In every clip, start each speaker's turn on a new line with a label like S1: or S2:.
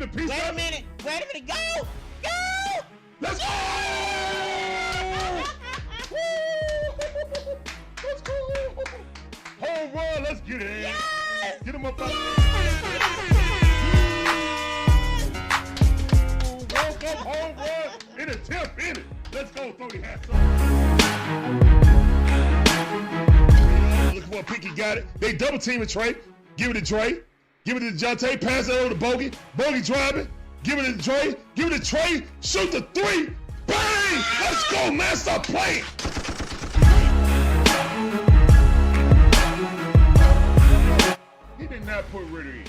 S1: get a piece
S2: Wait a
S1: of
S2: minute. Wait a minute. Go. Go.
S1: Let's go! Let's go! Home run, let's get it.
S2: Yes.
S1: Get him up out
S2: Yes.
S1: Woke up home run in a 10th inning. Let's go, throw your hats up. Look what Pinky got it. They double teaming Trey. Give it to Trey. Give it to Jonte. Pass it over to Bogey. Bogey driving. Give it to Trey. Give it to Trey. Shoot the three. Bang! Let's go, man. Stop playing. He did not put Ritter in.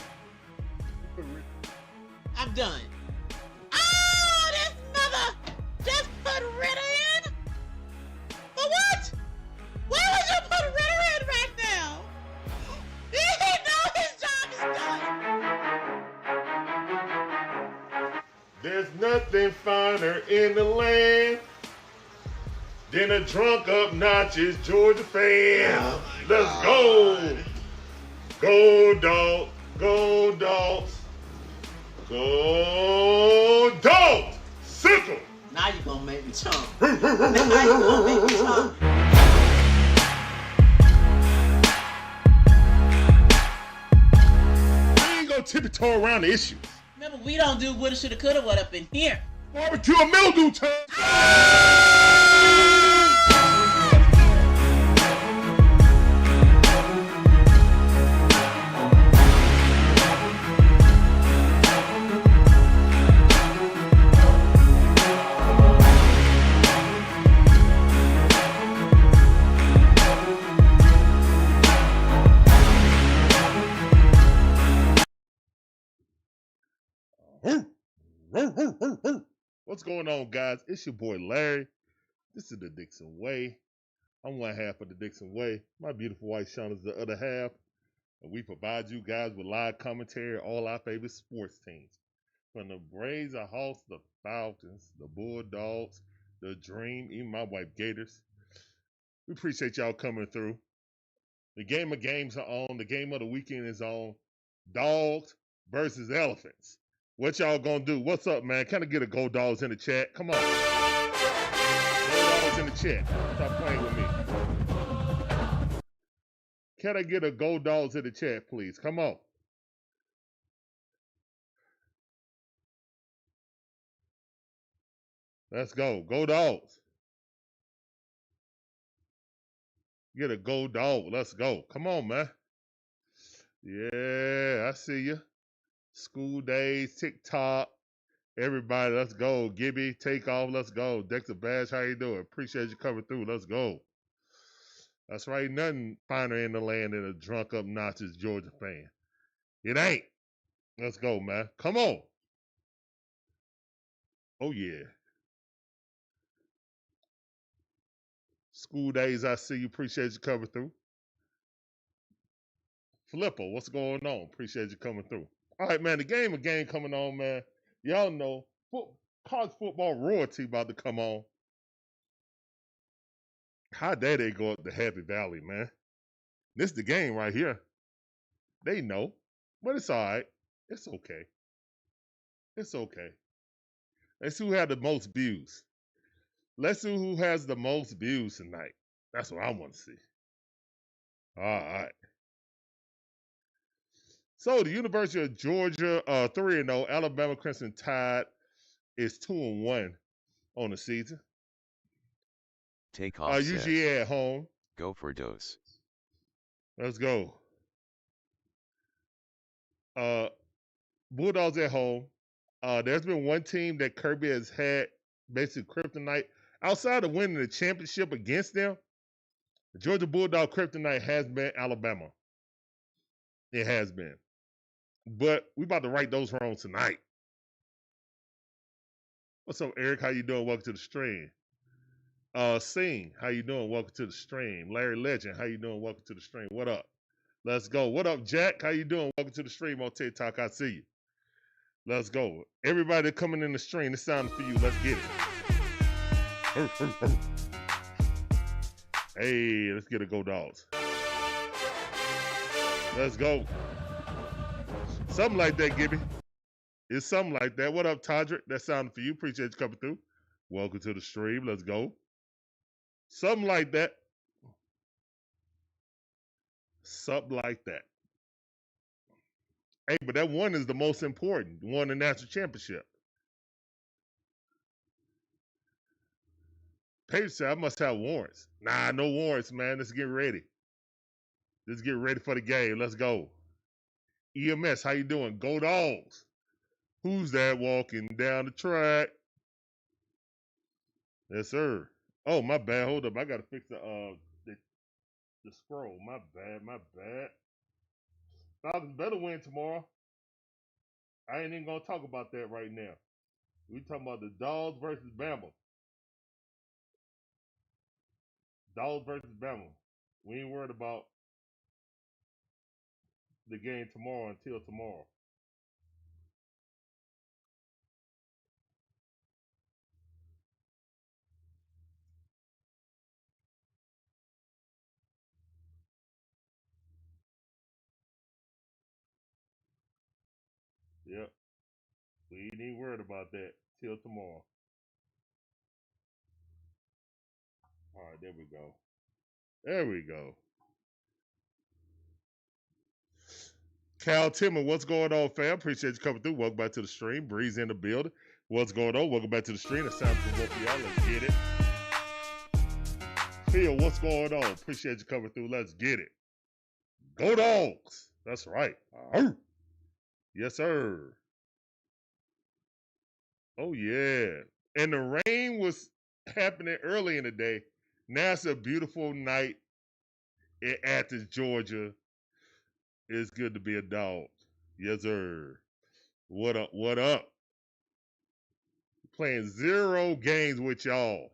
S2: I'm done. Oh, this mother just put Ritter in? For what? Why would you put Ritter in right now? He know his job is done.
S1: There's nothing finer in the land than a drunk obnoxious Georgia fan.
S2: Oh
S1: Let's go. Go Dogs. Go Dogs. Go Dogs. Sickle.
S2: Now you're gonna make me chump. Now you're gonna make me chump.
S1: We ain't gonna tiptoe around the issues.
S2: Remember, we don't do woulda, shoulda, coulda, what up in here.
S1: Barbecue and mildew time. What's going on, guys? It's your boy Larry. This is the Dixon Way. I'm one half of the Dixon Way. My beautiful wife Shauna is the other half. And we provide you guys with live commentary on all our favorite sports teams. From the Braves, the Hawks, the Falcons, the Bulldogs, the Dream, even my wife Gators. We appreciate y'all coming through. The game of games are on. The game of the weekend is on. Dogs versus Elephants. What y'all gonna do? What's up, man? Can I get a Go Dogs in the chat? Come on. Go Dogs in the chat. Stop playing with me. Can I get a Go Dogs in the chat, please? Come on. Let's go. Go Dogs. Get a Go Dog. Let's go. Come on, man. Yeah, I see you. School days, TikTok, everybody, let's go. Gibby, take off, let's go. Dexter Bash, how you doing? Appreciate you coming through, let's go. That's right, nothing finer in the land than a drunk, obnoxious Georgia fan. It ain't. Let's go, man. Come on. Oh, yeah. School days, I see you. Appreciate you coming through. Flipper, what's going on? Appreciate you coming through. All right, man, the game coming on, man. Y'all know college football royalty about to come on. How dare they go up to Happy Valley, man? This is the game right here. They know, but it's all right. It's okay. It's okay. Let's see who had the most views. Let's see who has the most views tonight. That's what I want to see. All right. So the University of Georgia, 3-0. Alabama Crimson Tide is 2-1 on the season.
S3: Take off.
S1: Usually at home.
S3: Go for dose.
S1: Let's go. Bulldogs at home. There's been one team that Kirby has had basically kryptonite. Outside of winning the championship against them, the Georgia Bulldog kryptonite has been Alabama. It has been. But we about to right those wrongs tonight. What's up, Eric? How you doing? Welcome to the stream. Sing, how you doing? Welcome to the stream. Larry Legend, how you doing? Welcome to the stream. What up? Let's go. What up, Jack? How you doing? Welcome to the stream on TikTok. I see you. Let's go. Everybody coming in the stream, it's time for you. Let's get it. Hey, let's get it. Go Dogs. Let's go. Something like that, Gibby. It's something like that. What up, Todrick? That sounded for you. Appreciate you coming through. Welcome to the stream. Let's go. Something like that. Something like that. Hey, but that one is the most important. Won the national championship. Paige said, I must have warrants. Nah, no warrants, man. Let's get ready. Let's get ready for the game. Let's go. EMS, how you doing? Go Dogs. Who's that walking down the track? Yes, sir. Oh, my bad. Hold up. I gotta fix the scroll. My bad. My bad. Falcons better win tomorrow. I ain't even gonna talk about that right now. We talking about the Dawgs versus Bama. Dawgs versus Bama. We ain't worried about the game tomorrow until tomorrow. Yep. We ain't even worried about that till tomorrow. All right, there we go. There we go. Cal Timmer, what's going on, fam? Appreciate you coming through. Welcome back to the stream. Breeze in the building. What's going on? Welcome back to the stream. It's time for both of y'all. Let's get it. Phil, what's going on? Appreciate you coming through. Let's get it. Go Dogs. That's right. Yes, sir. Oh, yeah. And the rain was happening early in the day. Now it's a beautiful night in Athens, Georgia. It's good to be a dog. Yes, sir. What up? What up? Playing 0 games with y'all.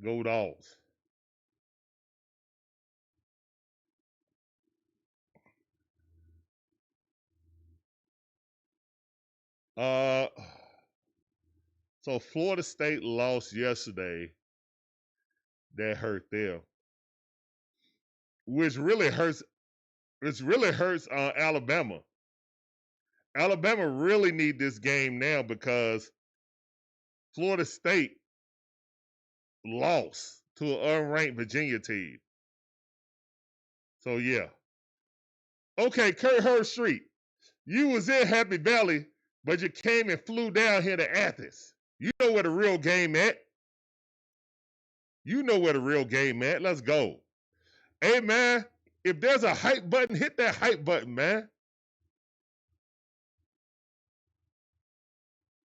S1: Go Dogs. So Florida State lost yesterday. That hurt them. Which really hurts Alabama. Alabama really need this game now because Florida State lost to an unranked Virginia team. So yeah. Okay, Kurt Hurst Street. You was in Happy Valley, but you came and flew down here to Athens. You know where the real game at. You know where the real game at. Let's go. Hey, man, if there's a hype button, hit that hype button, man.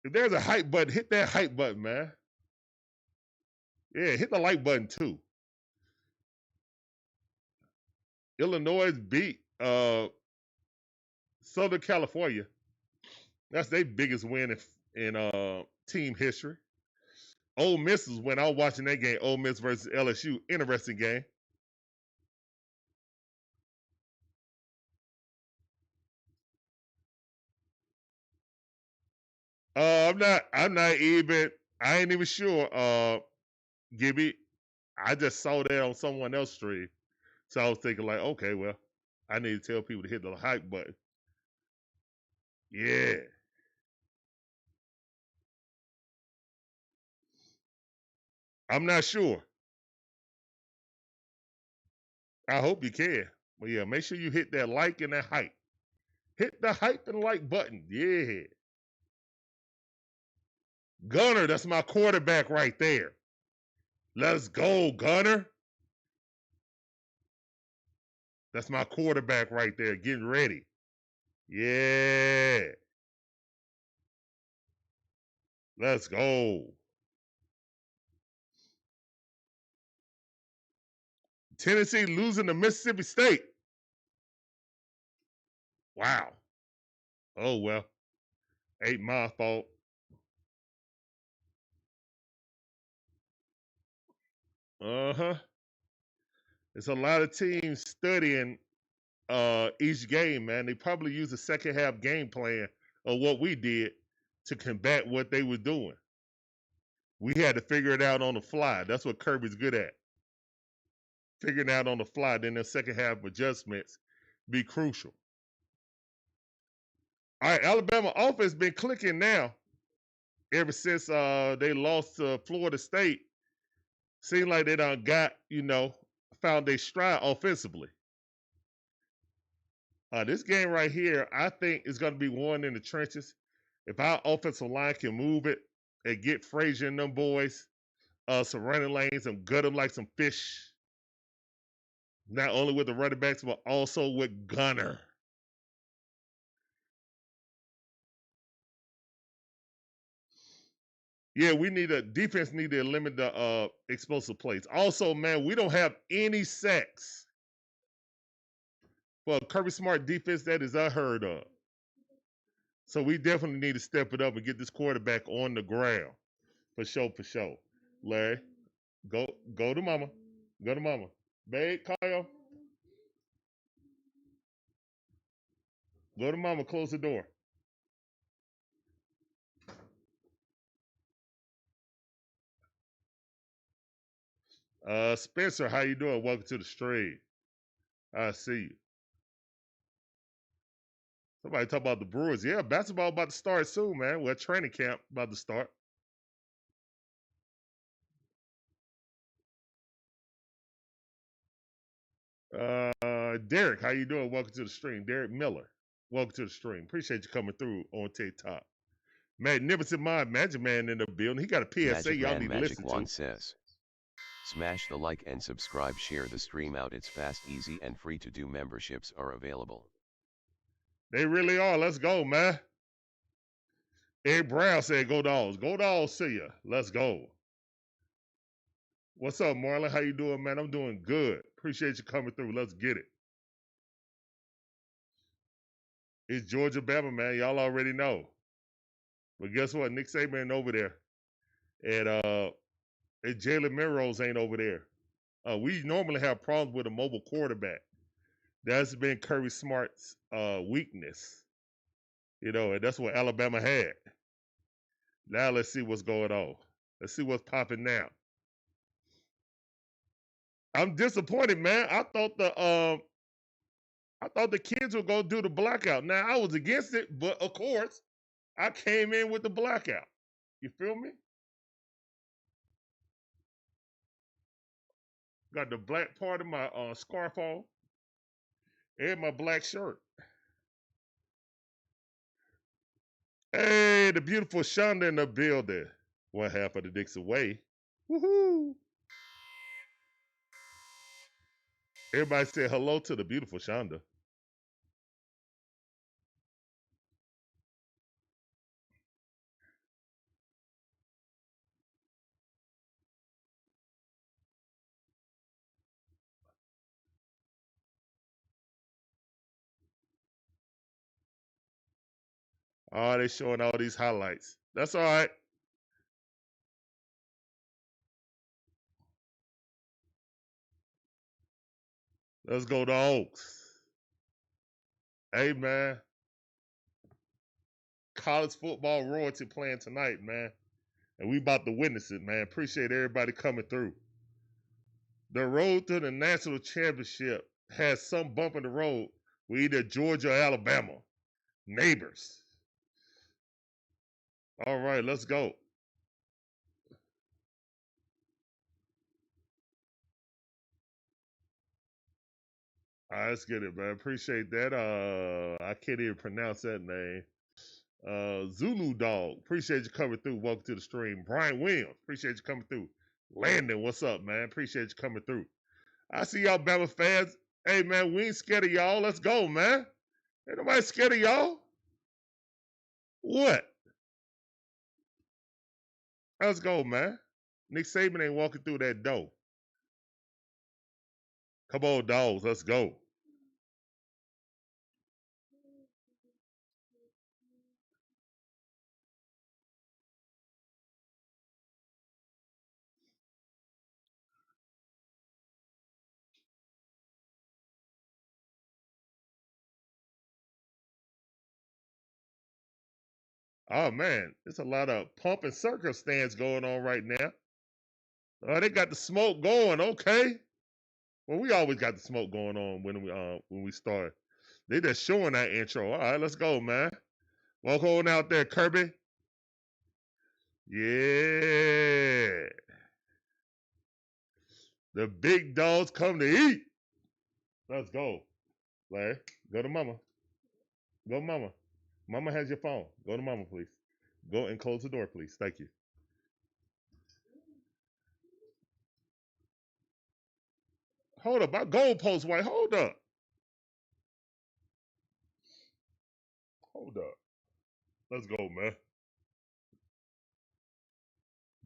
S1: If there's a hype button, hit that hype button, man. Yeah, hit the like button, too. Illinois beat Southern California. That's their biggest win in team history. Ole Miss was when I was watching that game, Ole Miss versus LSU. Interesting game. I ain't even sure, Gibby. I just saw that on someone else's stream. So I was thinking like, okay, well, I need to tell people to hit the hype button. Yeah. I'm not sure. I hope you can. But yeah, make sure you hit that like and that hype. Hit the hype and like button. Yeah. Gunner, that's my quarterback right there. Let's go, Gunner. That's my quarterback right there, getting ready. Yeah. Let's go. Tennessee losing to Mississippi State. Wow. Oh, well. Ain't my fault. Uh-huh. It's a lot of teams studying each game, man. They probably use a second half game plan of what we did to combat what they were doing. We had to figure it out on the fly. That's what Kirby's good at. Figuring out on the fly. Then the second half adjustments be crucial. All right, Alabama offense been clicking now ever since they lost to Florida State. Seems like they done got, found their stride offensively. This game right here, I think, is going to be won in the trenches. If our offensive line can move it and get Frazier and them boys some running lanes and gut them like some fish, not only with the running backs, but also with Gunner. Yeah, defense need to limit the explosive plays. Also, man, we don't have any sacks. Well, Kirby Smart defense, that is unheard of. So we definitely need to step it up and get this quarterback on the ground. For sure. Larry, go to mama. Go to mama. Babe, Kyle. Go to mama, close the door. Spencer, how you doing? Welcome to the stream. I see you. Somebody talk about the Brewers. Yeah, basketball about to start soon, man. Well, training camp about to start. Derek, how you doing? Welcome to the stream. Derek Miller, welcome to the stream. Appreciate you coming through on TikTok. Magnificent Mind, Magic Man in the building. He got a PSA
S3: Magic
S1: y'all
S3: Man
S1: need to
S3: Magic
S1: listen
S3: One
S1: to.
S3: says, smash the like and subscribe, share the stream out. It's fast, easy, and free to do. Memberships are available.
S1: They really are. Let's go, man. Ed Brown said, go Dawgs. Go Dawgs, see ya. Let's go. What's up, Marlon? How you doing, man? I'm doing good. Appreciate you coming through. Let's get it. It's Georgia Bama, man. Y'all already know. But guess what? Nick Saban ain't over there. And Jalen Milroe ain't over there. We normally have problems with a mobile quarterback. That's been Kirby Smart's weakness. And that's what Alabama had. Now let's see what's going on. Let's see what's popping now. I'm disappointed, man. I thought the kids would go do the blackout. Now I was against it, but of course, I came in with the blackout. You feel me? Got the black part of my scarf on and my black shirt. Hey, the beautiful Shonda in the building. One half of the Dixon Way. Woohoo! Everybody say hello to the beautiful Shonda. Oh, they showing all these highlights. That's all right. Let's go Dawgs. Hey, man. College football royalty playing tonight, man. And we about to witness it, man. Appreciate everybody coming through. The road to the national championship has some bump in the road with either Georgia or Alabama. Neighbors. All right, let's go. All right, let's get it, man. Appreciate that. I can't even pronounce that name. Zulu Dog, appreciate you coming through. Welcome to the stream. Brian Williams, appreciate you coming through. Landon, what's up, man? Appreciate you coming through. I see y'all Bama fans. Hey, man, we ain't scared of y'all. Let's go, man. Ain't nobody scared of y'all. What? Let's go, man. Nick Saban ain't walking through that door. Come on, Dawgs. Let's go. Oh, man, there's a lot of pomp and circumstance going on right now. Oh, they got the smoke going. Okay. Well, we always got the smoke going on when we start. They just showing that intro. All right, let's go, man. Walk on out there, Kirby. Yeah. The big dogs come to eat. Let's go. Larry, go to mama. Go to mama. Mama has your phone. Go to mama, please. Go and close the door, please. Thank you. Hold up. My goalpost white. Hold up. Hold up. Let's go, man.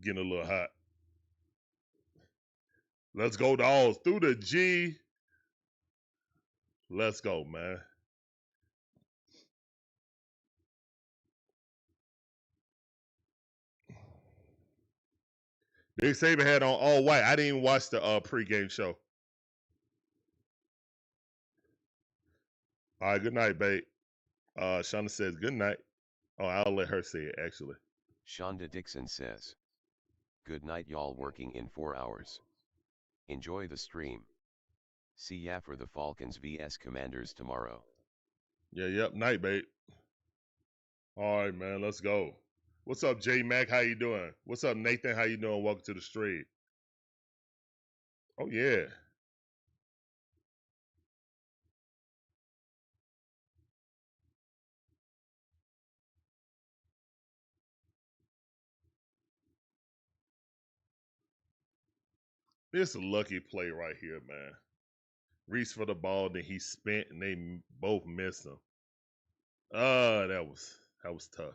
S1: Getting a little hot. Let's go, Dawgs. Through the G. Let's go, man. Nick Saban had on all white. I didn't even watch the pregame show. All right, good night, babe. Shonda says good night. Oh, I'll let her say it, actually.
S3: Shonda Dixon says, good night y'all, working in 4 hours. Enjoy the stream. See ya for the Falcons vs Commanders tomorrow.
S1: Yep, night, babe. All right, man, let's go. What's up, J Mac? How you doing? What's up, Nathan? How you doing? Welcome to the stream. Oh, yeah. This is a lucky play right here, man. Reached for the ball, then he spent, and they both missed him. That was tough.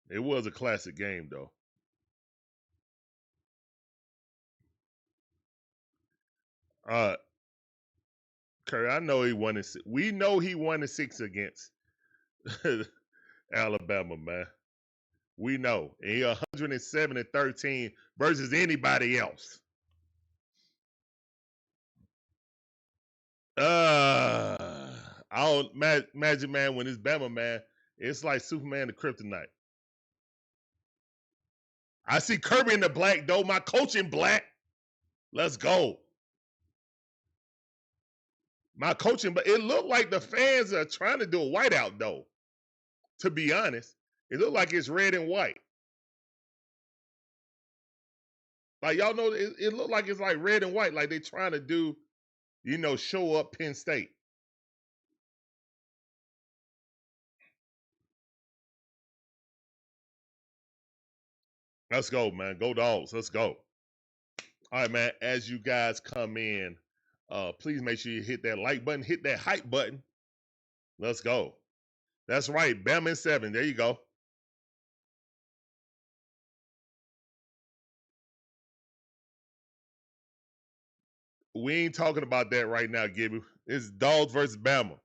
S1: It was a classic game, though. Curry, I know he won it. We know he won the 6 against Alabama, man. We know. And he 107-13 versus anybody else. I don't imagine, man, when it's Bama, man, it's like Superman to Kryptonite. I see Kirby in the black, though. My coach in black. Let's go. My coaching, but it looked like the fans are trying to do a whiteout, though. To be honest, it looked like it's red and white. Like, y'all know, it looked like it's like red and white, like they trying to do, show up Penn State. Let's go, man. Go Dogs. Let's go. All right, man. As you guys come in, please make sure you hit that like button, hit that hype button. Let's go. That's right. Bama in 7. There you go. We ain't talking about that right now, Gibby. It's Dogs versus Bama.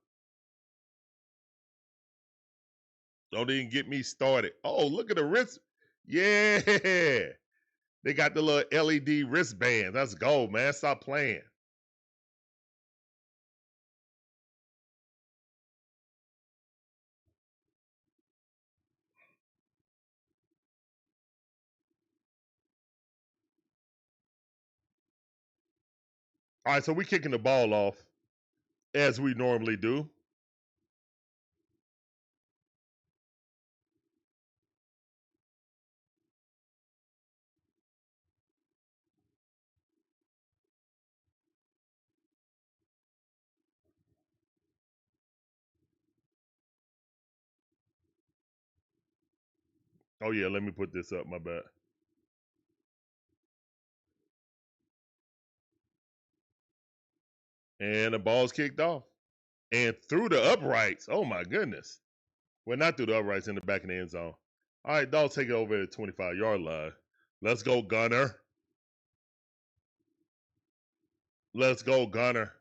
S1: Don't even get me started. Oh, look at the wrist. Yeah. They got the little LED wristbands. Let's go, man. Stop playing. All right, so we're kicking the ball off as we normally do. Oh, yeah, let me put this up. My bad. And the ball's kicked off. And through the uprights. Oh, my goodness. Well, not through the uprights, in the back of the end zone. All right, Dogs take it over at the 25-yard line. Let's go, Gunner. Let's go, Gunner.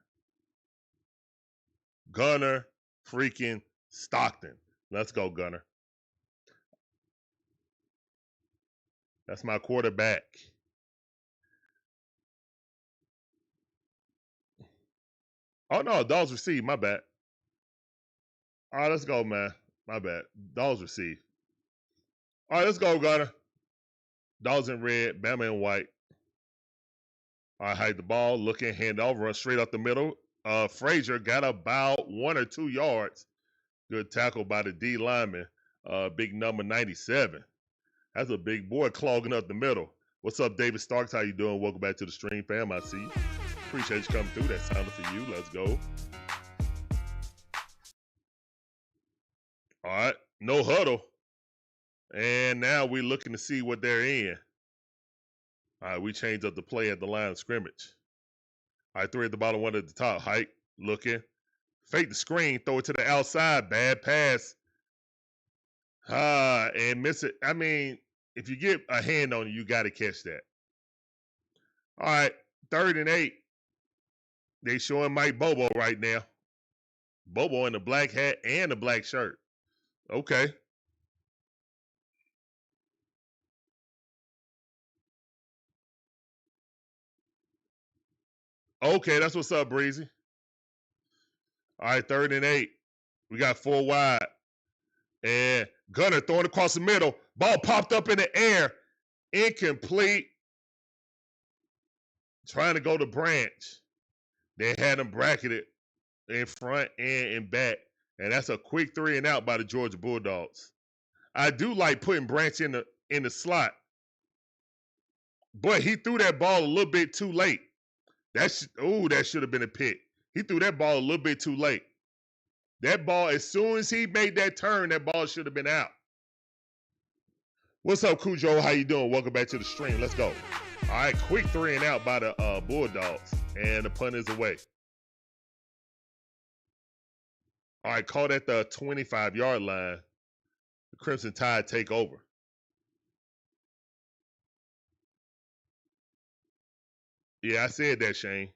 S1: Gunner freaking Stockton. Let's go, Gunner. That's my quarterback. Oh, no, Dogs receive. My bad. All right, let's go, man. My bad. Dogs receive. All right, let's go, Gunner. Dogs in red, Bama in white. All right, hide the ball, looking, hand off, run straight up the middle. Frazier got about 1 or 2 yards. Good tackle by the D lineman. Big number 97. That's a big boy clogging up the middle. What's up, David Starks? How you doing? Welcome back to the stream, fam. I see you. Appreciate you coming through. That sounded for you. Let's go. All right. No huddle. And now we're looking to see what they're in. All right. We changed up the play at the line of scrimmage. All right. 3 at the bottom, 1 at the top. Hike. Looking. Fake the screen. Throw it to the outside. Bad pass. And miss it. I mean, if you get a hand on it, you got to catch that. All right, 3rd and 8. They showing Mike Bobo right now. Bobo in the black hat and the black shirt. Okay. Okay, that's what's up, Breezy. All right, 3rd and 8. We got 4 wide. And Gunner throwing across the middle. Ball popped up in the air. Incomplete. Trying to go to Branch. They had him bracketed in front and in back. And that's a quick 3 and out by the Georgia Bulldogs. I do like putting Branch in the slot. But he threw that ball a little bit too late. That should have been a pick. He threw that ball a little bit too late. That ball, as soon as he made that turn, that ball should have been out. What's up, Cujo? How you doing? Welcome back to the stream. Let's go. All right, quick 3 and out by the Bulldogs. And the punt is away. All right, caught at the 25-yard line. The Crimson Tide take over. Yeah, I said that, Shane.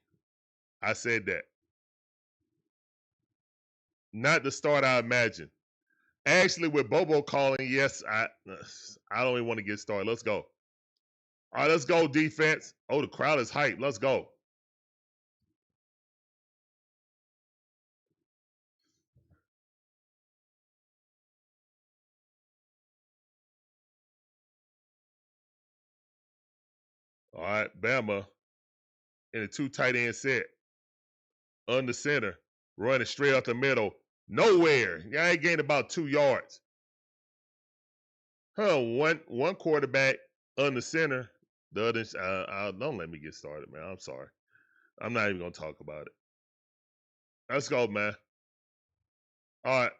S1: I said that. Not the start I imagined. Actually, with Bobo calling, yes, I don't even want to get started. Let's go. All right, let's go, defense. Oh, the crowd is hyped. Let's go. All right, Bama in a 2 tight end set. Under center, running straight up the middle. Nowhere. Yeah, I gained about 2 yards. One quarterback under center. The other, don't let me get started, man. I'm sorry. I'm not even going to talk about it. Let's go, man. All right.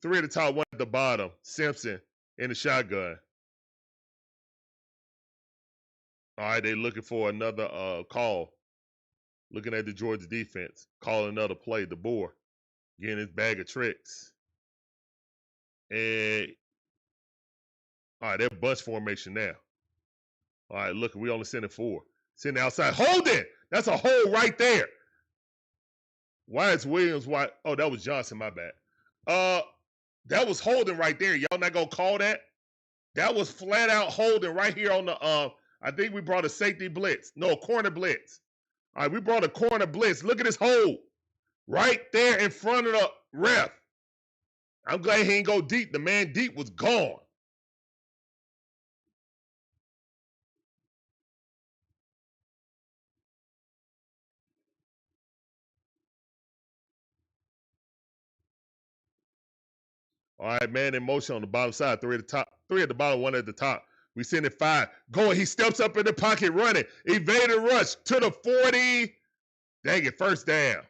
S1: 3 at the top, 1 at the bottom. Simpson in the shotgun. All right, they looking for another call. Looking at the Georgia defense. Calling another play. The Boar getting his bag of tricks. And all right, they're bunch formation now. All right, look, we only sending 4. Sending outside. Hold it! That's a hole right there. Why is Williams wide? Oh, that was Johnson, my bad. That was holding right there. Y'all not gonna call that? That was flat out holding right here on the I think we brought a safety blitz. No, a corner blitz. All right, we brought a corner blitz. Look at this hold. Right there in front of the ref. I'm glad he didn't go deep. The man deep was gone. All right, man in motion on the bottom side. 3 at the top, 3 at the bottom, 1 at the top. We send it 5. Going, he steps up in the pocket, running. Evaded rush to the 40. Dang it, first down.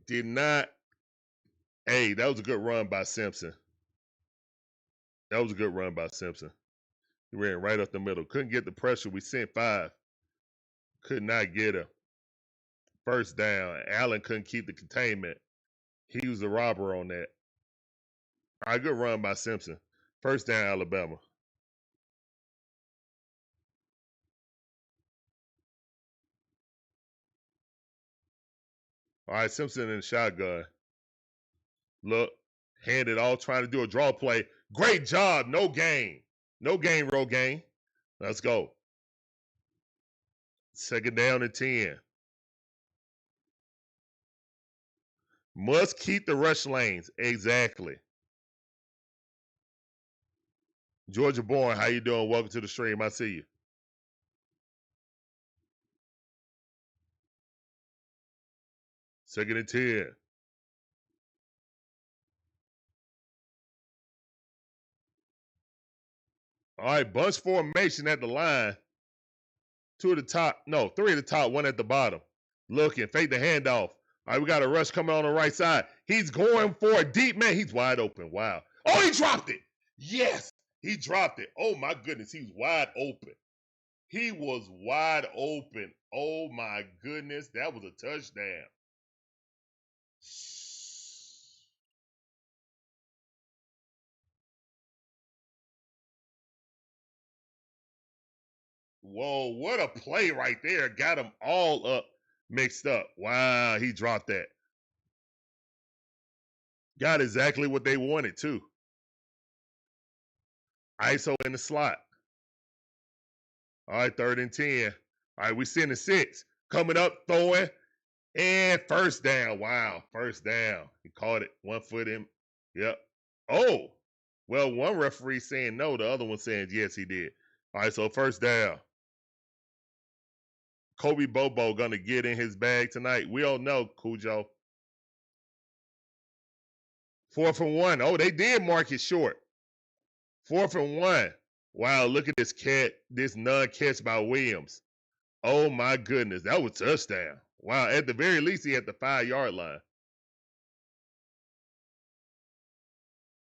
S1: Did not. Hey, that was a good run by Simpson. That was a good run by Simpson. He ran right up the middle. Couldn't get the pressure. We sent 5. Could not get him. First down. Allen couldn't keep the containment. He was the robber on that. All right, good run by Simpson. First down, Alabama. All right, Simpson in the shotgun. Look, handed off, trying to do a draw play. Great job. No gain. No gain, Rogaine. Let's go. 2nd down and 10. Must keep the rush lanes. Exactly. Georgia Born, how you doing? Welcome to the stream. I see you. 2nd and 10. All right, bunch formation at the line. 2 at the top. No, 3 at the top, 1 at the bottom. Looking, fake the handoff. All right, we got a rush coming on the right side. He's going for a deep man. He's wide open. Wow. Oh, he dropped it. Yes, he dropped it. Oh, my goodness. He was wide open. He was wide open. Oh, my goodness. That was a touchdown. Whoa, what a play right there. Got him all up, mixed up. Wow, he dropped that. Got exactly what they wanted, too. ISO in the slot. All right, 3rd and 10. All right, we sending 6. Coming up, throwing, and first down. Wow, first down. He caught it. 1 foot in. Yep. Oh, well, one referee saying no, the other one saying yes, he did. All right, so first down. Kobe Bobo going to get in his bag tonight. We don't know, Cujo. 4th and 1. Oh, they did mark it short. 4th and 1. Wow, look at this non-catch by Williams. Oh, my goodness. That was a touchdown. Wow, at the very least, he had the 5-yard line.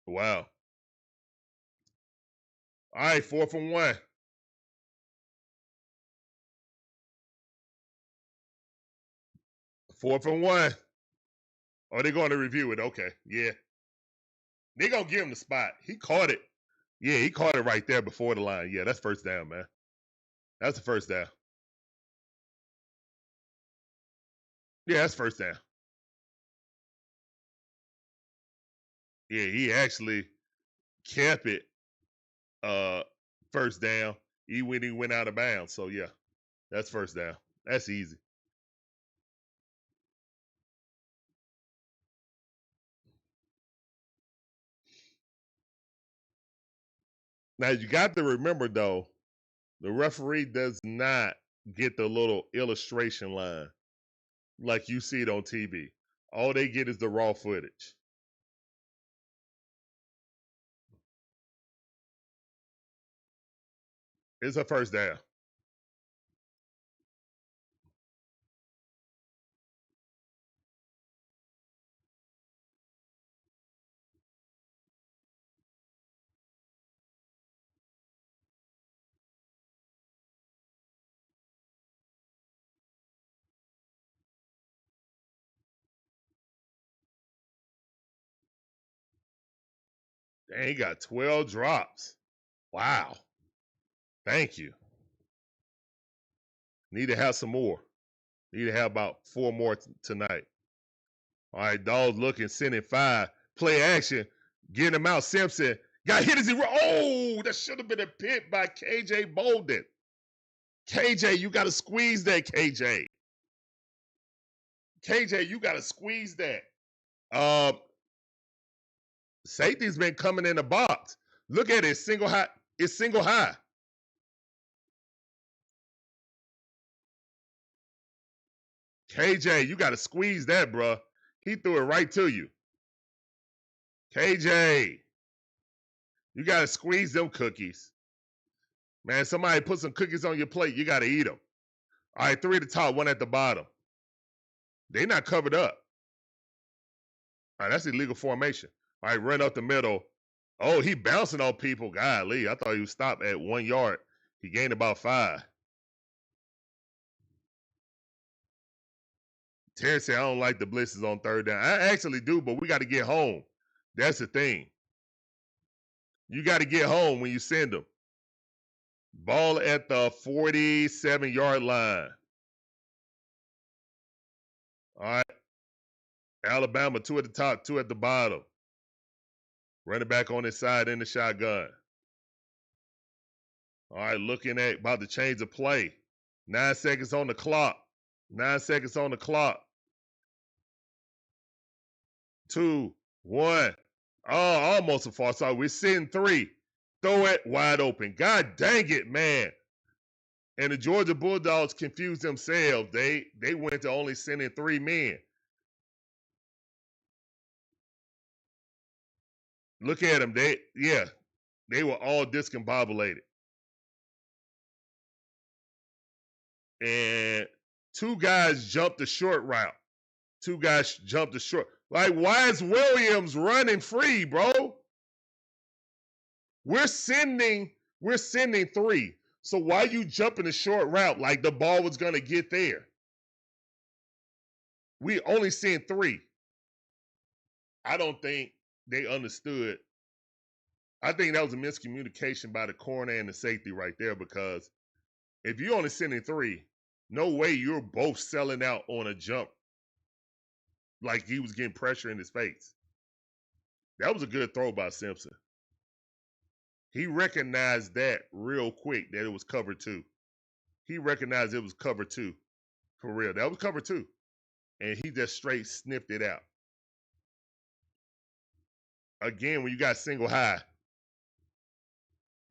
S1: Wow. All right, 4th and 1. Fourth and 1. Oh, they're going to review it. Okay, yeah. They're going to give him the spot. He caught it. Yeah, he caught it right there before the line. Yeah, that's first down, man. That's the first down. Yeah, that's first down. Yeah, he actually kept it first down when he went out of bounds. So, yeah, that's first down. That's easy. Now, you got to remember, though, the referee does not get the little illustration line like you see it on TV. All they get is the raw footage. It's a first down. Dang, he got 12 drops. Wow. Thank you. Need to have some more. Need to have about 4 more tonight. All right, Dawgs looking, sending 5. Play action. Getting him out. Simpson got hit as he. Oh, that should have been a pick by KJ Bolden. KJ, you got to squeeze that, KJ. KJ, you got to squeeze that. Safety's been coming in the box. Look at it. Single high. It's single high. KJ, you got to squeeze that, bro. He threw it right to you. KJ, you got to squeeze them cookies. Man, somebody put some cookies on your plate. You got to eat them. All right, 3 at the top, 1 at the bottom. They not covered up. All right, that's illegal formation. All right, run up the middle. Oh, he bouncing on people. Golly, I thought he would stop at 1 yard. He gained about 5. Terry said, I don't like the blitzes on 3rd down. I actually do, but we got to get home. That's the thing. You got to get home when you send them. Ball at the 47-yard line. All right. Alabama, 2 at the top, 2 at the bottom. Running back on his side in the shotgun. All right, looking at about to change the play. 9 seconds on the clock. 9 seconds on the clock. 2, 1. Oh, almost a false start. We're sitting 3. Throw it wide open. God dang it, man. And the Georgia Bulldogs confused themselves. They went to only sending 3 men. Look at them. They were all discombobulated. And two guys jumped the short route. Two guys jumped the short. Like, why is Williams running free, bro? We're sending three. So why you jumping the short route like the ball was going to get there? We only sent three. I don't think they understood. I think that was a miscommunication by the corner and the safety right there, because if you're only sending three, no way you're both selling out on a jump like he was getting pressure in his face. That was a good throw by Simpson. He recognized that real quick, that it was cover two. He recognized it was cover two. For real. That was cover two. And he just straight sniffed it out. Again, when you got single high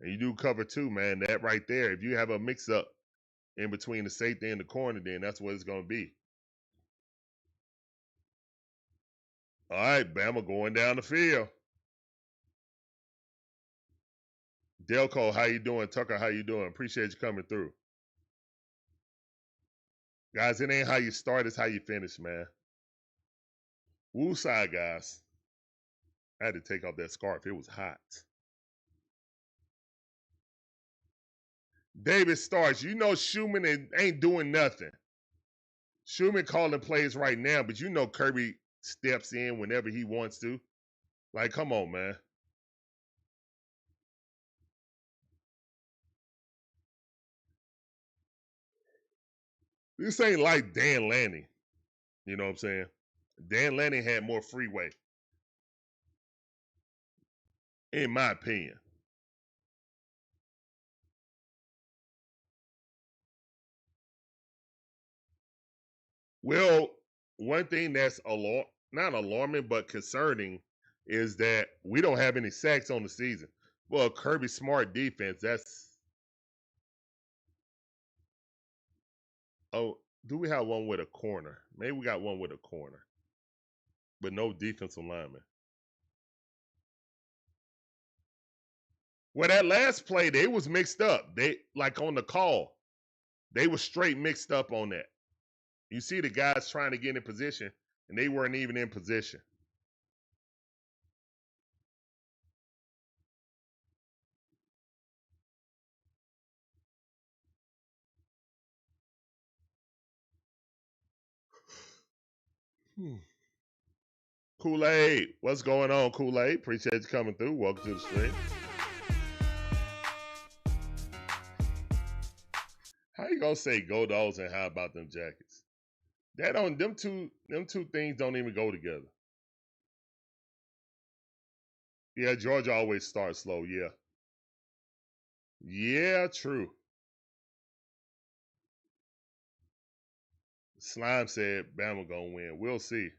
S1: and you do cover two, man, that right there, if you have a mix-up in between the safety and the corner, then that's what it's going to be. All right, Bama going down the field. Delco, how you doing? Tucker, how you doing? Appreciate you coming through. Guys, it ain't how you start, it's how you finish, man. Woo side, guys. I had to take off that scarf. It was hot. David starts. You know Schumann ain't doing nothing. Schumann calling plays right now, but you know Kirby steps in whenever he wants to. Like, come on, man. This ain't like Dan Lanning. You know what I'm saying? Dan Lanning had more freeway, in my opinion. Well, one thing that's not alarming, but concerning is that we don't have any sacks on the season. Well, Kirby Smart defense, that's... Oh, do we have one with a corner? Maybe we got one with a corner, but no defensive lineman. Well, that last play, they was mixed up. They, like on the call, they were straight mixed up on that. You see the guys trying to get in position, and they weren't even in position. Kool-Aid, what's going on, Kool-Aid? Appreciate you coming through. Welcome to the stream. How you gonna say go Dogs and how about them Jackets? That on them two things don't even go together. Yeah, Georgia always starts slow. Yeah. Yeah, true. Slime said Bama gonna win. We'll see.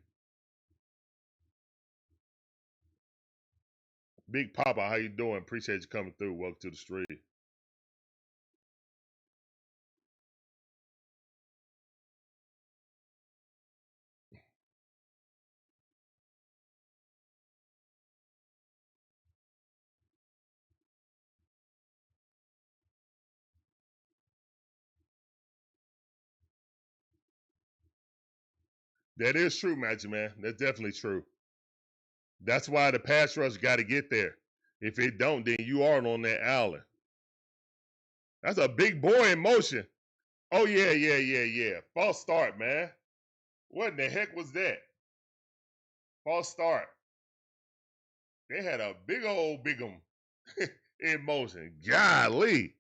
S1: Big Papa, how you doing? Appreciate you coming through. Welcome to the stream. That is true, Magic Man. That's definitely true. That's why the pass rush got to get there. If it don't, then you are on that island. That's a big boy in motion. Oh, yeah. False start, man. What in the heck was that? False start. They had a big old big'em in motion. Golly.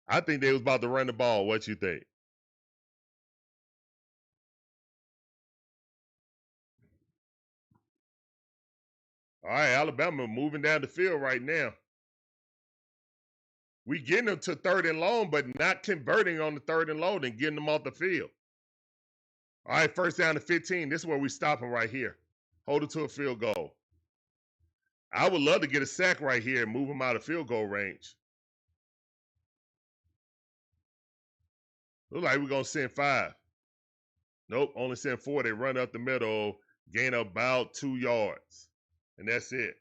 S1: I think they was about to run the ball. What you think? All right, Alabama moving down the field right now. We getting them to third and long, but not converting on the third and long and getting them off the field. All right, first down to 15. This is where we stop them right here. Hold it to a field goal. I would love to get a sack right here and move them out of field goal range. Look like we're going to send 5. Nope, only send 4. They run up the middle, gain about 2 yards. And that's it.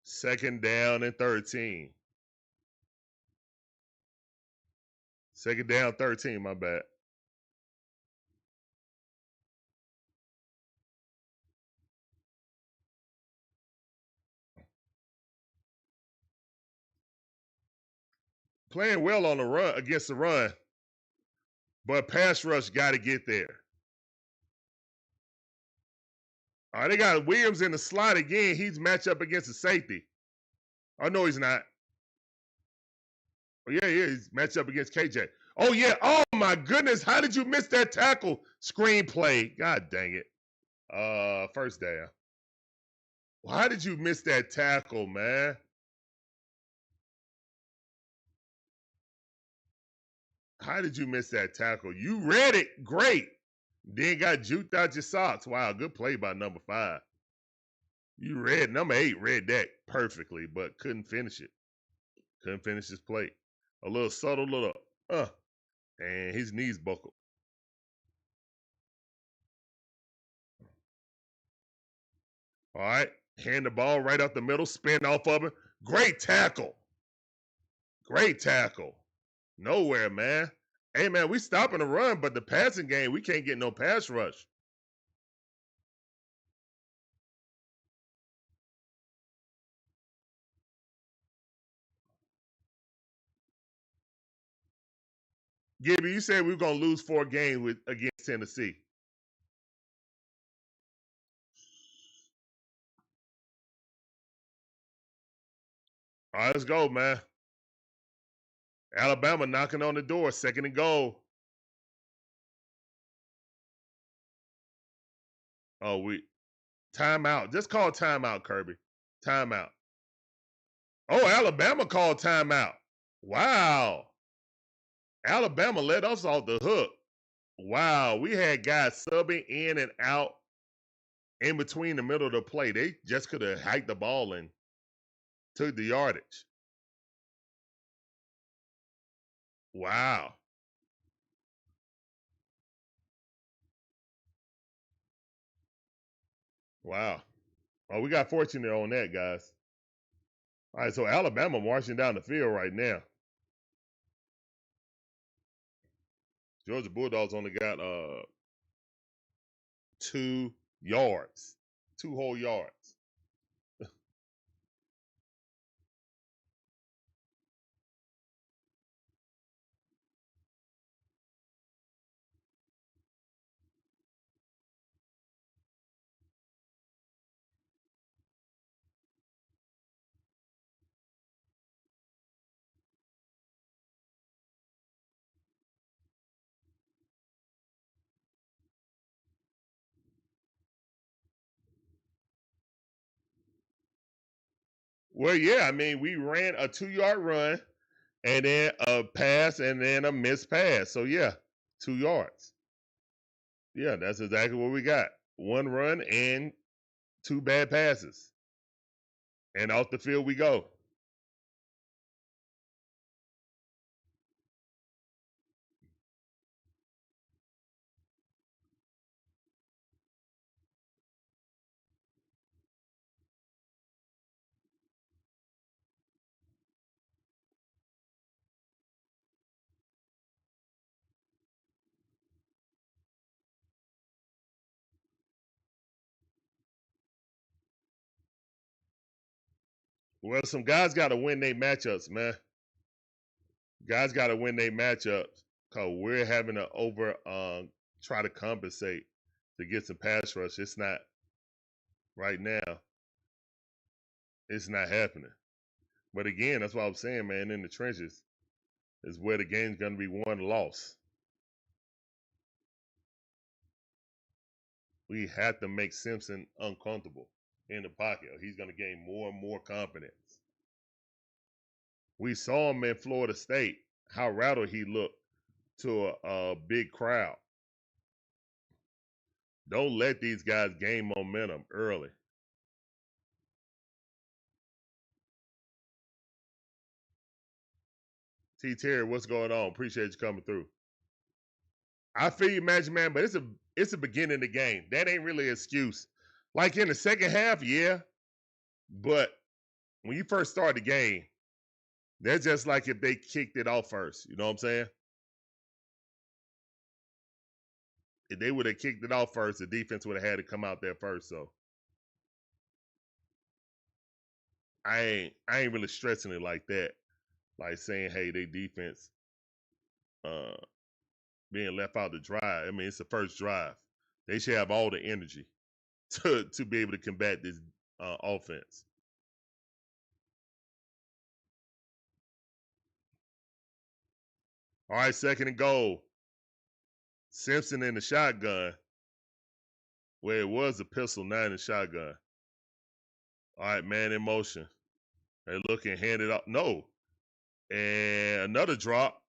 S1: 2nd down and 13. 2nd down, 13, my bad. Playing well on the run against the run, but pass rush got to get there. All right, they got Williams in the slot again. He's matched up against the safety. Oh, no, he's not. Oh, yeah, he's matched up against KJ. Oh, yeah. Oh, my goodness. How did you miss that tackle? Screenplay. God dang it. 1st down. Why did you miss that tackle, man? How did you miss that tackle? You read it. Great. Then got juked out your socks. Wow, good play by number 5. You read, number 8 read that perfectly, but couldn't finish it. Couldn't finish his play. A little subtle, little, and his knees buckled. All right, hand the ball right up the middle, spin off of it. Great tackle. Great tackle. Nowhere, man. Hey, man, we stopping the run, but the passing game, we can't get no pass rush. Gibby, you said we were going to lose 4 games against Tennessee. All right, let's go, man. Alabama knocking on the door, 2nd and goal. Oh, timeout. Just call timeout, Kirby. Timeout. Oh, Alabama called timeout. Wow. Alabama let us off the hook. Wow. We had guys subbing in and out in between the middle of the play. They just could have hiked the ball and took the yardage. Wow. Wow. Oh, we got fortunate on that, guys. All right, so Alabama marching down the field right now. Georgia Bulldogs only got 2 yards. 2 whole yards. Well, yeah, I mean, we ran a 2-yard run and then a pass and then a missed pass. So, yeah, 2 yards. Yeah, that's exactly what we got. 1 run and 2 bad passes. And off the field we go. Well, some guys got to win their matchups, man. Guys got to win their matchups because we're having to try to compensate to get some pass rush. It's not right now. It's not happening. But again, that's what I'm saying, man. In the trenches is where the game's going to be won or lost. We have to make Simpson uncomfortable in the pocket, or he's going to gain more and more confidence. We saw him in Florida State, how rattled he looked to a big crowd. Don't let these guys gain momentum early. T. Terry, what's going on? Appreciate you coming through. I feel you, Magic Man, but it's a beginning of the game. That ain't really an excuse. Like in the second half, yeah, but when you first start the game, they're just like if they kicked it off first. You know what I'm saying? If they would have kicked it off first, the defense would have had to come out there first. So I ain't really stressing it like that. Like saying, hey, they defense uh being left out to dry. I mean, it's the first drive. They should have all the energy to be able to combat this offense. All right, second and goal. Simpson in the shotgun, where it was a pistol, now in the shotgun. All right, man in motion. They looking, hand it up. No. And another drop.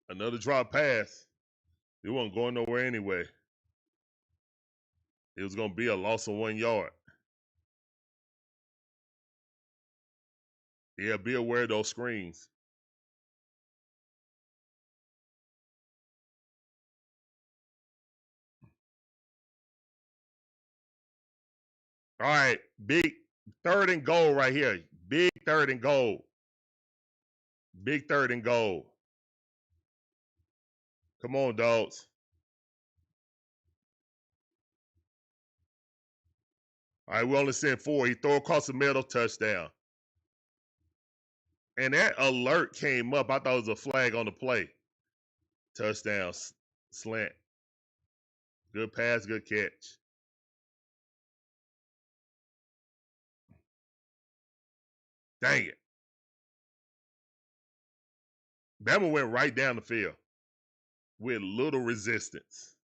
S1: Another drop pass. It wasn't going nowhere anyway. It was going to be a loss of 1 yard. Yeah, be aware of those screens. All right, big third and goal right here. Big third and goal. Big third and goal. Come on, Dawgs. All right, we only sent 4. He throw across the middle, touchdown. And that alert came up. I thought it was a flag on the play. Touchdown, slant. Good pass, good catch. Dang it. Bama went right down the field with little resistance.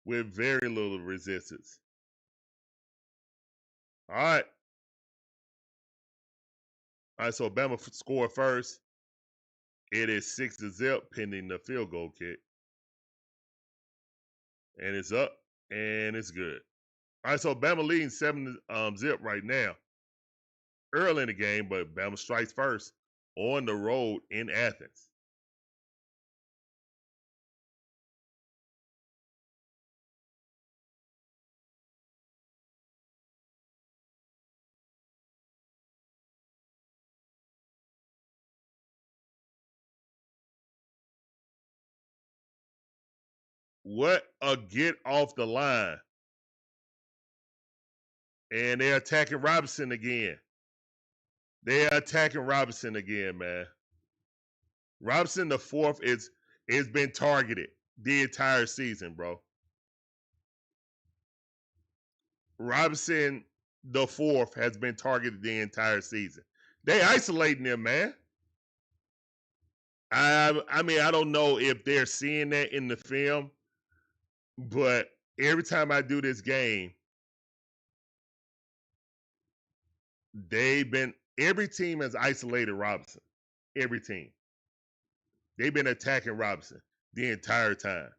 S1: With very little resistance. All right. All right, so Bama scored first. It is 6-0 pending the field goal kick. And it's up, and it's good. All right, so Bama leading 7-0 right now. Early in the game, but Bama strikes first on the road in Athens. What a get off the line. And they're attacking Robinson again. They're attacking Robinson again, man. Robinson, the fourth, is been targeted the entire season, bro. Robinson, the fourth, has been targeted the entire season. They isolating him, man. I mean, I don't know if they're seeing that in the film, but every time I do this game, every team has isolated Robinson. Every team. They've been attacking Robinson the entire time.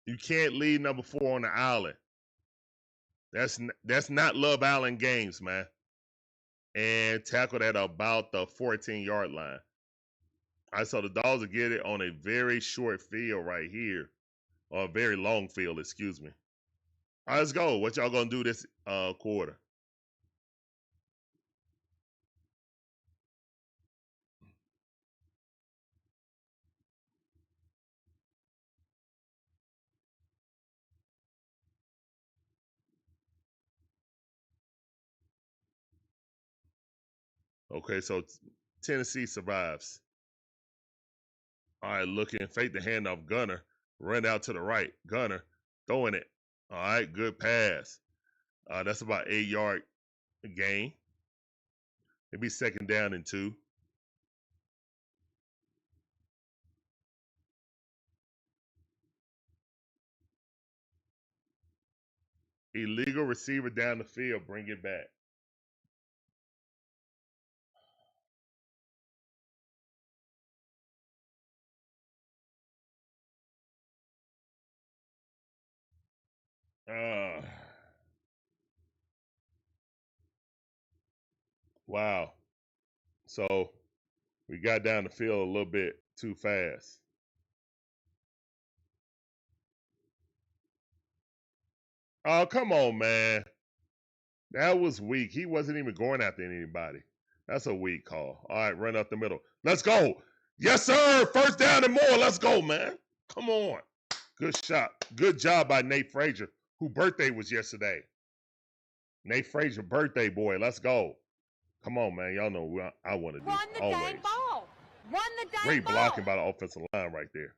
S1: You can't leave number 4 on the island. That's not Love Island games, man. And tackled at about the 14-yard line. All right, so the Dawgs will get it on a very short field right here. Or a very long field, excuse me. All right, let's go. What y'all gonna do this quarter? Okay, so Tennessee survives. All right, looking, fake the handoff. Gunner, run out to the right. Gunner, throwing it. All right, good pass. That's about 8-yard gain. Maybe second down and 2. Illegal receiver down the field. Bring it back. Wow. So we got down the field a little bit too fast. Oh, come on, man. That was weak. He wasn't even going after anybody. That's a weak call. All right, run up the middle. Let's go. Yes, sir. First down and more. Let's go, man. Come on. Good shot. Good job by Nate Frazier, whose birthday was yesterday. Nate Frazier, birthday boy. Let's go. Come on, man. Y'all know what I want to do.
S4: Run the
S1: Always.
S4: dang ball. Run the dang
S1: Great
S4: ball.
S1: blocking by the offensive line right there.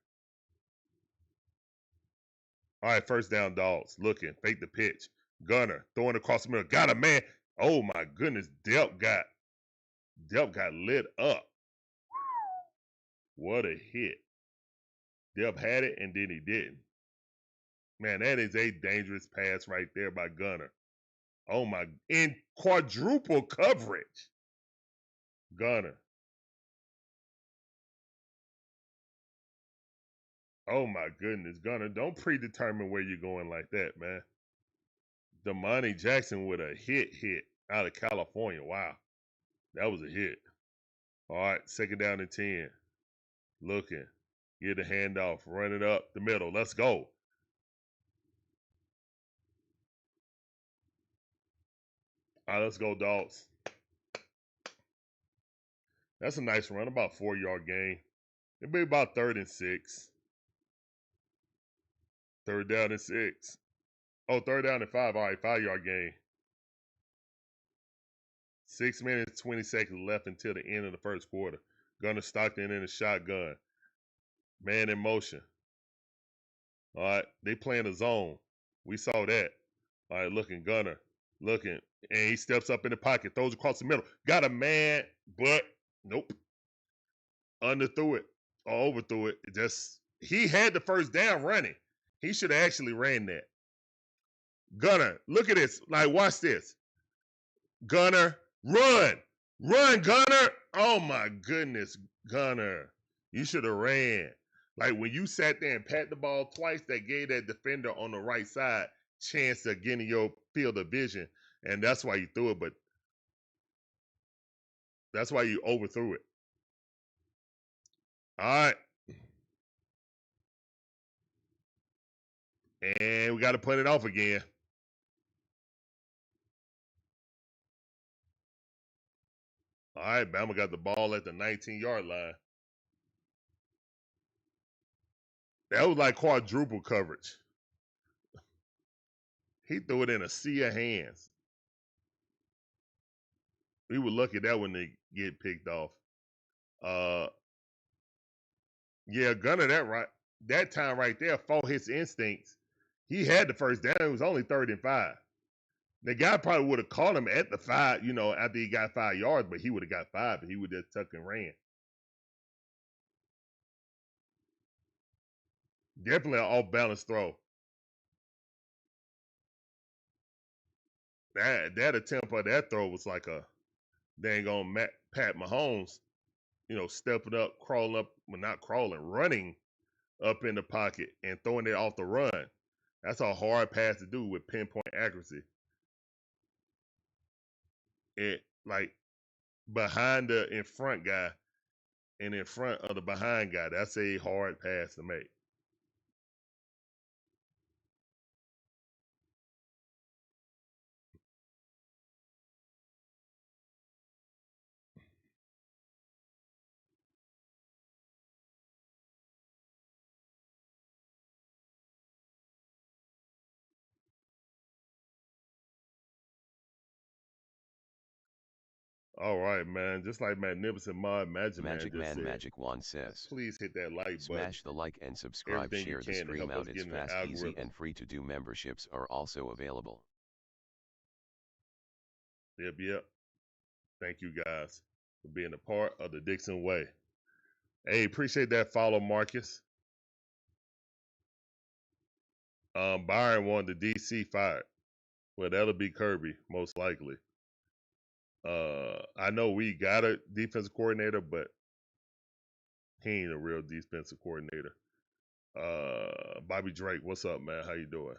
S1: All right, first down, Dawgs. Looking. Fake the pitch. Gunner. Throwing across the middle. Got a man. Oh, my goodness. Delp got lit up. What a hit. Delp had it, and then he didn't. Man, that is a dangerous pass right there by Gunner. Oh, my. In quadruple coverage. Gunner. Oh, my goodness. Gunner, don't predetermine where you're going like that, man. Damani Jackson with a hit out of California. Wow. That was a hit. All right, second down and 10. Looking. Get the handoff. Run it up the middle. Let's go. All right, let's go, Dawgs. That's a nice run. About 4-yard gain. It'll be about 3rd and 6. 3rd down and 6. Oh, 3rd down and 5. All right, 5-yard gain. 6 minutes, 20 seconds left until the end of the first quarter. Gunner Stockton in the shotgun. Man in motion. All right, they playing a zone. We saw that. All right, looking, Gunner. Looking, and he steps up in the pocket, throws across the middle. Got a man, but nope. Underthrew it or overthrew it. He had the first down running. He should have actually ran that. Gunner, look at this. Like, watch this. Gunner, run. Run, Gunner. Oh, my goodness, Gunner. You should have ran. Like, when you sat there and pat the ball twice, that gave that defender on the right side chance of getting your field of vision. And that's why you threw it, but that's why you overthrew it. All right. And we got to put it off again. All right, Bama got the ball at the 19-yard line. That was like quadruple coverage. He threw it in a sea of hands. We were lucky that one to get picked off. Yeah, Gunner, that time right there fought his instincts. He had the first down. It was only 3rd and 5. The guy probably would have caught him at the 5, after he got 5 yards, but he would have got 5 and he would have tucked and ran. Definitely an off-balance throw. That attempt of that throw was like a dang on Pat Mahomes, stepping up, crawling up, well, not crawling, running up in the pocket and throwing it off the run. That's a hard pass to do with pinpoint accuracy. It like behind the in front guy and in front of the behind guy. That's a hard pass to make. All right, man. Just like Magnificent Mod Magic Man just said.
S3: Magic Wand says,
S1: please hit that like button.
S3: Smash the like and subscribe.
S1: Everything
S3: Share
S1: you
S3: the
S1: can to
S3: stream
S1: help
S3: out.
S1: us
S3: It's
S1: get in the
S3: fast, easy,
S1: algorithm.
S3: and free to do. Memberships are also available.
S1: Yep. Thank you guys for being a part of the Dixon Way. Hey, appreciate that follow, Marcus. Byron wanted the DC fired. Well, that'll be Kirby, most likely. I know we got a defensive coordinator, but he ain't a real defensive coordinator. Bobby Drake, what's up, man? How you doing?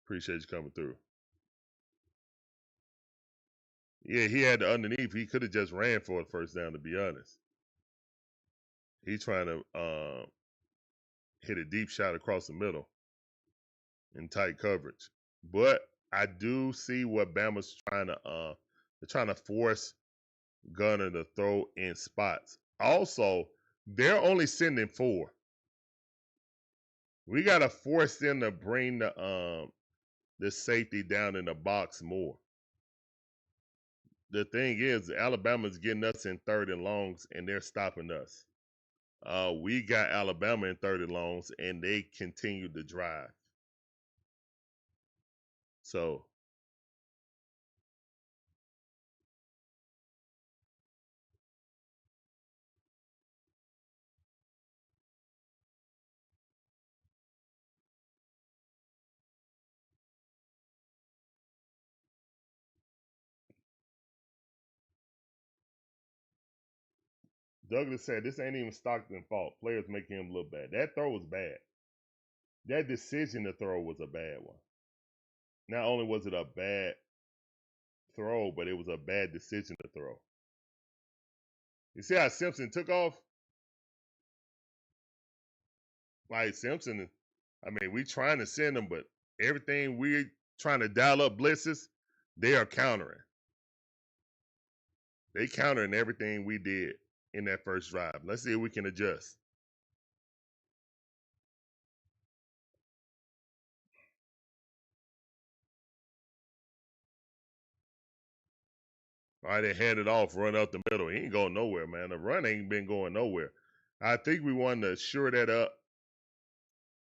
S1: Appreciate you coming through. Yeah, he had the underneath. He could have just ran for the first down, to be honest. He's trying to hit a deep shot across the middle. in tight coverage. But I do see what Bama's trying to they're trying to force Gunner to throw in spots. Also, they're only sending 4. We gotta force them to bring the safety down in the box more. The thing is, Alabama's getting us in 3rd and longs, and they're stopping us. We got Alabama in 3rd and longs, and they continue to drive. So Douglas said this ain't even Stockton's fault. Players making him look bad. That throw was bad. That decision to throw was a bad one. Not only was it a bad throw, but it was a bad decision to throw. You see how Simpson took off? Like Simpson, I mean, we trying to send him, but everything we trying to dial up blitzes, they are countering. They countering everything we did in that first drive. Let's see if we can adjust. All right, they hand it off, run out the middle. He ain't going nowhere, man. The run ain't been going nowhere. I think we wanted to shore that up.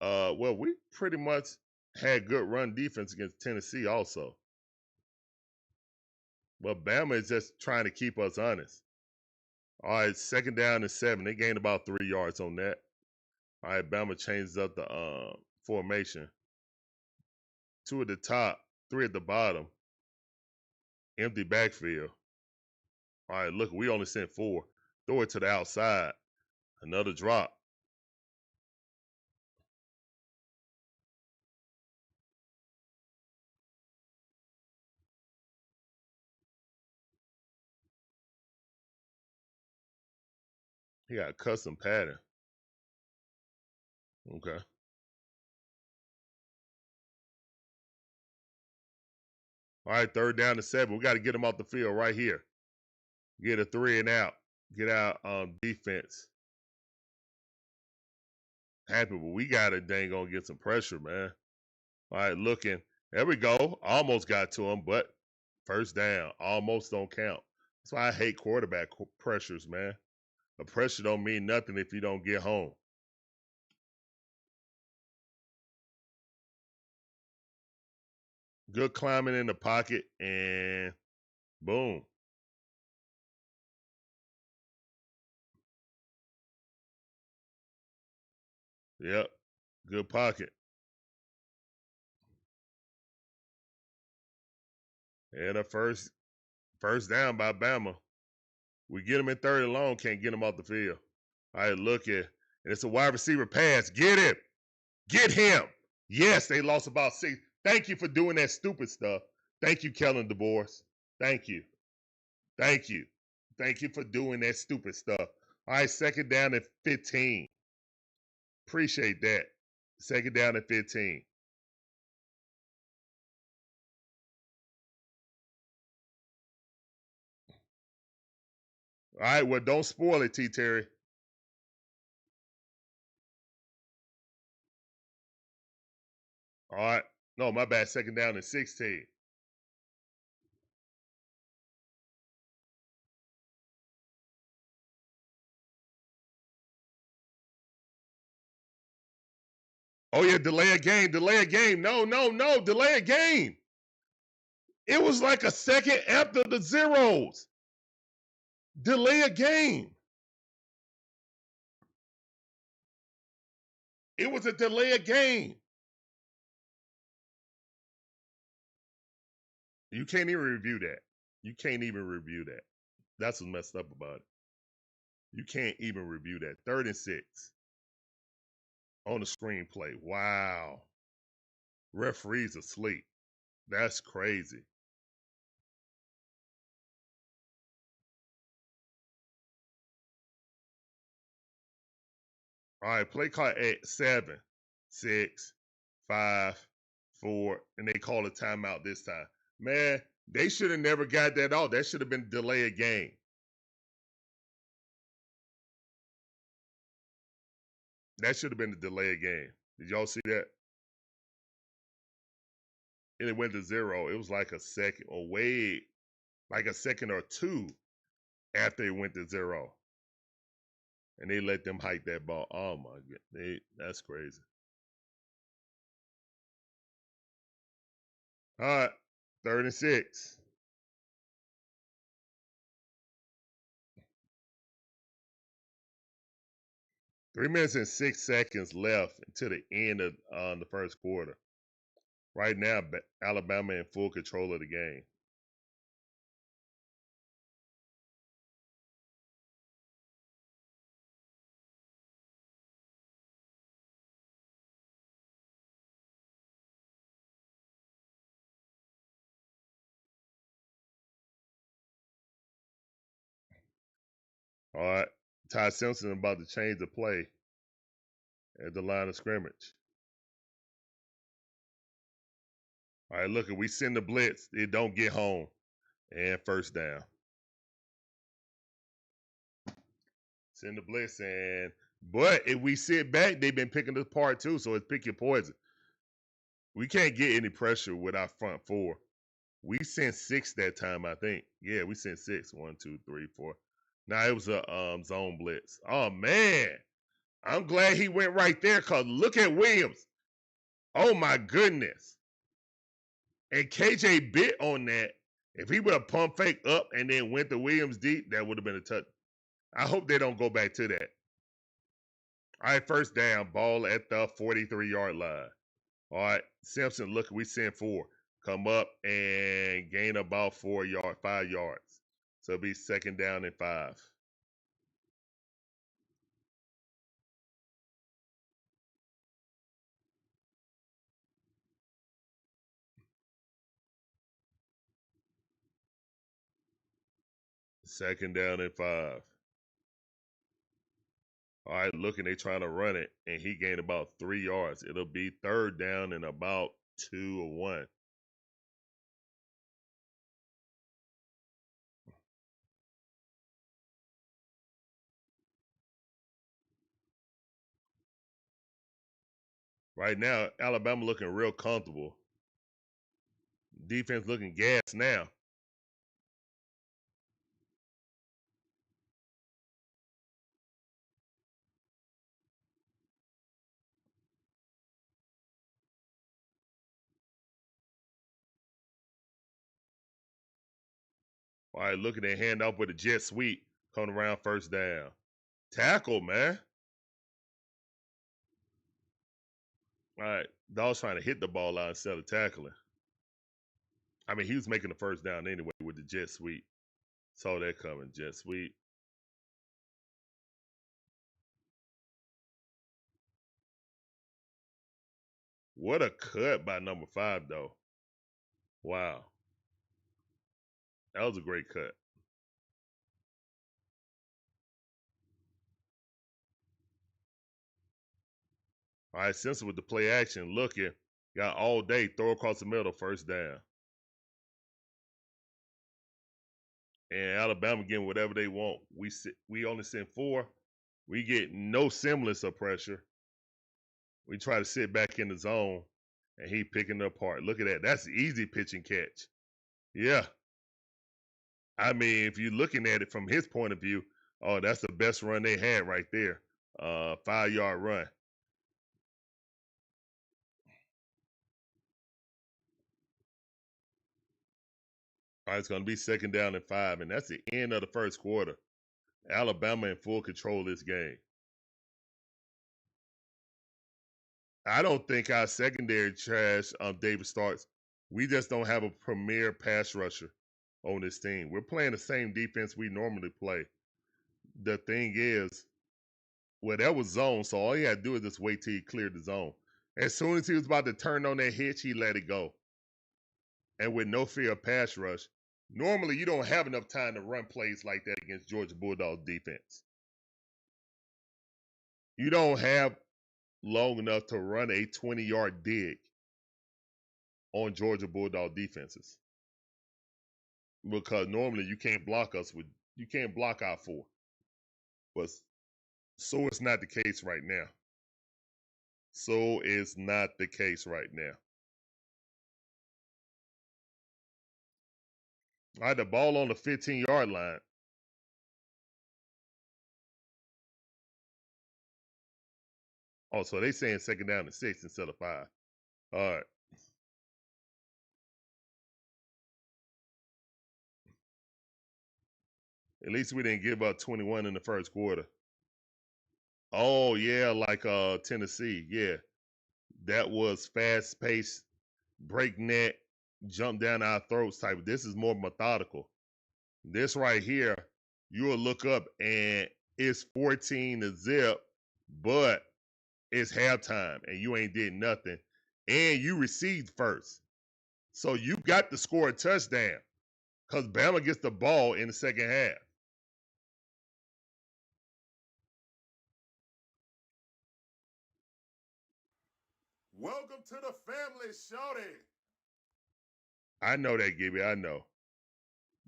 S1: Well, we pretty much had good run defense against Tennessee also. But Bama is just trying to keep us honest. All right, 2nd down and 7. They gained about 3 yards on that. All right, Bama changes up the formation. 2 at the top, 3 at the bottom. Empty backfield. All right, look, we only sent 4. Throw it to the outside. Another drop. He got a custom pattern. Okay. All right, 3rd down and 7. We got to get him off the field right here. Get a 3 and out. Get out defense. Happy, but we got to dang on get some pressure, man. All right, looking. There we go. Almost got to him, but 1st down. Almost don't count. That's why I hate quarterback pressures, man. A pressure don't mean nothing if you don't get home. Good climbing in the pocket, and boom. Yep, good pocket. And a first down by Bama. We get him in 3rd and long, can't get him off the field. All right, look at, and it's a wide receiver pass. Get him. Get him. Yes, they lost about 6. Thank you for doing that stupid stuff. Thank you, Kellen DeBoer. Thank you. Thank you. Thank you for doing that stupid stuff. All right, 2nd down and 15. Appreciate that. 2nd down and 15. All right, well, don't spoil it, T. Terry. All right. No, my bad. 2nd down and 16. Oh, yeah, delay a game. Delay a game. No. Delay a game. It was like a second after the zeros. Delay a game. It was a delay a game. You can't even review that. You can't even review that. That's what's messed up about it. You can't even review that. 3rd and 6 on the screenplay. Wow. Referee's asleep. That's crazy. All right, play clock at 7, 6, 5, for, and they call a timeout this time. Man, they should have never got that off. That should have been delay a game. That should have been a delay a game. Did y'all see that? And it went to 0. It was like a second or like a second or two after it went to 0. And they let them hike that ball. Oh my god, that's crazy. All right, 3rd and 6. Three minutes and 6 seconds left until the end of the first quarter. Right now, Alabama in full control of the game. All right, Ty Simpson about to change the play at the line of scrimmage. All right, look, we send the blitz. It don't get home. And first down. Send the blitz but if we sit back, they've been picking this apart too, so it's pick your poison. We can't get any pressure with our front four. We sent 6 that time, I think. Yeah, we sent 6. 1, 2, 3, 4. Nah, it was a zone blitz. Oh man. I'm glad he went right there because look at Williams. Oh my goodness. And KJ bit on that. If he would have pump fake up and then went to Williams deep, that would have been a touch. I hope they don't go back to that. All right, first down, ball at the 43-yard line. All right, Simpson, look, we send 4. Come up and gain about 5 yards. So it'll be 2nd down and 5. Second down and 5. All right, look, and they trying to run it, and he gained about 3 yards. It'll be 3rd down and about 2 or 1. Right now, Alabama looking real comfortable. Defense looking gas now. All right, look at that hand off with a jet sweep coming around first down. Tackle, man. All right, Dawgs trying to hit the ball out instead of tackling. I mean, he was making the first down anyway with the jet sweep. Saw that coming, jet sweep. What a cut by number 5, though. Wow. That was a great cut. All right, Simpson with the play action, looking. Got all day, throw across the middle, first down. And Alabama getting whatever they want. We only send 4. We get no semblance of pressure. We try to sit back in the zone, and he picking it apart. Look at that. That's easy pitch and catch. Yeah. I mean, if you're looking at it from his point of view, oh, that's the best run they had right there. 5-yard run. All right, it's going to be 2nd down and 5, and that's the end of the first quarter. Alabama in full control of this game. I don't think our secondary trash David Starks. We just don't have a premier pass rusher on this team. We're playing the same defense we normally play. The thing is, well, that was zone, so all he had to do is just wait till he cleared the zone. As soon as he was about to turn on that hitch, he let it go. And with no fear of pass rush, normally you don't have enough time to run plays like that against Georgia Bulldogs defense. You don't have long enough to run a 20-yard dig on Georgia Bulldog defenses. Because normally you can't block our 4. But so it's not the case right now. So it's not the case right now. All right, the ball on the 15-yard line. Oh, so they saying second down and 6 instead of 5. All right. At least we didn't give up 21 in the first quarter. Oh, yeah, like Tennessee. Yeah. That was fast-paced, breakneck, jump down our throats type. This is more methodical. This right here, you'll look up and it's 14-0, but it's halftime and you ain't did nothing. And you received first. So you got to score a touchdown because Bama gets the ball in the second half. Welcome to the family, shorty. I know that, Gibby. I know.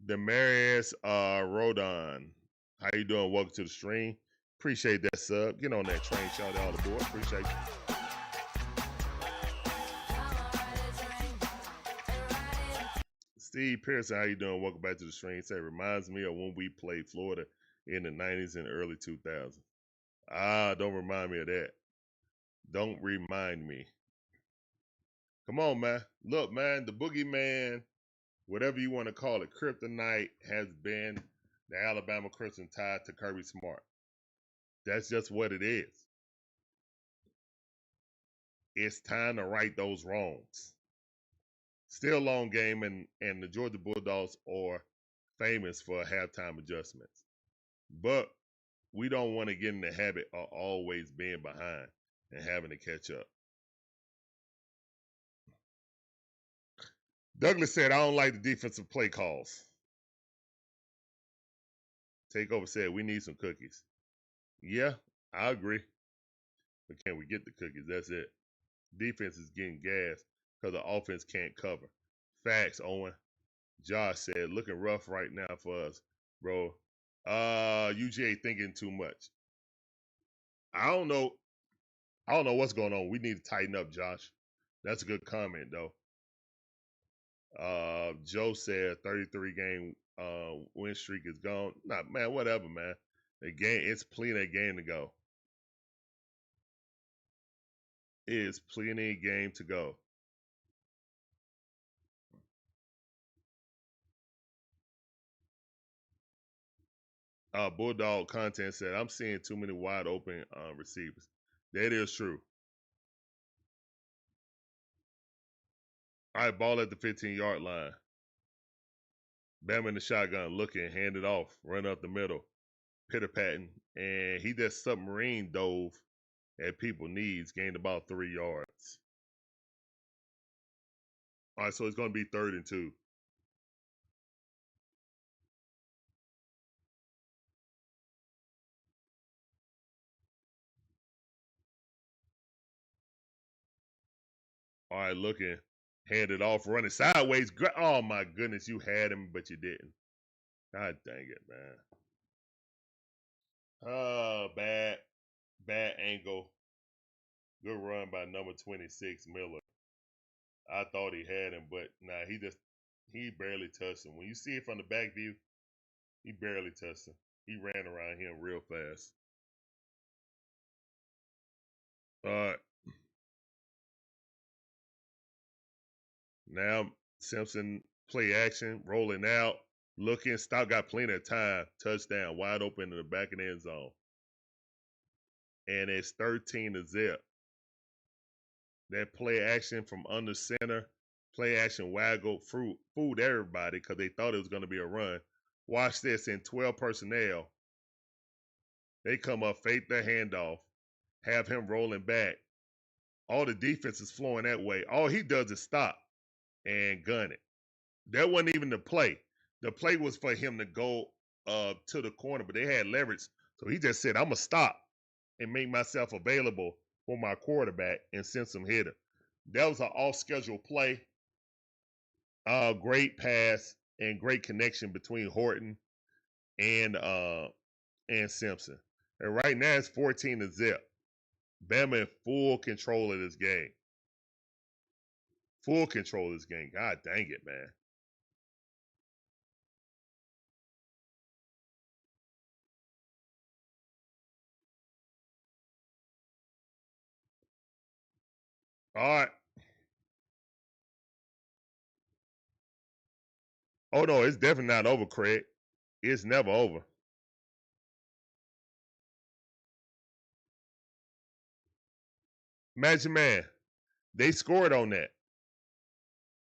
S1: Demarius Rodon. How you doing? Welcome to the stream. Appreciate that sub. Get on that train, shout all aboard. Appreciate you. Steve Pearson, how you doing? Welcome back to the stream. Say, reminds me of when we played Florida in the 90s and early 2000s. Don't remind me of that. Don't remind me. Come on, man. Look, man, the boogeyman, whatever you want to call it, kryptonite has been the Alabama Crimson Tide to Kirby Smart. That's just what it is. It's time to right those wrongs. Still long game, and the Georgia Bulldogs are famous for halftime adjustments. But we don't want to get in the habit of always being behind and having to catch up. Douglas said, I don't like the defensive play calls. Takeover said, we need some cookies. Yeah, I agree. But can we get the cookies? That's it. Defense is getting gas because the offense can't cover. Facts, Owen. Josh said, looking rough right now for us, bro. UGA thinking too much. I don't know what's going on. We need to tighten up, Josh. That's a good comment, though. Joe said 33-game win streak is gone. Nah, man, whatever, man. It's plenty of game to go. It is plenty of game to go. Bulldog content said, I'm seeing too many wide open receivers. That is true. All right, ball at the 15-yard line. Bama in the shotgun, looking, hand it off, run up the middle, pitter-patting, and he just submarine dove at people needs, gained about 3 yards. All right, so it's going to be 3rd and 2. All right, looking, hand it off, running sideways. Oh, my goodness, you had him, but you didn't. God dang it, man. Oh, bad angle. Good run by number 26, Miller. I thought he had him, but nah, he barely touched him. When you see it from the back view, he barely touched him. He ran around him real fast. All right. Now Simpson play action, rolling out, looking, stop, got plenty of time. Touchdown, wide open in the back of the end zone. And it's 13-0. That play action from under center, play action waggle, fooled everybody because they thought it was going to be a run. Watch this, in 12 personnel, they come up, fake their handoff, have him rolling back. All the defense is flowing that way. All he does is stop and gun it. That wasn't even the play. The play was for him to go to the corner, but they had leverage. So he just said, I'm going to stop and make myself available for my quarterback and send some hitter. That was an off-schedule play. Great pass and great connection between Horton and Simpson. And right now it's 14-0. Bama in full control of this game. Full control of this game. God dang it, man. All right. Oh no, it's definitely not over, Craig. It's never over. Magic Man, they scored on that.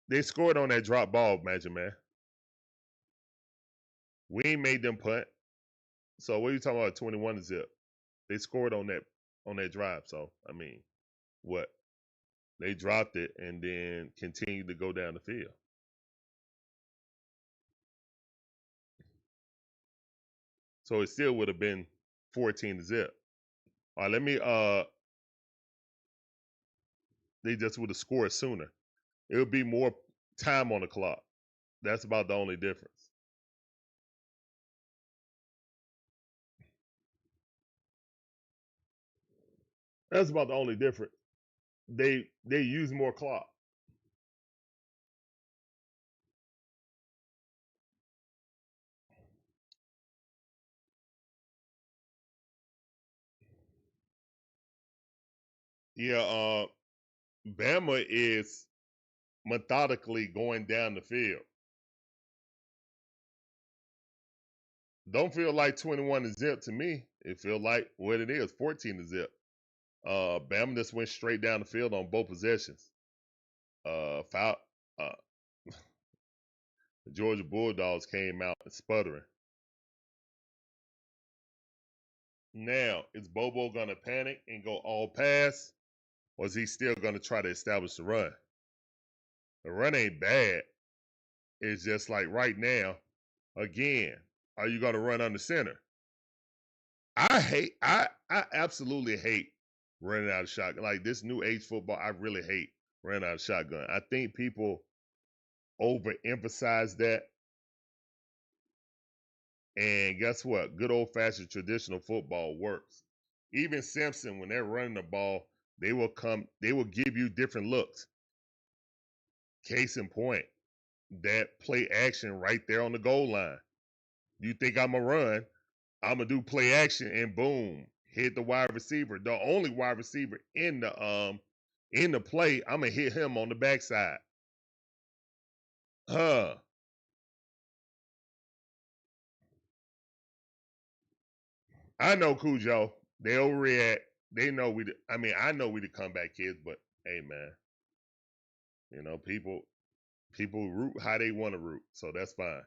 S1: They scored on that drop ball, Magic Man. We ain't made them punt. So what are you talking about? 21-0. They scored on that drive. So I mean, what? They dropped it and then continued to go down the field. So it still would have been 14-0. All right, let me they just would have scored sooner. It would be more time on the clock. That's about the only difference. That's about the only difference. They use more clock. Yeah, Bama is methodically going down the field. Don't feel like 21-0 to me. It feel like what it is, 14-0. Bama just went straight down the field on both possessions. Foul. The Georgia Bulldogs came out sputtering. Now, is Bobo gonna panic and go all pass, or is he still gonna try to establish the run? The run ain't bad. It's just like right now, again, are you gonna run under center? I absolutely hate running out of shotgun. Like this new age football, I really hate running out of shotgun. I think people overemphasize that. And guess what? Good old fashioned traditional football works. Even Simpson, when they're running the ball, they will give you different looks. Case in point, that play action right there on the goal line. You think I'm gonna run, I'm gonna do play action and boom, hit the wide receiver. The only wide receiver in the play, I'm gonna hit him on the backside. I know Cujo. They overreact. They know I know we the comeback kids, but hey man, you know, people root how they want to root, so that's fine.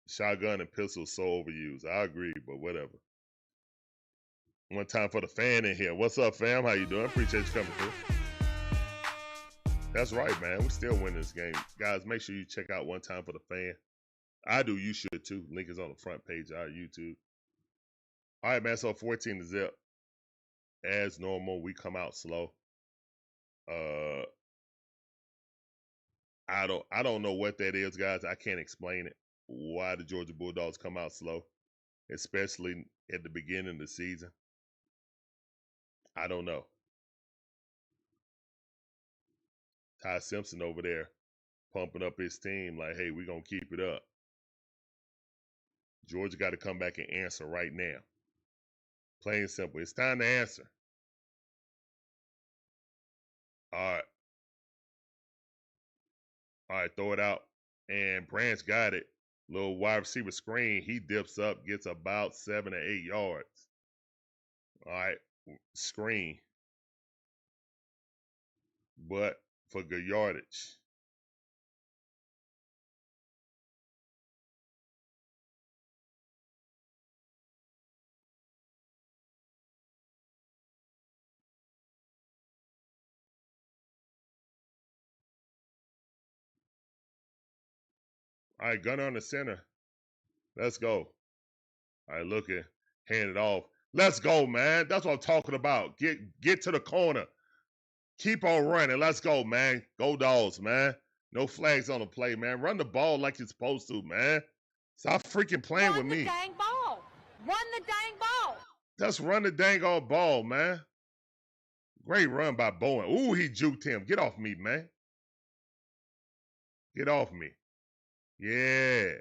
S1: Shotgun and pistol so overused. I agree, but whatever. One time for the fan in here. What's up, fam? How you doing? Appreciate you coming through. That's right, man. We still win this game. Guys, make sure you check out One Time for the Fan. I do. You should too. Link is on the front page of our YouTube. All right, man. So 14-0. As normal, we come out slow. I don't know what that is, guys. I can't explain it. Why the Georgia Bulldogs come out slow, especially at the beginning of the season. I don't know. Ty Simpson over there pumping up his team like, hey, we're going to keep it up. Georgia got to come back and answer right now. Plain and simple. It's time to answer. All right, throw it out. And Branch got it. Little wide receiver screen. He dips up, gets about 7 or 8 yards. All right, screen. But for good yardage. All right, gunner on the center. Let's go. All right, looking, hand it off. Let's go, man. That's what I'm talking about. Get to the corner. Keep on running. Let's go, man. Go Dogs, man. No flags on the play, man. Run the ball like you're supposed to, man. Stop freaking playing with
S4: Run the
S1: me.
S4: dang ball. Run the dang ball.
S1: Just run the dang old ball, man. Great run by Bowen. Ooh, he juked him. Get off me, man. Get off me. Yeah.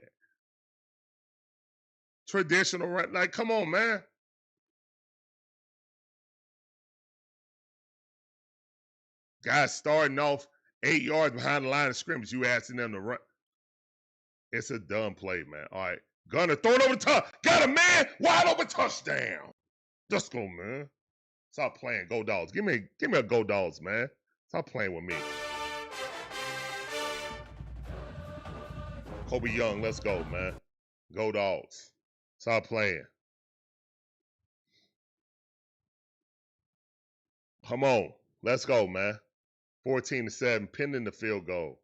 S1: Traditional run. Like, come on, man. Guys starting off 8 yards behind the line of scrimmage. You asking them to run. It's a dumb play, man. All right. Gunner, throw it over the top. Got a man. Wide open touchdown. Let's go, man. Stop playing. Go Dogs. Give me a Go Dogs, man. Stop playing with me. Kobe Young, let's go, man. Go Dogs. Stop playing. Come on. Let's go, man. 14-7, pending the field goal.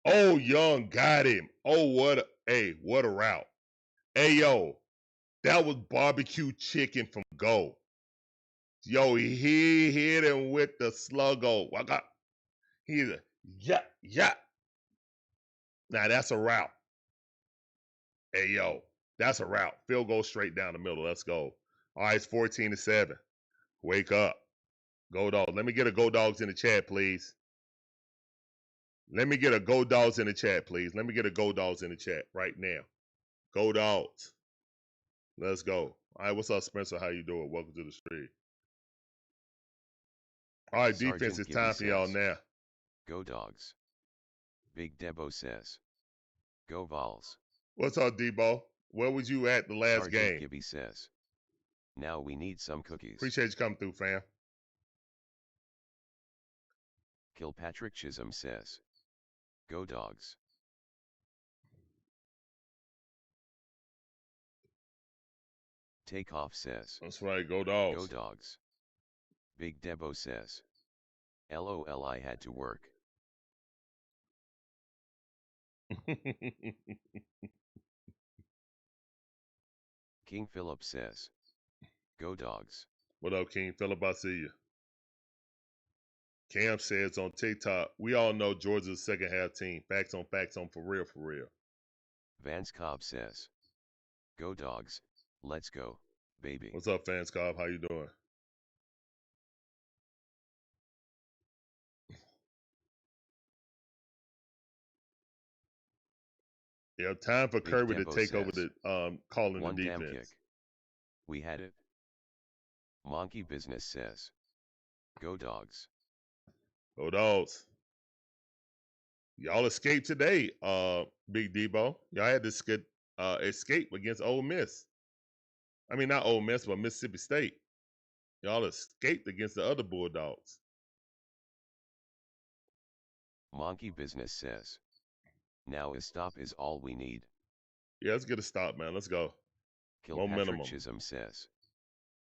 S1: Oh, Young got him. Oh, what a route. Hey, yo, that was barbecue chicken from Go. Yo, he hit him with the sluggo. He's a yeah. Now that's a route. Hey, yo, that's a route. Field goal straight down the middle. Let's go. All right, it's 14-7. Wake up. Go Dogs. Let me get a Go Dogs in the chat, please. Let me get a Go Dogs in the chat, please. Let me get a Go Dogs in the chat right now. Go Dogs. Let's go. All right, what's up, Spencer? How you doing? Welcome to the stream. All right,
S3: Sergeant
S1: defense, it's
S3: Gibby
S1: time for y'all
S3: says,
S1: now.
S3: Go Dogs. Big Debo says, Go Vols.
S1: What's up, Debo? Where was you at the last
S3: Sergeant
S1: game?
S3: Gibby says, now we need some cookies.
S1: Appreciate you coming through, fam.
S3: Kilpatrick Chisholm says, Go Dogs. Takeoff says,
S1: That's right, Go Dogs.
S3: Go Dogs. Big Debo says, LOL I had to work. King Philip says, Go Dogs.
S1: What up, King Philip? I see you. Cam says on TikTok, we all know Georgia's second half team. Facts on for real, for real.
S3: Vance Cobb says, Go Dogs, let's go, baby.
S1: What's up, Vance Cobb? How you doing? Yeah, time for
S3: Big
S1: Kirby to
S3: Debo
S1: take over
S3: says,
S1: the calling
S3: one
S1: the
S3: damn
S1: defense.
S3: kick. We had it. Monkey Business says, Go Dogs.
S1: Go Dogs. Y'all escaped today, Big Debo. Y'all had this good escape against Ole Miss. I mean, not Ole Miss, but Mississippi State. Y'all escaped against the other Bulldogs.
S3: Monkey Business says, now a stop is all we need.
S1: Yeah, let's get a stop, man. Let's go.
S3: Kilpatrick Chisholm says,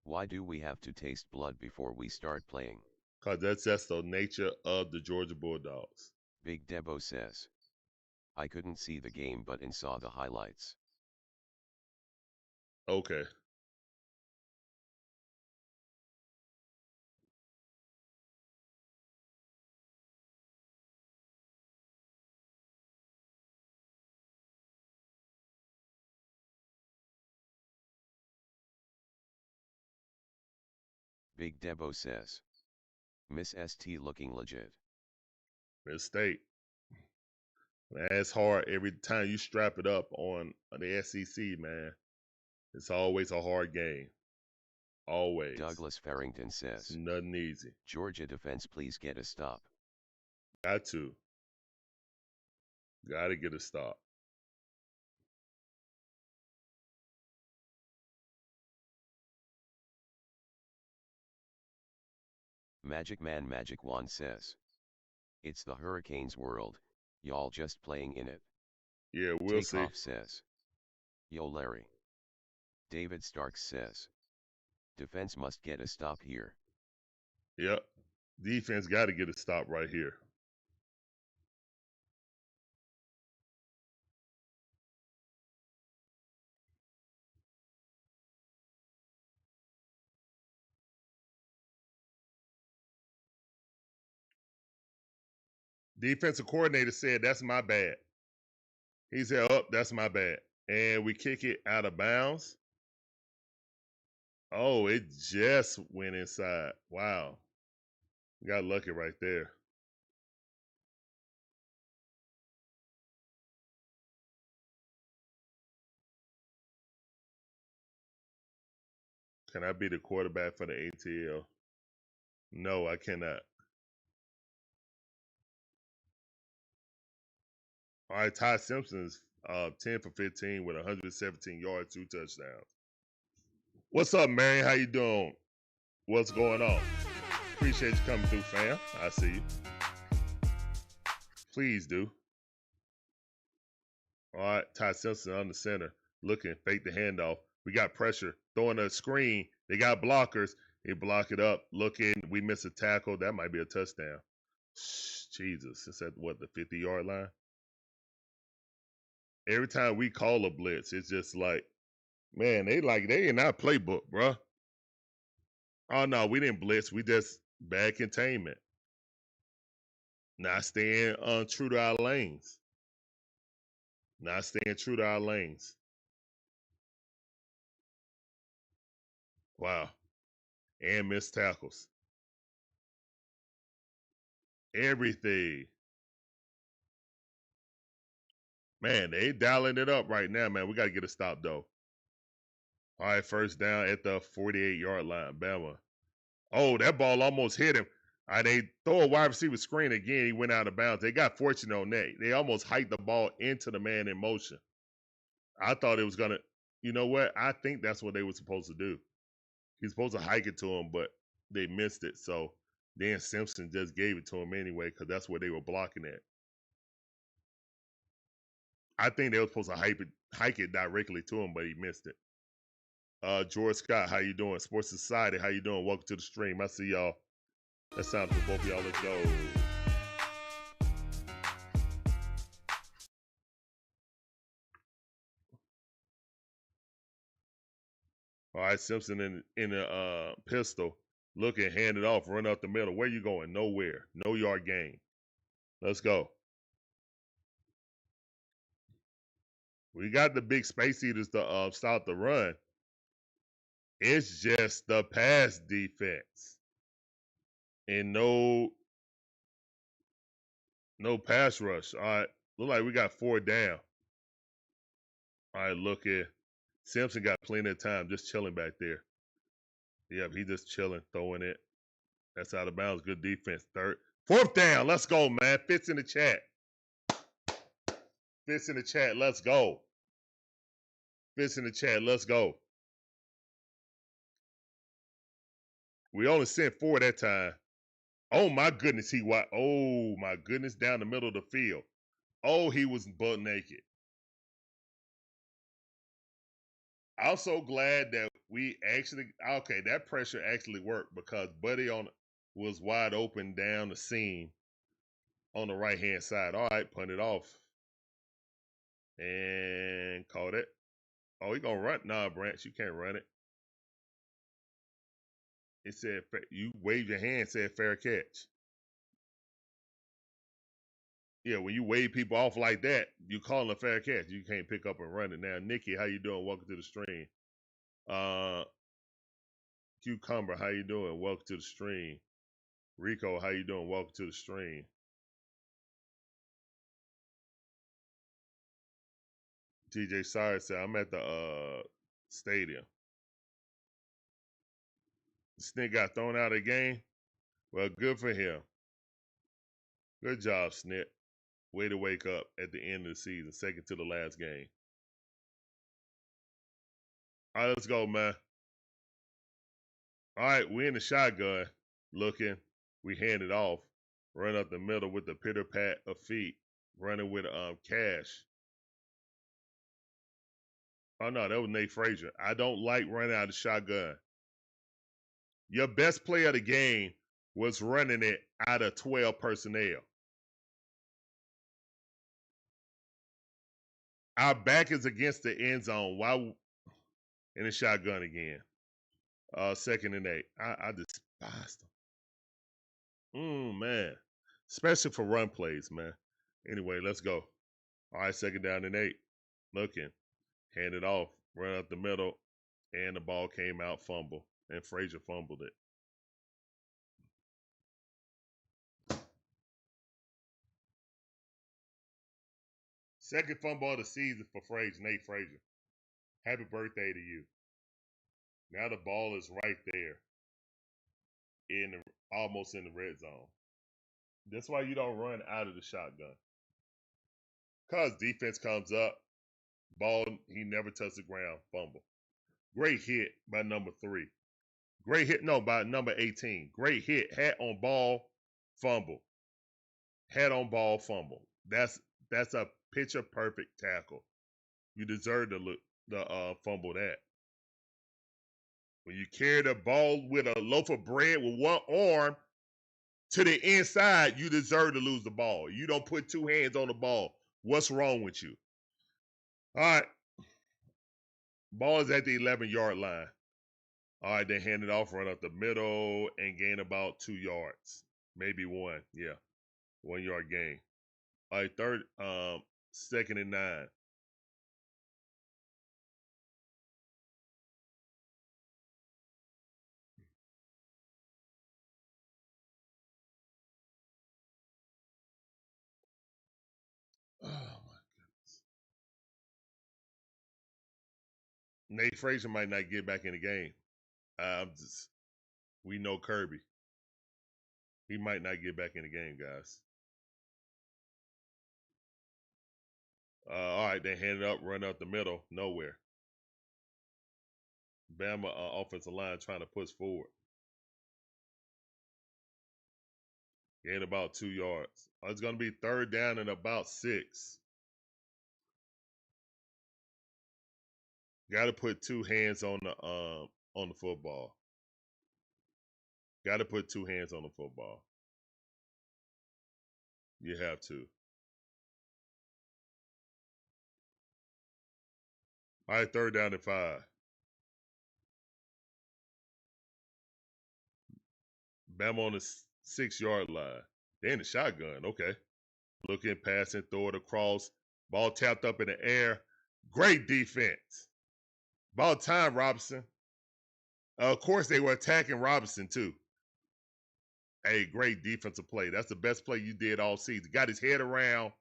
S3: why do we have to taste blood before we start playing?
S1: Because that's the nature of the Georgia Bulldogs.
S3: Big Debo says, I couldn't see the game but saw the highlights.
S1: Okay.
S3: Big Debo says, Miss ST looking legit.
S1: Miss State. Man, it's hard every time you strap it up on the SEC, man. It's always a hard game. Always.
S3: Douglas Farrington says,
S1: it's nothing easy.
S3: Georgia defense, please get a stop.
S1: Got to. Got to get a stop.
S3: Magic Man Magic Wand says, it's the Hurricanes world, y'all just playing in it.
S1: Yeah, we'll
S3: Takeoff
S1: see.
S3: says, yo Larry. David Starks says, defense must get a stop here.
S1: Yep. Defense got to get a stop right here. Defensive coordinator said, that's my bad. He said, oh, that's my bad. And we kick it out of bounds. Oh, it just went inside. Wow. Got lucky right there. Can I be the quarterback for the ATL? No, I cannot. All right, Ty Simpson's 10 for 15 with 117 yards, 2 touchdowns. What's up, Marion? How you doing? What's going on? Appreciate you coming through, fam. I see you. Please do. All right, Ty Simpson on the center, looking, fake the handoff. We got pressure, throwing a screen. They got blockers. They block it up, looking. We miss a tackle. That might be a touchdown. Jesus, it's at what, the 50-yard line? Every time we call a blitz, it's just like, man, they in our playbook, bro. Oh no, we didn't blitz. We just bad containment. Not staying true to our lanes. Not staying true to our lanes. Wow. And missed tackles. Everything. Man, they dialing it up right now, man. We got to get a stop, though. All right, first down at the 48-yard line. Bama. Oh, that ball almost hit him. All right, they throw a wide receiver screen again. He went out of bounds. They got fortunate on that. They almost hiked the ball into the man in motion. I thought it was going to, you know what? I think that's what they were supposed to do. He's supposed to hike it to him, but they missed it. So then Simpson just gave it to him anyway because that's where they were blocking at. I think they were supposed to hike it directly to him, but he missed it. George Scott, how you doing? Sports Society, how you doing? Welcome to the stream. I see y'all. That sounds for both of y'all. Let's go. All right, Simpson in a pistol. Looking, hand it off, run up the middle. Where you going? Nowhere. No yard gain. Let's go. We got the big space eaters to start the run. It's just the pass defense. And no pass rush. All right. Look like we got 4 down. All right, look here. Simpson got plenty of time just chilling back there. Yep, he just chilling, throwing it. That's out of bounds. Good defense. 4th down. Let's go, man. Fits in the chat. Fits in the chat. Let's go. Fits in the chat. Let's go. We only sent 4 that time. Oh, my goodness. Oh, my goodness. Down the middle of the field. Oh, he was butt naked. I'm so glad that we actually, okay, that pressure actually worked because Buddy was wide open down the seam on the right-hand side. All right, punt it off. And caught it. Oh, he going to run? Nah, Branch, you can't run it. It said, you waved your hand, said fair catch. Yeah, when you wave people off like that, you call it a fair catch. You can't pick up and run it. Now, Nikki, how you doing? Welcome to the stream. Cucumber, how you doing? Welcome to the stream. Rico, how you doing? Welcome to the stream. TJ Sire said, I'm at the stadium. Snit got thrown out of the game. Well, good for him. Good job, Snit. Way to wake up at the end of the season, second to the last game. All right, let's go, man. All right, we in the shotgun. Looking. We hand it off. Run up the middle with the pitter-pat of feet. Running with Cash. Oh, no, that was Nate Frazier. I don't like running out of the shotgun. Your best play of the game was running it out of 12 personnel. Our back is against the end zone. Why in the shotgun again? 2nd and 8. I despised them. Man. especially for run plays, man. Anyway, let's go. All right, 2nd down and 8. Looking, hand it off, run up the middle, and the ball came out, fumble, and Frazier fumbled it. Second fumble of the season for Nate Frazier. Happy birthday to you. Now the ball is right there, almost in the red zone. That's why you don't run out of the shotgun. Because defense comes up, ball, he never touched the ground, fumble. Great hit by number 3. Great hit, no, by number 18. Great hit, hat on ball, fumble. Hat on ball, fumble. That's a picture perfect tackle. You deserve to fumble that. When you carry the ball with a loaf of bread with one arm to the inside, you deserve to lose the ball. You don't put 2 hands on the ball. What's wrong with you? All right. Ball is at the 11-yard line. All right, they hand it off, run up the middle, and gain about 2 yards. Maybe 1. Yeah. 1 yard gain. All right, 2nd and 9. Oh, my goodness. Nate Frazier might not get back in the game. We know Kirby. He might not get back in the game, guys. All right, they hand it up, run up the middle, nowhere. Bama offensive line trying to push forward. Gain about 2 yards. It's going to be 3rd down and about 6. Got to put 2 hands on the football. Got to put 2 hands on the football. You have to. All right, 3rd down and 5. Bama on the 6-yard line. They in the shotgun. Okay. Looking, passing, throw it across. Ball tapped up in the air. Great defense. About time, Robinson. Of course, they were attacking Robinson, too. Hey, great defensive play. That's the best play you did all season. Got his head around.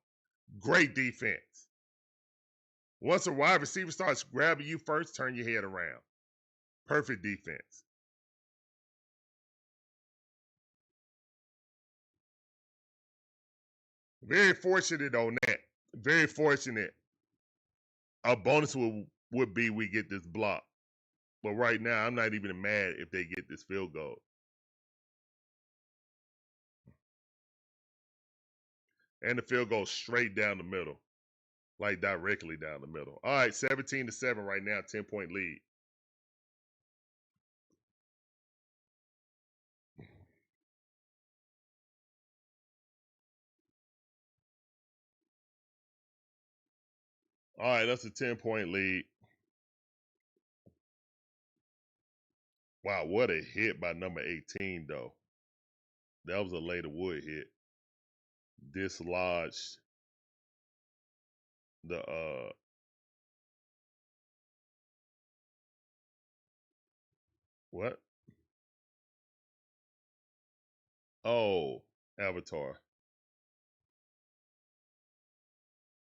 S1: Great defense. Once a wide receiver starts grabbing you first, turn your head around. Perfect defense. Very fortunate on that. Very fortunate. A bonus would be we get this block. But right now, I'm not even mad if they get this field goal. And the field goes straight down the middle. Like directly down the middle. All right, 17-7 right now, 10-point lead. All right, that's a 10-point lead. Wow, what a hit by number 18, though. That was a later Wood hit. Dislodged the what? Oh, Avatar.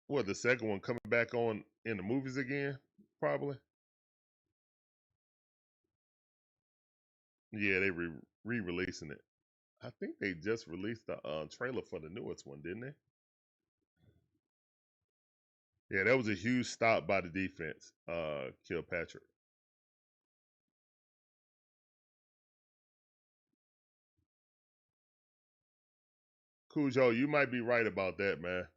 S1: What, the second one coming back on in the movies again? Probably. Yeah, they re-releasing it. I think they just released the trailer for the newest one, didn't they? Yeah, that was a huge stop by the defense, Kilpatrick. Cujo, you might be right about that, man.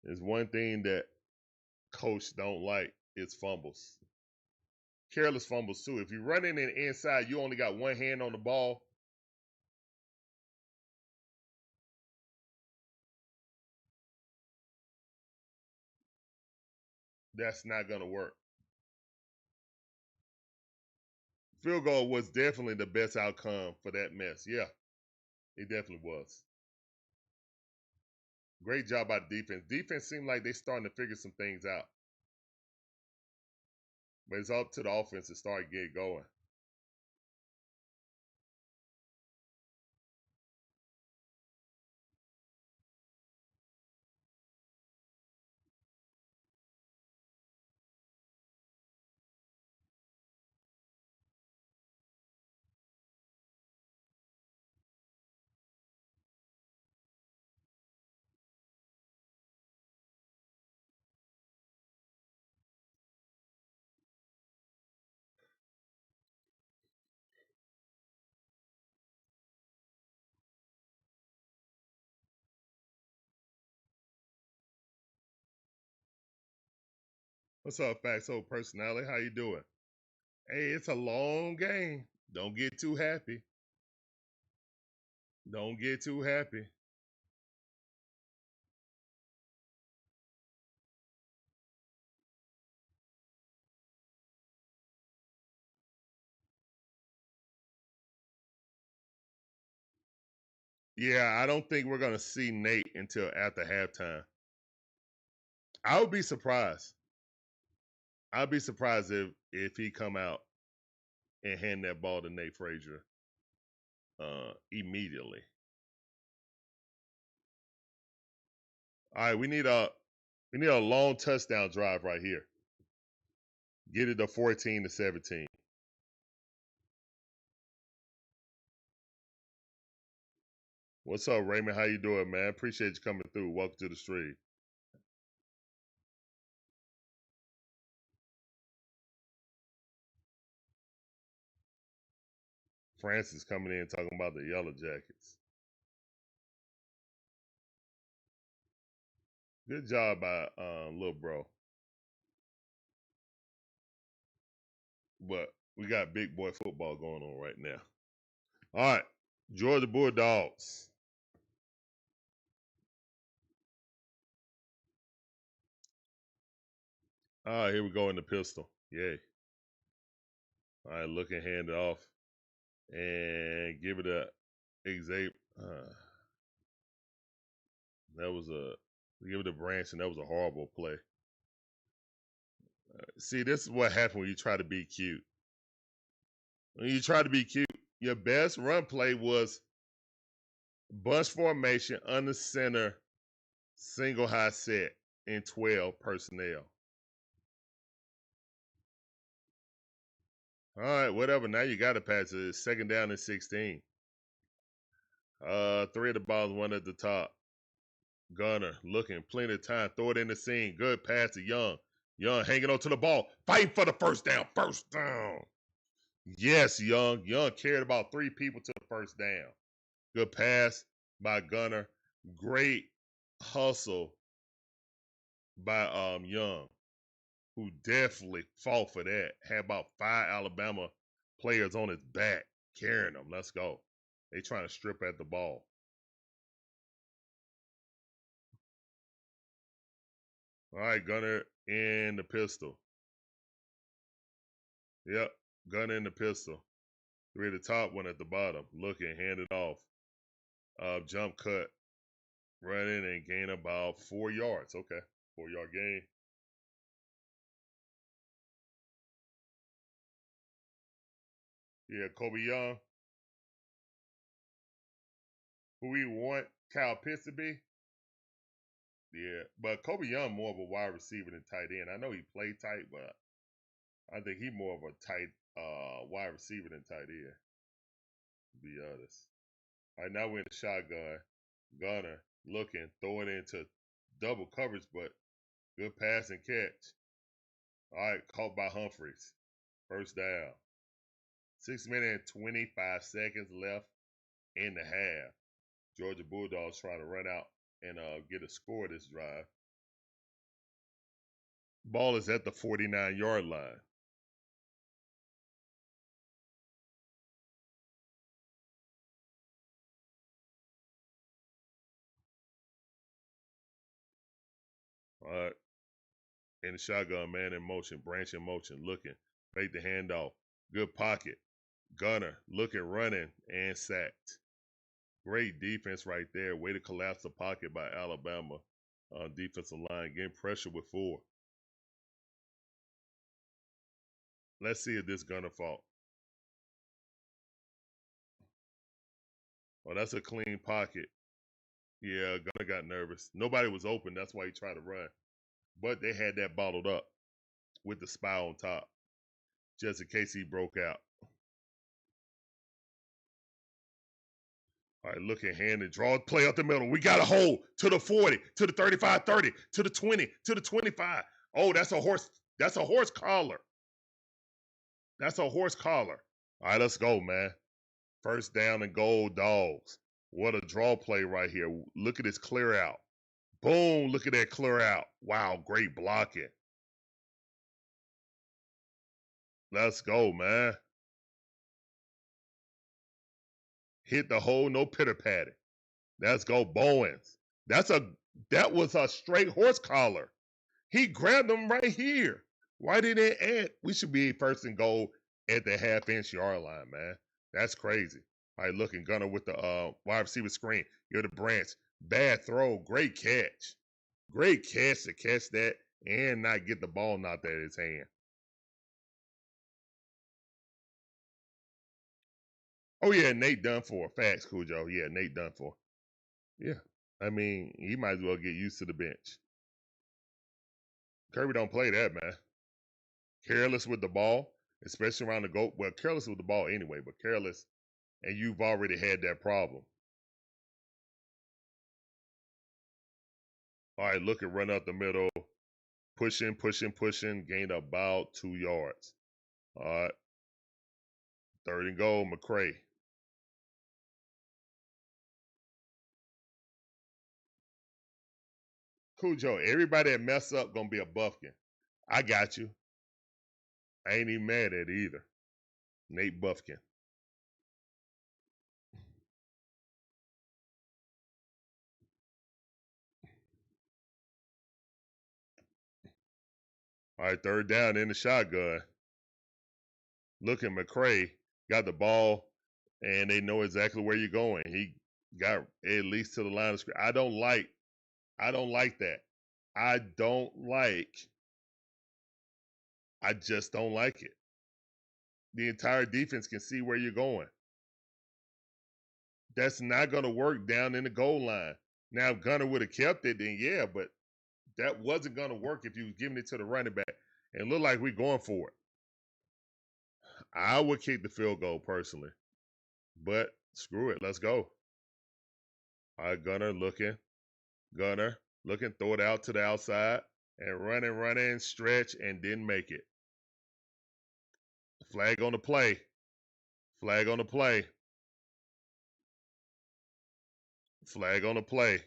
S1: There's one thing that coach don't like is fumbles. Careless fumbles, too. If you're running in inside, you only got one hand on the ball. That's not going to work. Field goal was definitely the best outcome for that mess. Yeah, it definitely was. Great job by the defense. Defense seemed like they starting to figure some things out. But it's up to the offense to start get going. What's up, Fatso Personality? How you doing? Hey, it's a long game. Don't get too happy. Don't get too happy. Yeah, I don't think we're gonna see Nate until after halftime. I would be surprised. I'd be surprised if he come out and hand that ball to Nate Frazier immediately. All right, we need a long touchdown drive right here. Get it to 14-17. What's up, Raymond? How you doing, man? Appreciate you coming through. Welcome to the stream. Francis coming in talking about the Yellow Jackets. Good job by little bro. But we got big boy football going on right now. All right, Georgia Bulldogs. All right, here we go in the pistol. Yay. All right, look and hand it off. And give it a Xavier. Give it a Branch, and that was a horrible play. See, this is what happened when you try to be cute. When you try to be cute, your best run play was bunch formation, under center, single high set, and 12 personnel. All right, whatever. Now you got to pass it. It's 2nd down and 16. 3 of the balls, 1 at the top. Gunner looking, plenty of time. Throw it in the seam. Good pass to Young. Young hanging on to the ball. Fighting for the first down. First down. Yes, Young. Young carried about 3 people to the first down. Good pass by Gunner. Great hustle by Young, who definitely fought for that. Had about 5 Alabama players on his back carrying him. Let's go. They trying to strip at the ball. All right, Gunner in the pistol. Yep, Gunner in the pistol. 3 at the top, 1 at the bottom. Looking, hand it off. Jump cut. Running and gain about 4 yards. Okay, 4-yard gain. Yeah, Kobe Young. Who we want Kyle Pitts to be? Yeah, but Kobe Young more of a wide receiver than tight end. I know he played tight, but I think he more of a tight wide receiver than tight end, to be honest. All right, now we're in the shotgun. Gunner looking, throwing into double coverage, but good pass and catch. All right, caught by Humphreys. First down. 6 minutes and 25 seconds left in the half. Georgia Bulldogs trying to run out and get a score this drive. Ball is at the 49-yard line. All right. In the shotgun, man in motion, Branch in motion, looking, fake the handoff. Good pocket. Gunner looking, running, and sacked. Great defense right there. Way to collapse the pocket by Alabama defensive line. Getting pressure with 4. Let's see if this Gunner fault. Oh, that's a clean pocket. Yeah, Gunner got nervous. Nobody was open. That's why he tried to run. But they had that bottled up with the spy on top, just in case he broke out. All right, look at hand and draw. Play up the middle. We got a hole to the 40, to the 35, 30, to the 20, to the 25. Oh, that's a horse. That's a horse collar. That's a horse collar. All right, let's go, man. First down and goal, Dawgs. What a draw play right here. Look at this clear out. Boom, look at that clear out. Wow, great blocking. Let's go, man. Hit the hole, no pitter patting. Let's go, Bowens. That was a straight horse collar. He grabbed him right here. Why did it add? We should be first and goal at the half-inch yard line, man. That's crazy. All right, looking Gunner with the wide receiver screen. You're the branch. Bad throw. Great catch. Great catch to catch that and not get the ball knocked out of his hand. Oh, yeah, Nate done for. Facts, Cujo. Yeah, Nate done for. Yeah. I mean, he might as well get used to the bench. Kirby don't play that, man. Careless with the ball, especially around the goal. Well, careless with the ball anyway, but careless, and you've already had that problem. All right, look at run up the middle. Pushing, gained about 2 yards. All right. 3rd and goal, McCray. Cujo, everybody that mess up gonna be a buffkin. I got you. I ain't even mad at it either. Nate Buffkin. All right, 3rd down in the shotgun. Look at McCray. Got the ball, and they know exactly where you're going. He got at least to the line of scrimmage. I don't like that. I just don't like it. The entire defense can see where you're going. That's not going to work down in the goal line. Now, if Gunner would have kept it, then yeah, but that wasn't going to work if you was giving it to the running back. And it looked like we're going for it. I would kick the field goal personally. But screw it. Let's go. All right, Gunner looking, throw it out to the outside, and running, stretch, and didn't make it. Flag on the play. Flag on the play. Flag on the play.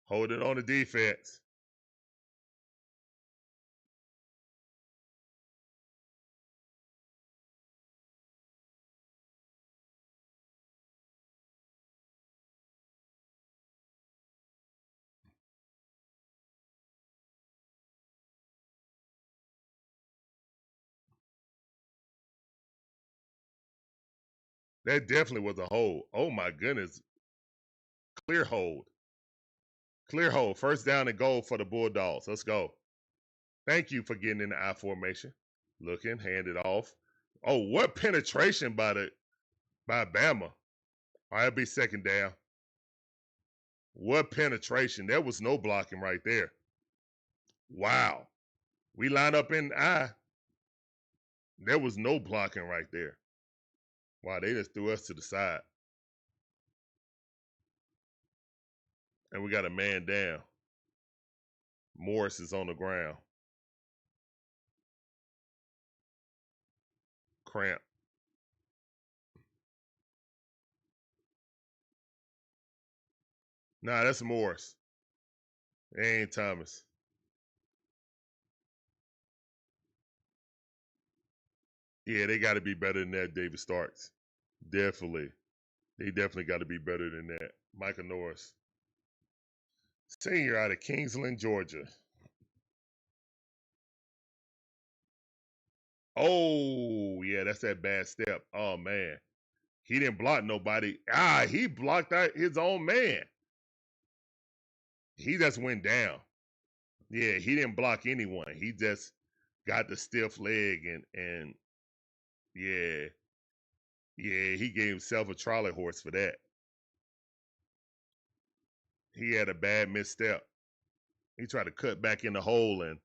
S1: Hold it on the defense. That definitely was a hold. Oh my goodness. Clear hold. Clear hold. First down and goal for the Bulldogs. Let's go. Thank you for getting in the I formation. Looking, hand it off. Oh, what penetration by Bama. All right, it'll be 2nd down. What penetration. There was no blocking right there. Wow. We line up in I. There was no blocking right there. Wow, they just threw us to the side. And we got a man down. Morris is on the ground. Cramp. Nah, that's Morris. It ain't Thomas. Yeah, they got to be better than that, David Starks. Definitely. They definitely got to be better than that. Michael Norris. Senior out of Kingsland, Georgia. Oh, yeah, that's that bad step. Oh, man. He didn't block nobody. He blocked out his own man. He just went down. Yeah, he didn't block anyone. He just got the stiff leg and yeah, he gave himself a trolley horse for that. He had a bad misstep. He tried to cut back in the hole and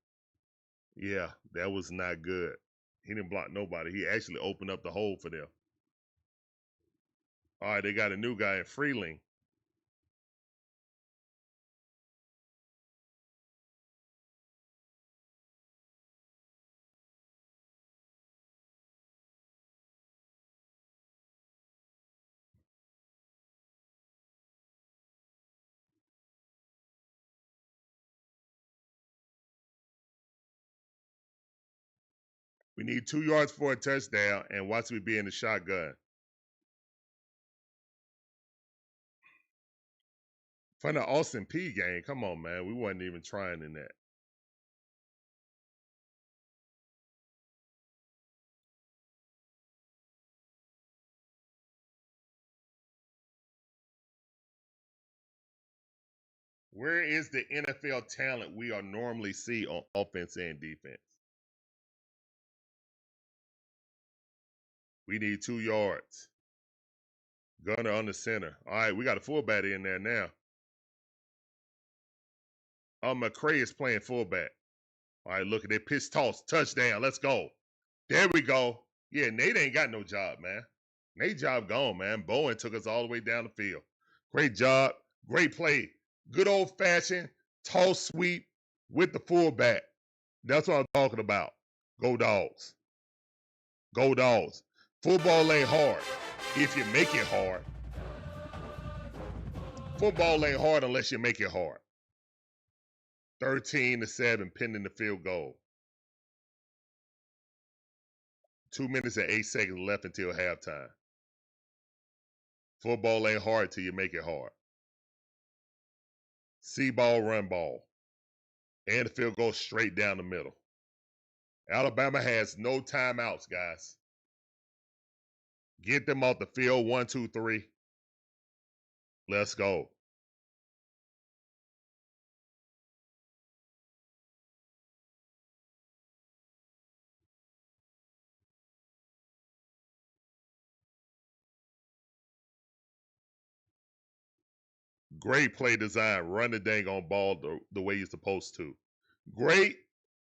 S1: yeah, that was not good. He didn't block nobody. He actually opened up the hole for them. All right, they got a new guy in Freeling. We need 2 yards for a touchdown and watch me be in the shotgun. From the Austin P game, come on, man. We wasn't even trying in that. Where is the NFL talent we are normally see on offense and defense? We need 2 yards. Gunner on the center. All right, we got a fullback in there now. McCray is playing fullback. All right, look at that pitch toss. Touchdown. Let's go. There we go. Yeah, Nate ain't got no job, man. Nate's job gone, man. Bowen took us all the way down the field. Great job. Great play. Good old-fashioned toss sweep with the fullback. That's what I'm talking about. Go Dogs. Go Dogs. Football ain't hard if you make it hard. Football ain't hard unless you make it hard. 13-7, pending the field goal. 2 minutes and 8 seconds left until halftime. Football ain't hard till you make it hard. See ball, run ball. And the field goes straight down the middle. Alabama has no timeouts, guys. Get them off the field. 1, 2, 3. Let's go. Great play design. Run the dang on ball the way you're supposed to. Great.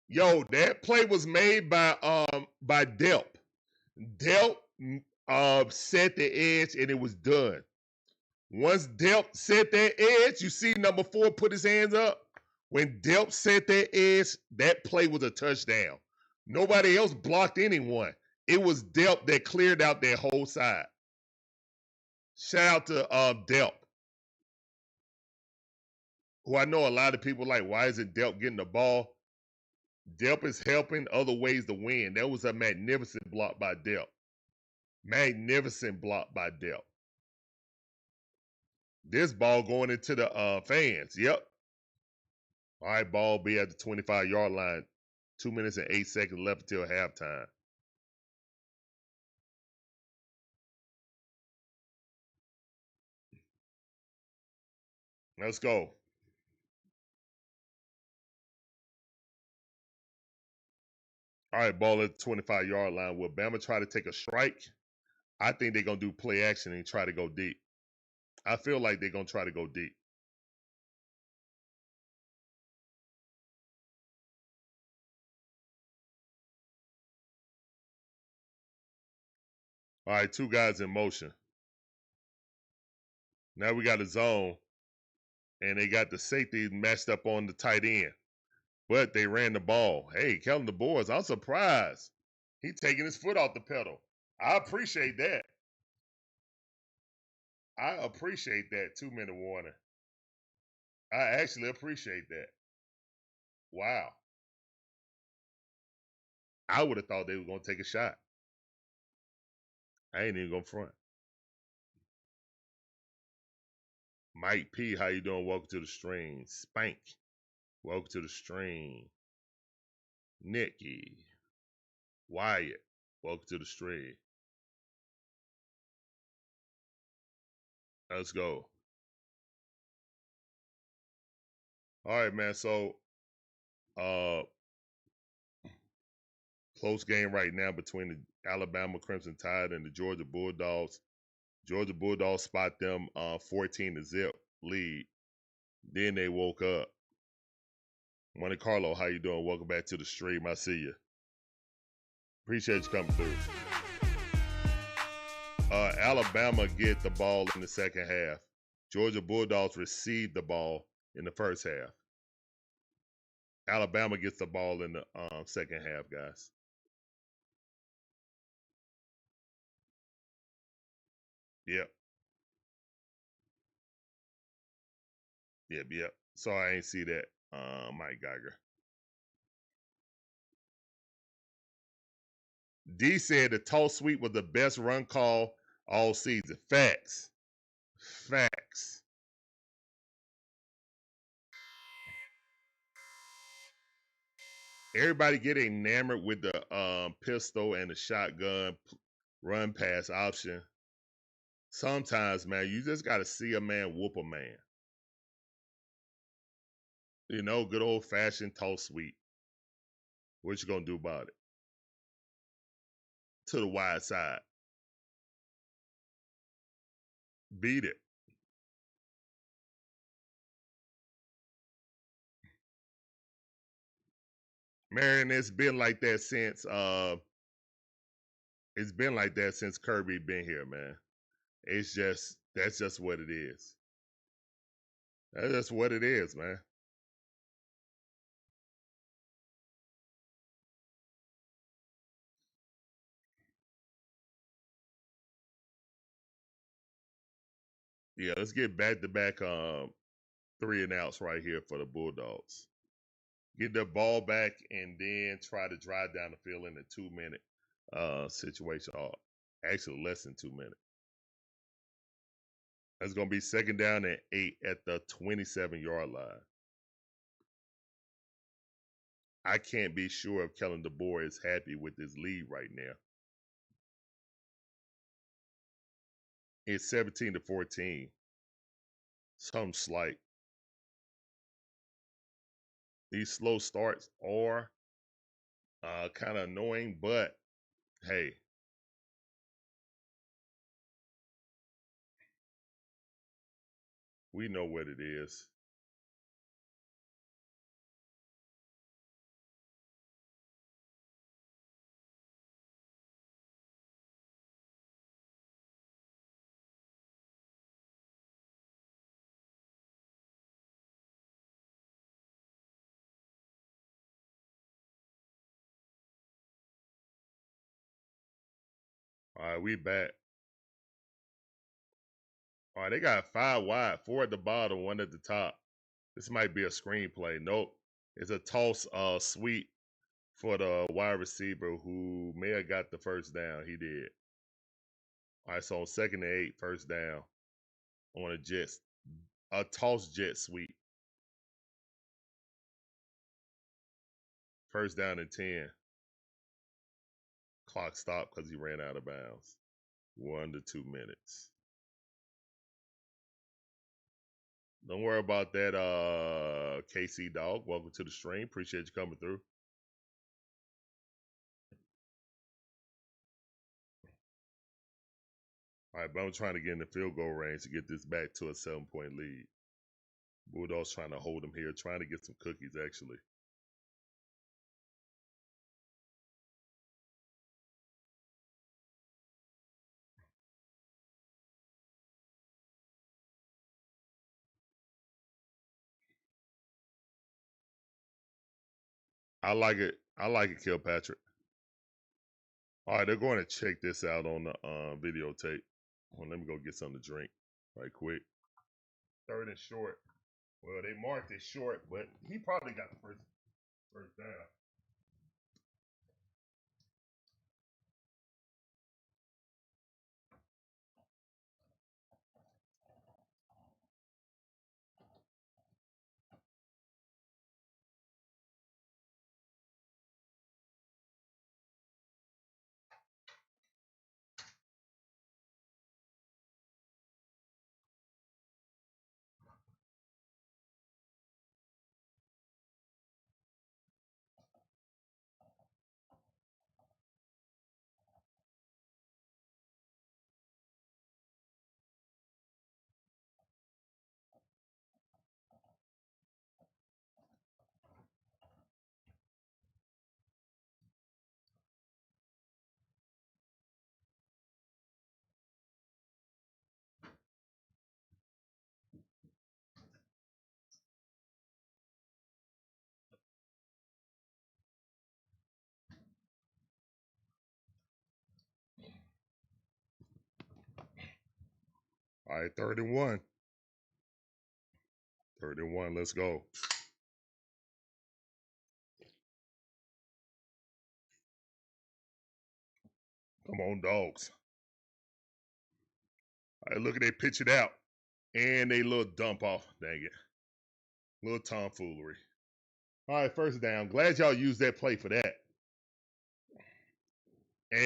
S1: Yo, that play was made by Delp. Delp set the edge and it was done. Once Delp set that edge, you see number 4 put his hands up. When Delp set that edge, that play was a touchdown. Nobody else blocked anyone. It was Delp that cleared out their whole side. Shout out to Delp, who I know a lot of people like, why isn't Delp getting the ball? Delp is helping other ways to win. That was a magnificent block by Delp. Magnificent block by Delp. This ball going into the fans. Yep. All right, ball be at the 25-yard line. 2 minutes and 8 seconds left until halftime. Let's go. All right, ball at the 25-yard line. Will Bama try to take a strike? I think they're going to do play action and try to go deep. I feel like they're going to try to go deep. All right, 2 guys in motion. Now we got a zone, and they got the safety matched up on the tight end. But they ran the ball. Hey, Kellen DeBoer, I'm surprised. He taking his foot off the pedal. I appreciate that. I appreciate that 2-minute warning. I actually appreciate that. Wow. I would have thought they were going to take a shot. I ain't even going to front. Mike P, how you doing? Welcome to the stream. Spank, welcome to the stream. Nikki. Wyatt, welcome to the stream. Let's go. All right, man. So, close game right now between the Alabama Crimson Tide and the Georgia Bulldogs. Georgia Bulldogs spot them 14-0 lead. Then they woke up. Monte Carlo, how you doing? Welcome back to the stream. I see you. Appreciate you coming through. Alabama get the ball in the second half. Georgia Bulldogs receive the ball in the first half. Alabama gets the ball in the second half, guys. Yep. Yep. Sorry, I ain't see that, Mike Geiger. D said the toss sweep was the best run call all season. Facts. Everybody get enamored with the pistol and the shotgun run pass option. Sometimes, man, you just got to see a man whoop a man. You know, good old fashioned toss sweep. What you gonna do about it? To the wide side. Beat it. Marion, it's been like that since Kirby been here, man. That's just what it is. That's just what it is, man. Yeah, let's get back-to-back 3 and outs right here for the Bulldogs. Get the ball back and then try to drive down the field in a 2-minute situation. Actually, less than 2 minutes. That's going to be second down and 8 at the 27-yard line. I can't be sure if Kellen DeBoer is happy with his lead right now. It's 17-14. Something slight. These slow starts are kind of annoying, but hey. We know what it is. All right, we back. All right, they got 5 wide, 4 at the bottom, 1 at the top. This might be a screenplay. Nope. It's a toss sweep for the wide receiver who may have got the first down. He did. All right, so on 2nd and 8, first down on a toss jet sweep. First down and 10. Clock stopped because he ran out of bounds. 1 to 2 minutes. Don't worry about that, KC Dog. Welcome to the stream. Appreciate you coming through. All right, but I'm trying to get in the field goal range to get this back to a 7-point lead. Bulldogs trying to hold them here, trying to get some cookies, actually. I like it. Kilpatrick. All right, they're going to check this out on the videotape. Well, let me go get something to drink right quick. 3rd and short. Well, they marked it short, but he probably got the first down. All right, 3rd and 1. 3rd and 1, let's go. Come on, Dawgs. All right, look at they pitch it out. And they little dump off. Dang it. Little tomfoolery. All right, 1st down. Glad y'all used that play for that.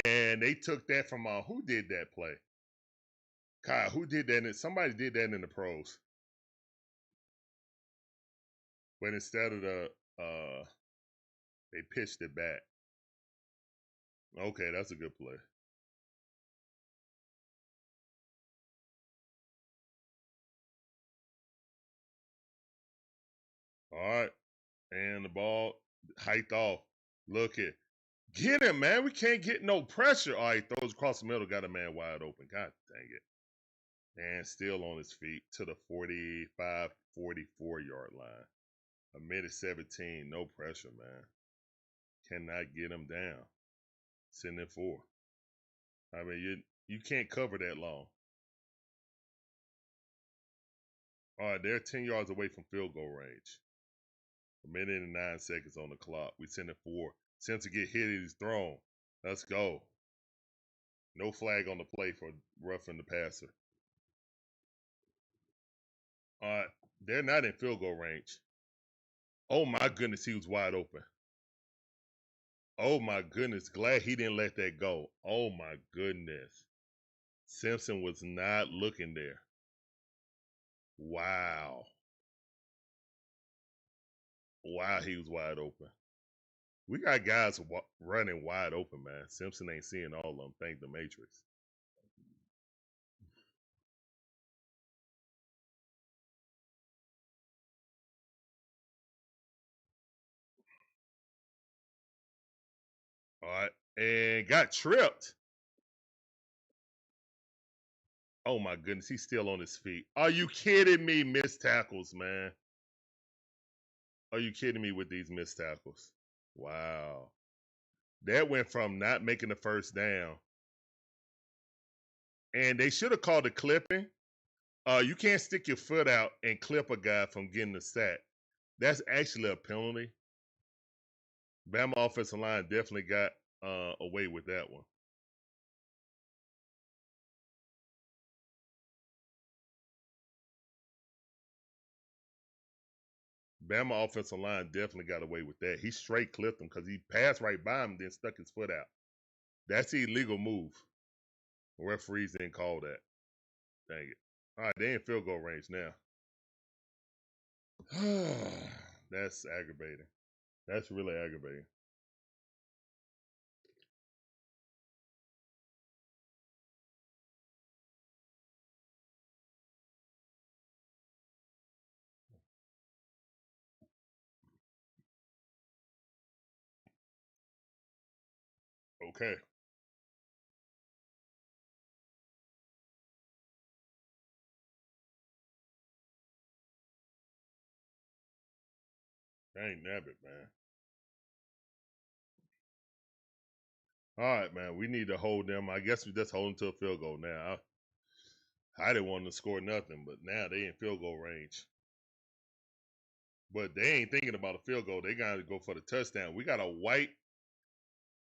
S1: And they took that from who did that play? God, who did that? Somebody did that in the pros. But instead of they pitched it back. Okay, that's a good play. All right. And the ball hiked off. Look at. Get him, man. We can't get no pressure. All right, throws across the middle. Got a man wide open. God dang it. And still on his feet to the 45, 44-yard line. 1:17. No pressure, man. Cannot get him down. Sending 4. I mean, you can't cover that long. All right, they're 10 yards away from field goal range. 1:09 on the clock. We send it 4. Since to get hit, he's thrown. Let's go. No flag on the play for roughing the passer. All right, they're not in field goal range. Oh my goodness, he was wide open. Oh my goodness, glad he didn't let that go. Oh my goodness. Simpson was not looking there. Wow. Wow, he was wide open. We got guys running wide open, man. Simpson ain't seeing all of them. Thank the Matrix. All right, and got tripped. Oh my goodness, he's still on his feet. Are you kidding me? Missed tackles, man. Are you kidding me with these missed tackles? Wow. That went from not making the 1st down. And they should have called a clipping. You can't stick your foot out and clip a guy from getting the sack. That's actually a penalty. Bama offensive line definitely got away with that one. Bama offensive line definitely got away with that. He straight clipped him because he passed right by him, then stuck his foot out. That's the illegal move. Referees didn't call that. Dang it. All right, they in field goal range now. That's aggravating. That's really aggravating. Okay. Dang nabbit, man. All right, man. We need to hold them. I guess we just hold them to a field goal now. I didn't want to score nothing, but now they in field goal range. But they ain't thinking about a field goal. They got to go for the touchdown. We got a white.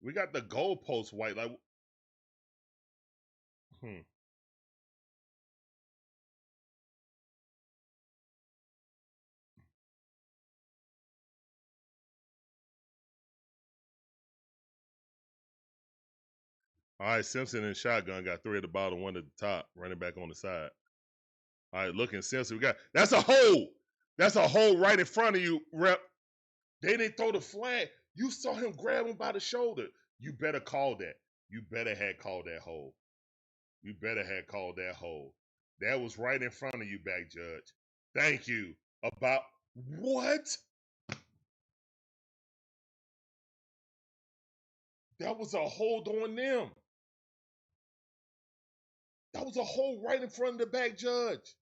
S1: We got the goalpost white. Like, All right, Simpson and shotgun got 3 at the bottom, 1 at the top, running back on the side. All right, looking Simpson. That's a hole. That's a hole right in front of you, rep. They didn't throw the flag. You saw him grab him by the shoulder. You better call that. You better had called that hole. You better had called that hole. That was right in front of you, back judge. Thank you. About what? That was a hold on them. That was a hold right in front of the back judge.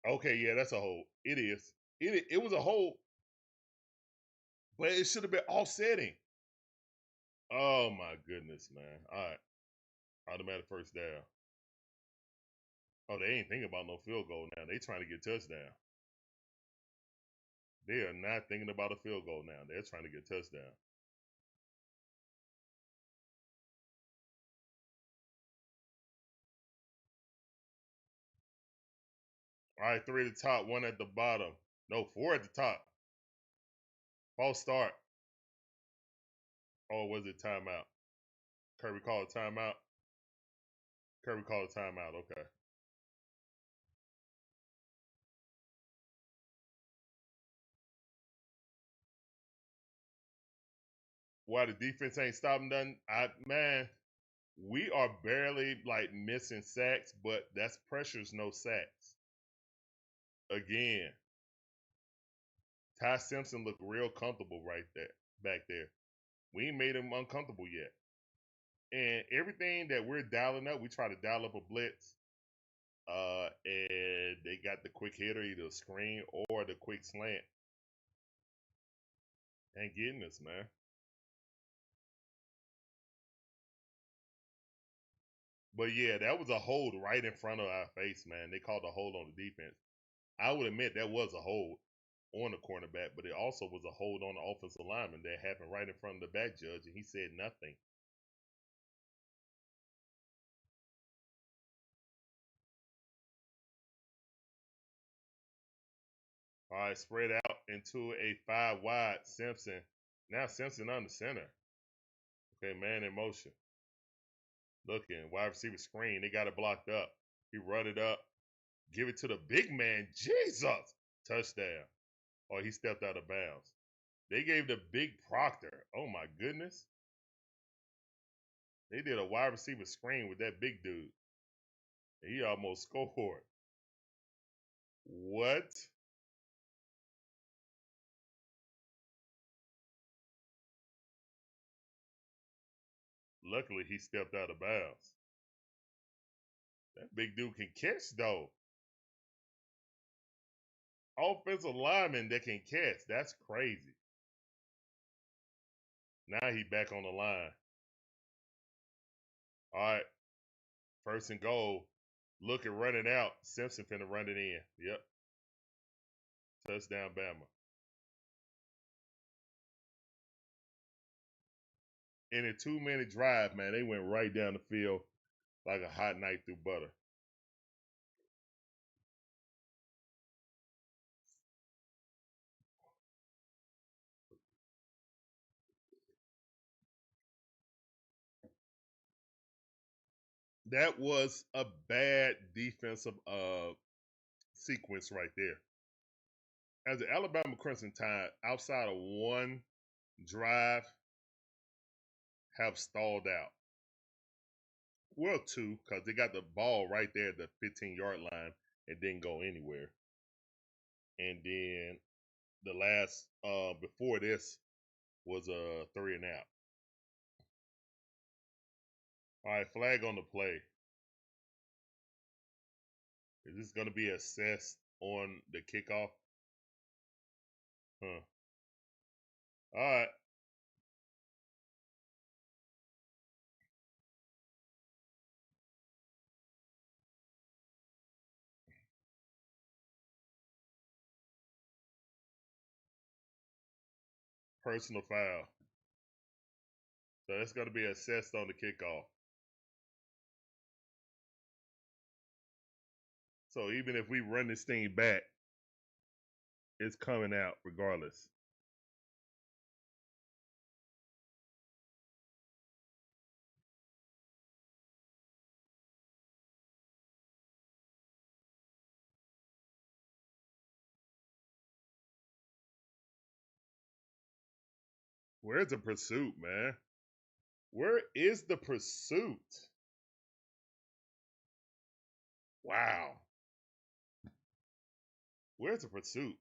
S1: Okay, yeah, that's a hold. It is. It was a hold, but it should have been offsetting. Oh my goodness, man. All right. Automatic first down. Oh, they ain't thinking about no field goal now. They trying to get touchdown. They are not thinking about a field goal now. They're trying to get touchdown. All right, 3 at the top, 1 at the bottom. No, 4 at the top. False start. Or was it timeout? Kirby called a timeout. Kirby called a timeout. Okay. Why the defense ain't stopping nothing? Man, we are barely like missing sacks, but that's pressure's no sacks. Again, Ty Simpson looked real comfortable right there, back there. We ain't made him uncomfortable yet. And everything that we're dialing up, we try to dial up a blitz. And they got the quick hitter, either a screen or the quick slant. Ain't getting us, man. But yeah, that was a hold right in front of our face, man. They called a hold on the defense. I would admit that was a hold on the cornerback, but it also was a hold on the offensive lineman that happened right in front of the back judge, and he said nothing. All right, spread out into a 5 wide. Simpson. Now Simpson on the center. Okay, man in motion. Looking, wide receiver screen. They got it blocked up. He run it up. Give it to the big man. Jesus! Touchdown. Oh, he stepped out of bounds. They gave the big Proctor. Oh, my goodness. They did a wide receiver screen with that big dude. He almost scored. What? Luckily, he stepped out of bounds. That big dude can catch, though. Offensive lineman that can catch. That's crazy. Now he back on the line. All right. First and goal. Look at running out. Simpson finna run it in. Yep. Touchdown, Bama. In a 2-minute drive, man, they went right down the field like a hot knife through butter. That was a bad defensive sequence right there. As the Alabama Crimson Tide, outside of one drive, have stalled out. Well, 2, because they got the ball right there at the 15-yard line and didn't go anywhere. And then the last, before this, was a 3 and out. All right, flag on the play. Is this going to be assessed on the kickoff? Huh. All right. Personal foul. So it's going to be assessed on the kickoff. So even if we run this thing back, it's coming out regardless. Where's the pursuit, man? Where is the pursuit? Wow. Where's the pursuit?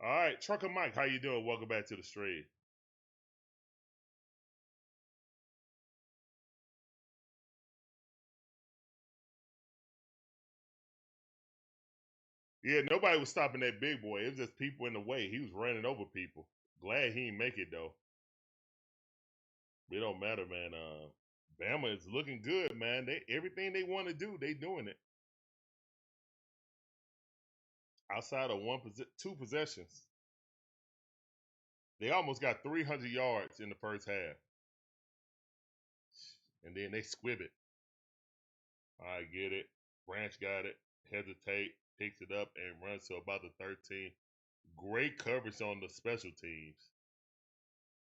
S1: All right, Trucker Mike, how you doing? Welcome back to the stream. Yeah, nobody was stopping that big boy. It was just people in the way. He was running over people. Glad he didn't make it though. It don't matter, man. Bama is looking good, man. They everything they want to do, they doing it. Outside of two possessions, they almost got 300 yards in the first half, and then they squib it. I get it. Branch got it. Hesitate, picks it up, and runs to about the 13. Great coverage on the special teams.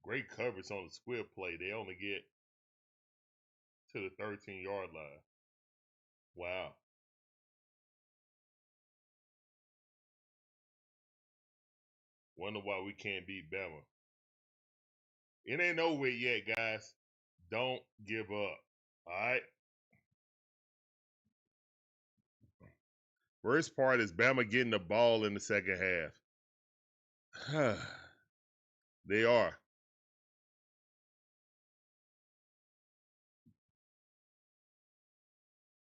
S1: Great coverage on the squib play. They only get to the 13-yard line. Wow. Wonder why we can't beat Bama. It ain't over yet, guys. Don't give up. All right. Worst part is Bama getting the ball in the second half. They are.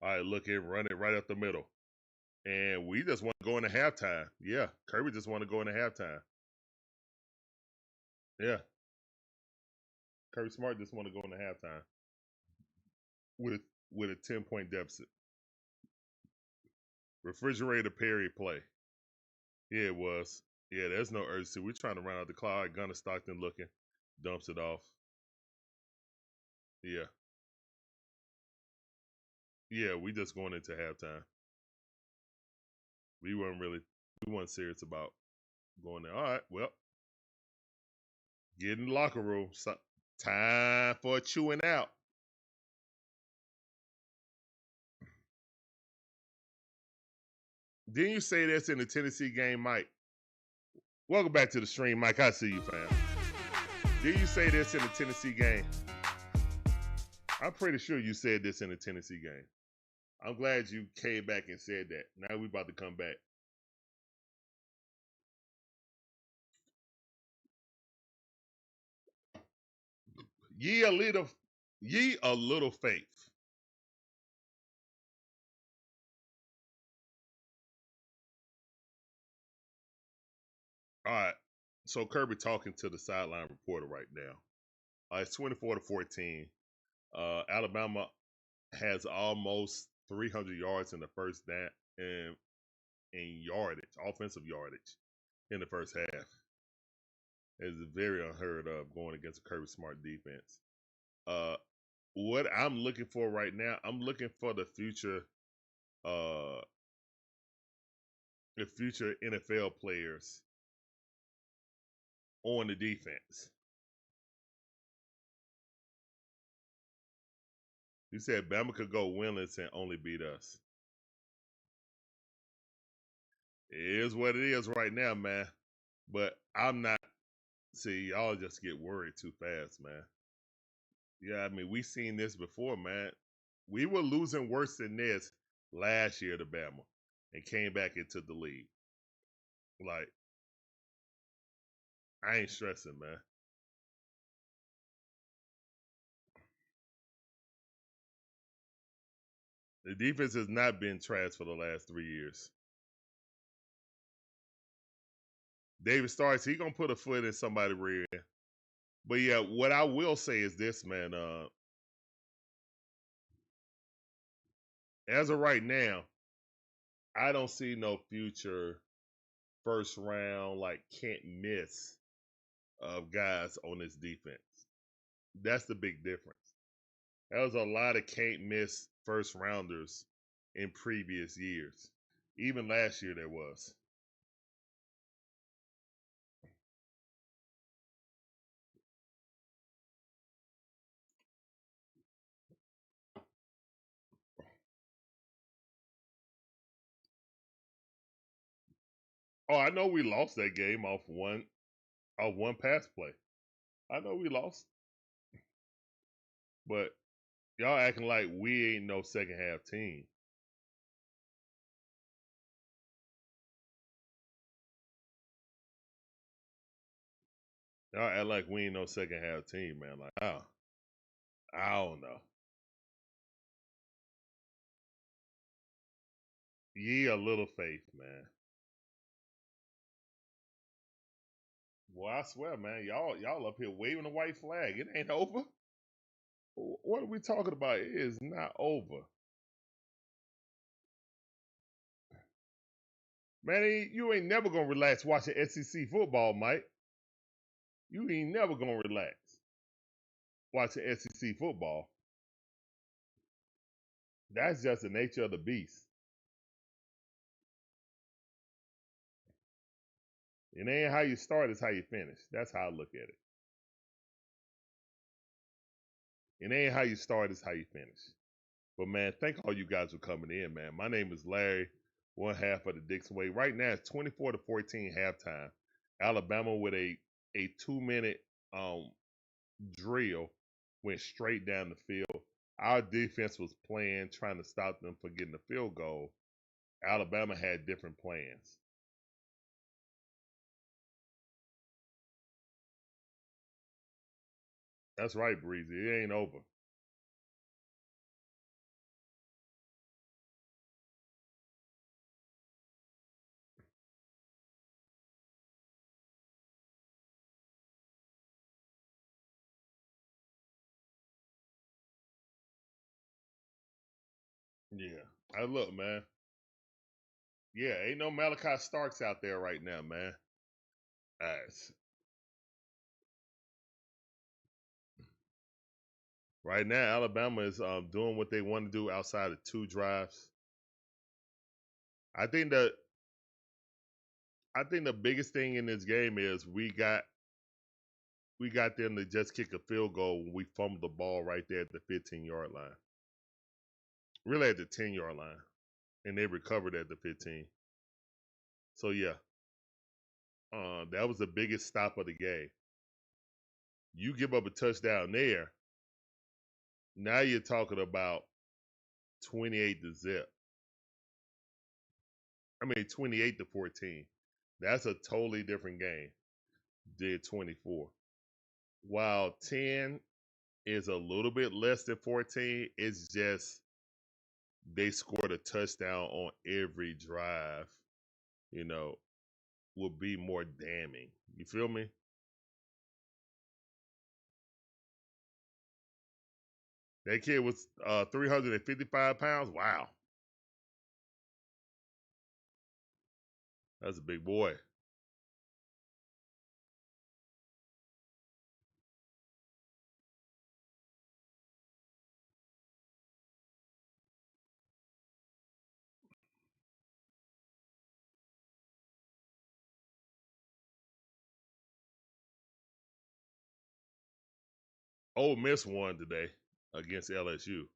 S1: All right, look at run it right up the middle. And we just want to go into halftime. Yeah, Kirby just want to go into halftime. Yeah. Kirby Smart just want to go into halftime with a 10-point deficit. Refrigerator Perry play. Yeah, it was. Yeah, there's no urgency. We're trying to run out the clock. Gunner Stockton looking. Dumps it off. Yeah. Yeah, we just going into halftime. We weren't serious about going there. All right, well, get in the locker room. Time for a chewing out. Didn't you say this in the Tennessee game, Mike? Welcome back to the stream, Mike. I see you, fam. Did you say this in the Tennessee game? I'm pretty sure you said this in the Tennessee game. I'm glad you came back and said that. Now we about to come back. Ye a little faith. All right. So Kirby talking to the sideline reporter right now. It's 24-14. Alabama has almost 300 yards in the first down and yardage, offensive yardage in the first half. It's very unheard of going against a Kirby Smart defense. What I'm looking for right now, I'm looking for the future NFL players on the defense. You said Bama could go winless and only beat us. It is what it is right now, man. But I'm not. See, y'all just get worried too fast, man. Yeah, I mean, we seen this before, man. We were losing worse than this last year to Bama and came back into the league. Like, I ain't stressing, man. The defense has not been trash for the last 3 years. David Starks, he gonna put a foot in somebody's rear end. But yeah, what I will say is this, man. As of right now, I don't see no future first round like can't miss of guys on this defense. That's the big difference. There was a lot of can't miss first rounders in previous years. Even last year there was. Oh, I know we lost that game off one pass play. I know we lost. But y'all acting like we ain't no second half team. Y'all act like we ain't no second half team, man. Like, I don't know. Ye a little faith, man. Boy, I swear, man, y'all up here waving the white flag. It ain't over. What are we talking about? It is not over. Man, you ain't never gonna relax watching SEC football, Mike. You ain't never gonna relax watching SEC football. That's just the nature of the beast. It ain't how you start, it's how you finish. That's how I look at it. It ain't how you start, it's how you finish. But man, thank all you guys for coming in, man. My name is Larry, one half of the Dixon Way. Right now it's 24-14 halftime. Alabama with a 2-minute drill went straight down the field. Our defense was playing, trying to stop them from getting the field goal. Alabama had different plans. That's right, Breezy. It ain't over. Yeah. I look, man. Yeah, ain't no Malachi Starks out there right now, man. Right now, Alabama is doing what they want to do outside of 2 drives. I think that the biggest thing in this game is we got them to just kick a field goal when we fumbled the ball right there at the 15-yard line. Really at the 10-yard line. And they recovered at the 15. So yeah. That was the biggest stop of the game. You give up a touchdown there. Now you're talking about 28-0. 28-14. That's a totally different game. Did 24. While 10 is a little bit less than 14, it's just they scored a touchdown on every drive, will be more damning. You feel me? That kid was 355 pounds. Wow. That's a big boy. Ole Miss won today against LSU.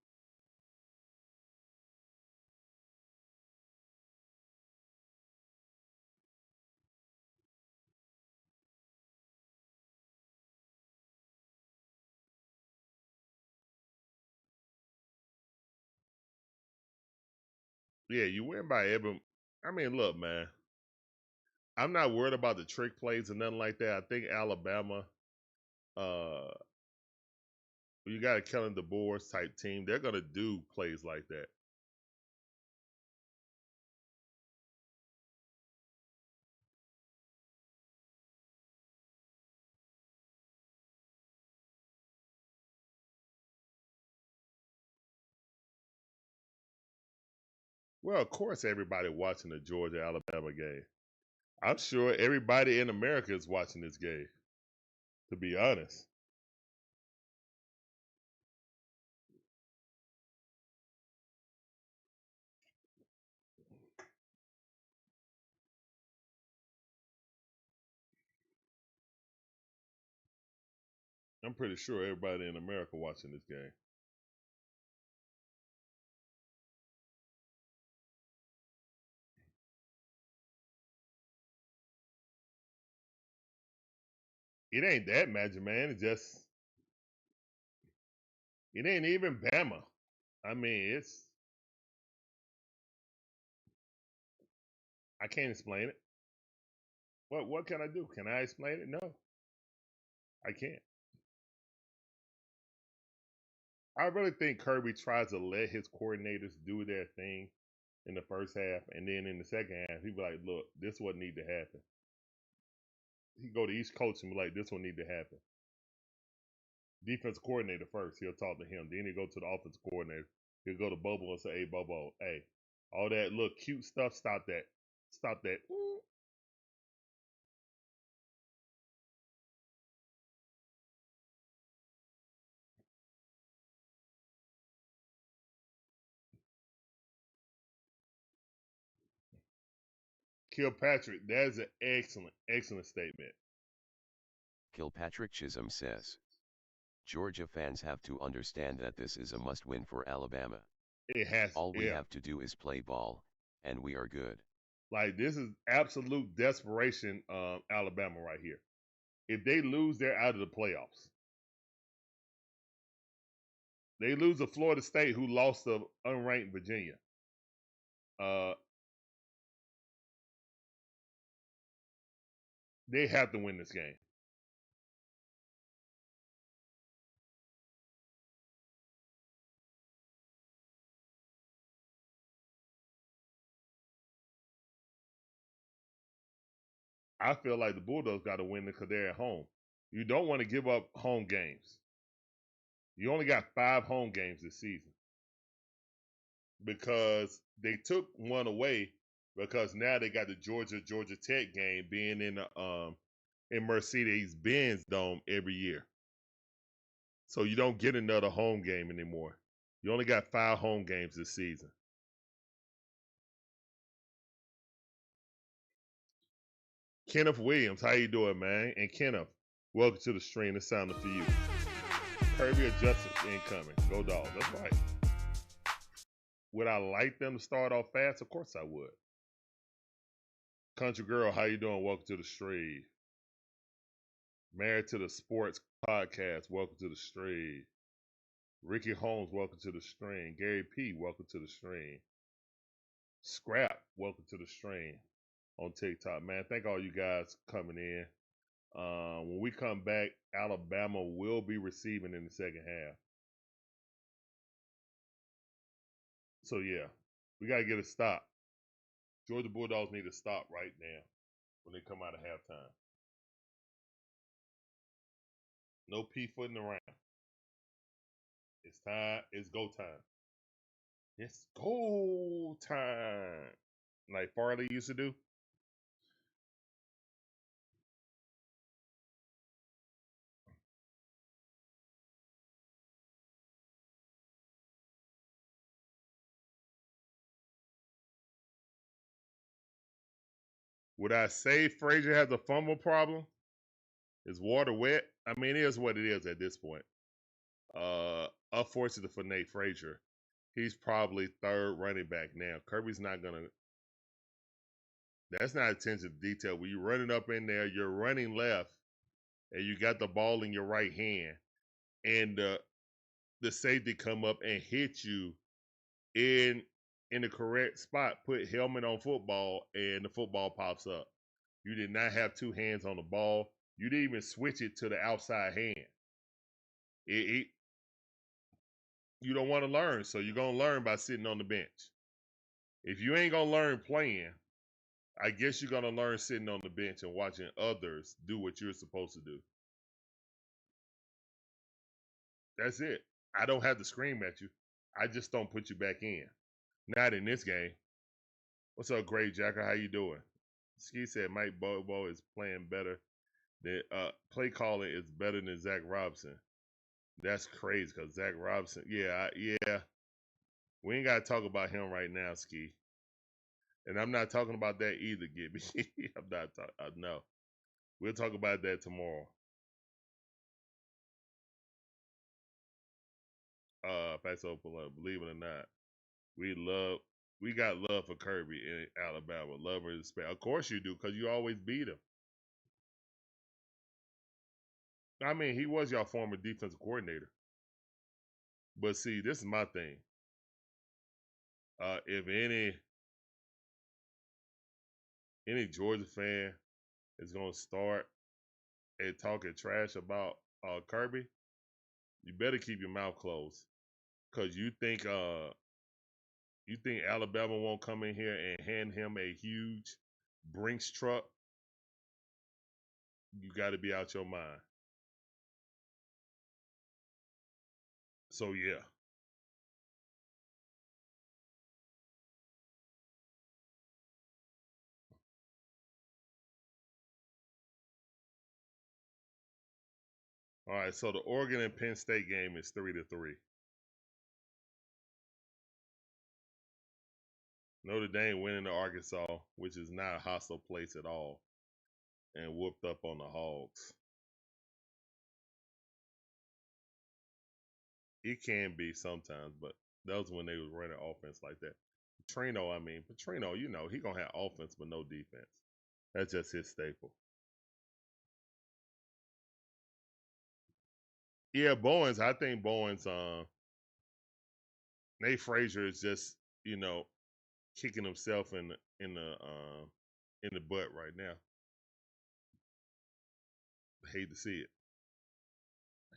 S1: Yeah, you win by every. Look, man. I'm not worried about the trick plays and nothing like that. I think Alabama, uh, you got a Kellen DeBoer type team. They're gonna do plays like that. Well, of course, everybody watching the Georgia Alabama game. I'm sure everybody in America is watching this game. To be honest, I'm pretty sure everybody in America watching this game. It ain't that magic, man. It ain't even Bama. It's I can't explain it. What can I do? Can I explain it? No, I can't. I really think Kirby tries to let his coordinators do their thing in the first half, and then in the second half, he be like, "Look, this what need to happen." he go to each coach and be like, this one need to happen. Defense coordinator first, he'll talk to him. Then he go to the offensive coordinator. He'll go to Bobo and say, hey, Bobo, hey, all that little cute stuff, stop that. Stop that. Kilpatrick, that is an excellent statement.
S3: Kilpatrick Chisholm says, Georgia fans have to understand that this is a must-win for Alabama.
S1: It has.
S3: All we have to do is play ball, and we are good.
S1: Like, this is absolute desperation, Alabama right here. If they lose, they're out of the playoffs. They lose to Florida State, who lost to unranked Virginia. They have to win this game. I feel like the Bulldogs got to win it because they're at home. You don't want to give up home games. You only got 5 home games this season because they took one away because now they got the Georgia Tech game being in Mercedes-Benz Dome every year. So you don't get another home game anymore. You only got 5 home games this season. Kenneth Williams, how you doing, man? And Kenneth, welcome to the stream. It's sounding for you. Kirby adjusted incoming. Go Dawgs. That's right. Would I like them to start off fast? Of course I would. Country Girl, how you doing? Welcome to the stream. Married to the Sports Podcast, welcome to the stream. Ricky Holmes, welcome to the stream. Gary P, welcome to the stream. Scrap, welcome to the stream on TikTok. Man, thank all you guys coming in. When we come back, Alabama will be receiving in the second half. So, yeah, we got to get a stop. Georgia Bulldogs need to stop right now when they come out of halftime. No p-footing around. It's time. It's go time. It's go time. Like Farley used to do. Would I say Frazier has a fumble problem? Is water wet? I mean, it is what it is at this point. Unfortunately for Nate Frazier, he's probably 3rd running back now. Kirby's not gonna. That's not attention to detail. When you're running up in there, you're running left, and you got the ball in your right hand, and the safety come up and hit you in the correct spot. Put helmet on football, and the football pops up. You did not have 2 hands on the ball. You didn't even switch it to the outside hand. You don't want to learn, so you're going to learn by sitting on the bench. If you ain't going to learn playing, I guess you're going to learn sitting on the bench and watching others do what you're supposed to do. That's it. I don't have to scream at you. I just don't put you back in. Not in this game. What's up, Great Jacker? How you doing? Ski said Mike Bobo is playing better. Play calling is better than Zach Robinson. That's crazy because Zach Robinson, yeah. We ain't got to talk about him right now, Ski. And I'm not talking about that either, Gibby. I'm not talking, no. We'll talk about that tomorrow. Paso Polo, believe it or not, we got love for Kirby in Alabama. Love and respect. Of course you do, because you always beat him. I mean, he was your former defensive coordinator. But see, this is my thing. If any Georgia fan is gonna start and talking trash about Kirby, you better keep your mouth closed. Cause you think Alabama won't come in here and hand him a huge Brinks truck you got to be out your mind. So yeah. All right, so the Oregon and Penn State game is 3-3. Notre Dame winning to Arkansas, which is not a hostile place at all, and whooped up on the Hogs. It can be sometimes, but that was when they was running offense like that. Petrino, you know, he gonna have offense but no defense. That's just his staple. Yeah, Bowens. I think Bowens. Nate Frazier is just, you know, kicking himself in the butt right now. Hate to see it.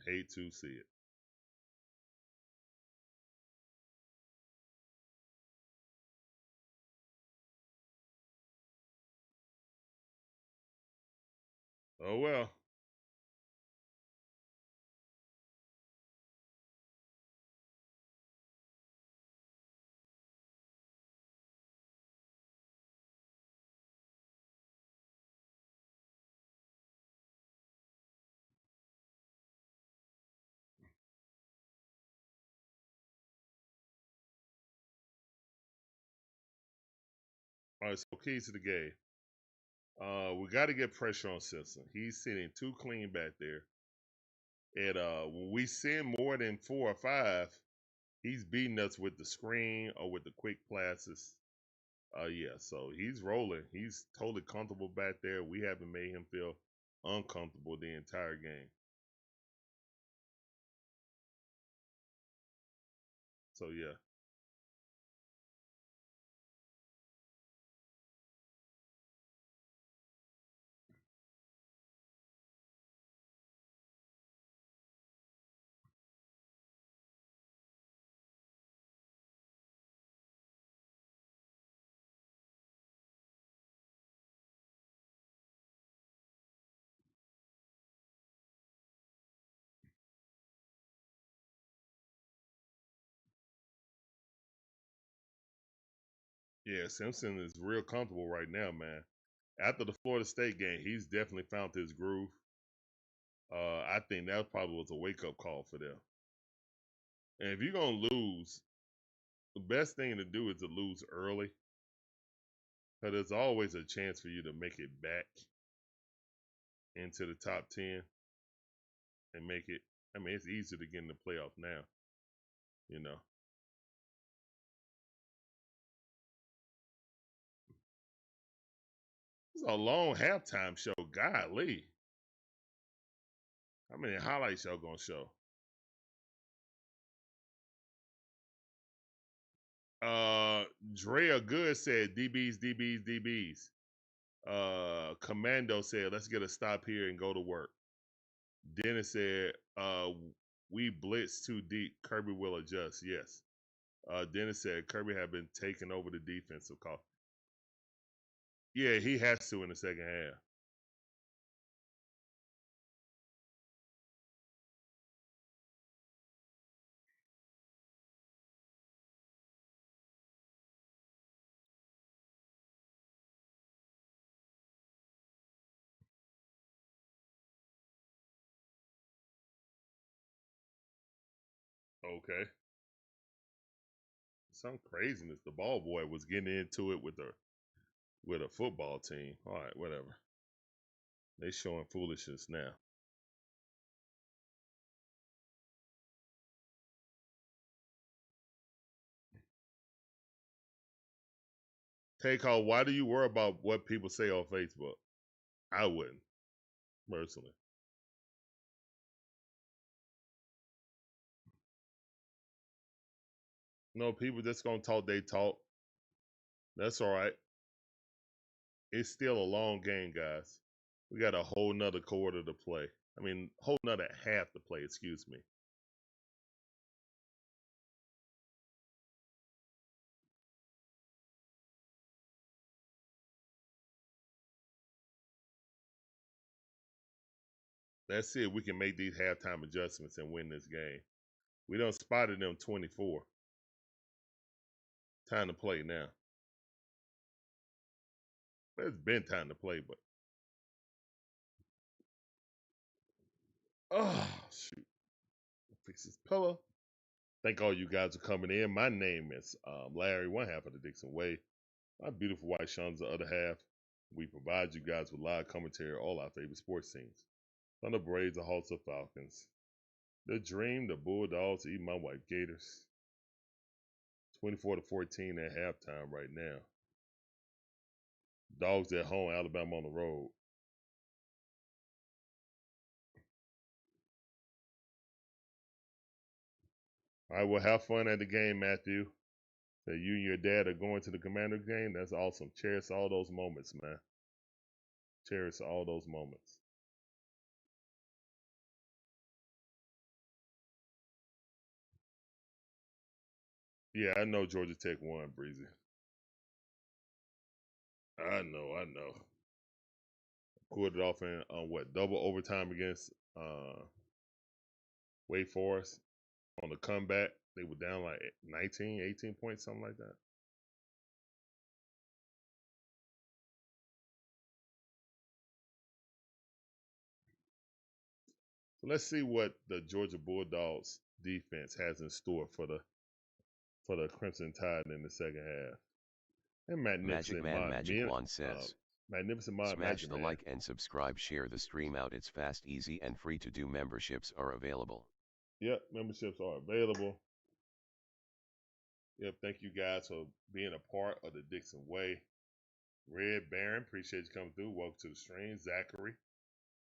S1: Hate to see it. Oh well. All right, so keys to the game. We got to get pressure on Simpson. He's sitting too clean back there. And when we send more than 4 or 5, he's beating us with the screen or with the quick passes. Yeah, so he's rolling. He's totally comfortable back there. We haven't made him feel uncomfortable the entire game. So yeah. Yeah, Simpson is real comfortable right now, man. After the Florida State game, he's definitely found his groove. I think that probably was a wake up call for them. And if you're gonna lose, the best thing to do is to lose early, because there's always a chance for you to make it back into the top 10 and make it. I mean, it's easier to get in the playoff now, you know. It's a long halftime show. Golly. How many highlights y'all gonna show? Drea Good said DBs, DBs, DBs. Commando said, let's get a stop here and go to work. Dennis said, we blitz too deep. Kirby will adjust. Yes. Dennis said Kirby had been taking over the defensive call. Yeah, he has to in the second half. Okay. Some craziness. The ball boy was getting into it with a football team. All right, whatever. They showing foolishness now. Take call. Why do you worry about what people say on Facebook? I wouldn't, personally. No, people just gonna talk. They talk. That's all right. It's still a long game, guys. We got a whole nother quarter to play. I mean, whole nother half to play. Excuse me. Let's see if we can make these halftime adjustments and win this game. We done spotted them 24. Time to play now. It's been time to play, but oh shoot. Fix this pillow. Thank all you guys for coming in. My name is Larry, one half of the Dixon Way. My beautiful wife Sean's the other half. We provide you guys with live commentary on all our favorite sports teams. From the Braves, the Hawks, the Falcons, the Dream, the Bulldogs, even my wife Gators. 24-14 at halftime right now. Dawgs at home, Alabama on the road. All right, well, have fun at the game, Matthew. So you and your dad are going to the Commander game. That's awesome. Cherish all those moments, man. Cherish all those moments. Yeah, I know Georgia Tech won, Breezy. I know. Pulled it off in double overtime against Wake Forest on the comeback. They were down like 19, 18 points, something like that. So let's see what the Georgia Bulldogs defense has in store for the Crimson Tide in the second half. And
S3: Magic Man Magic Wand says,
S1: Magnificent Mod
S3: smash
S1: Magic
S3: the
S1: Man.
S3: like and subscribe, share the stream out. It's fast, easy, and free to do. Memberships are available.
S1: Yep, memberships are available. Yep, thank you guys for being a part of the Dixon Way. Red Baron, appreciate you coming through. Welcome to the stream. Zachary,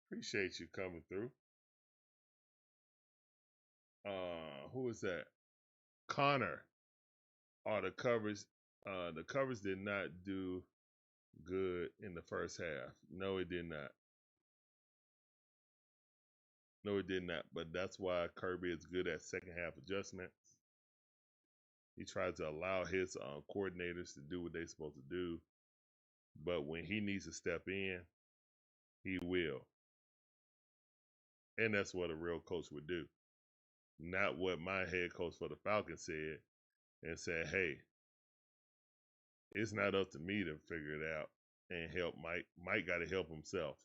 S1: appreciate you coming through. Who is that? Connor. The covers did not do good in the first half. No, it did not. No, it did not. But that's why Kirby is good at second half adjustments. He tries to allow his coordinators to do what they're supposed to do. But when he needs to step in, he will. And that's what a real coach would do. Not what my head coach for the Falcons said and said, hey, it's not up to me to figure it out and help Mike. Mike got to help himself.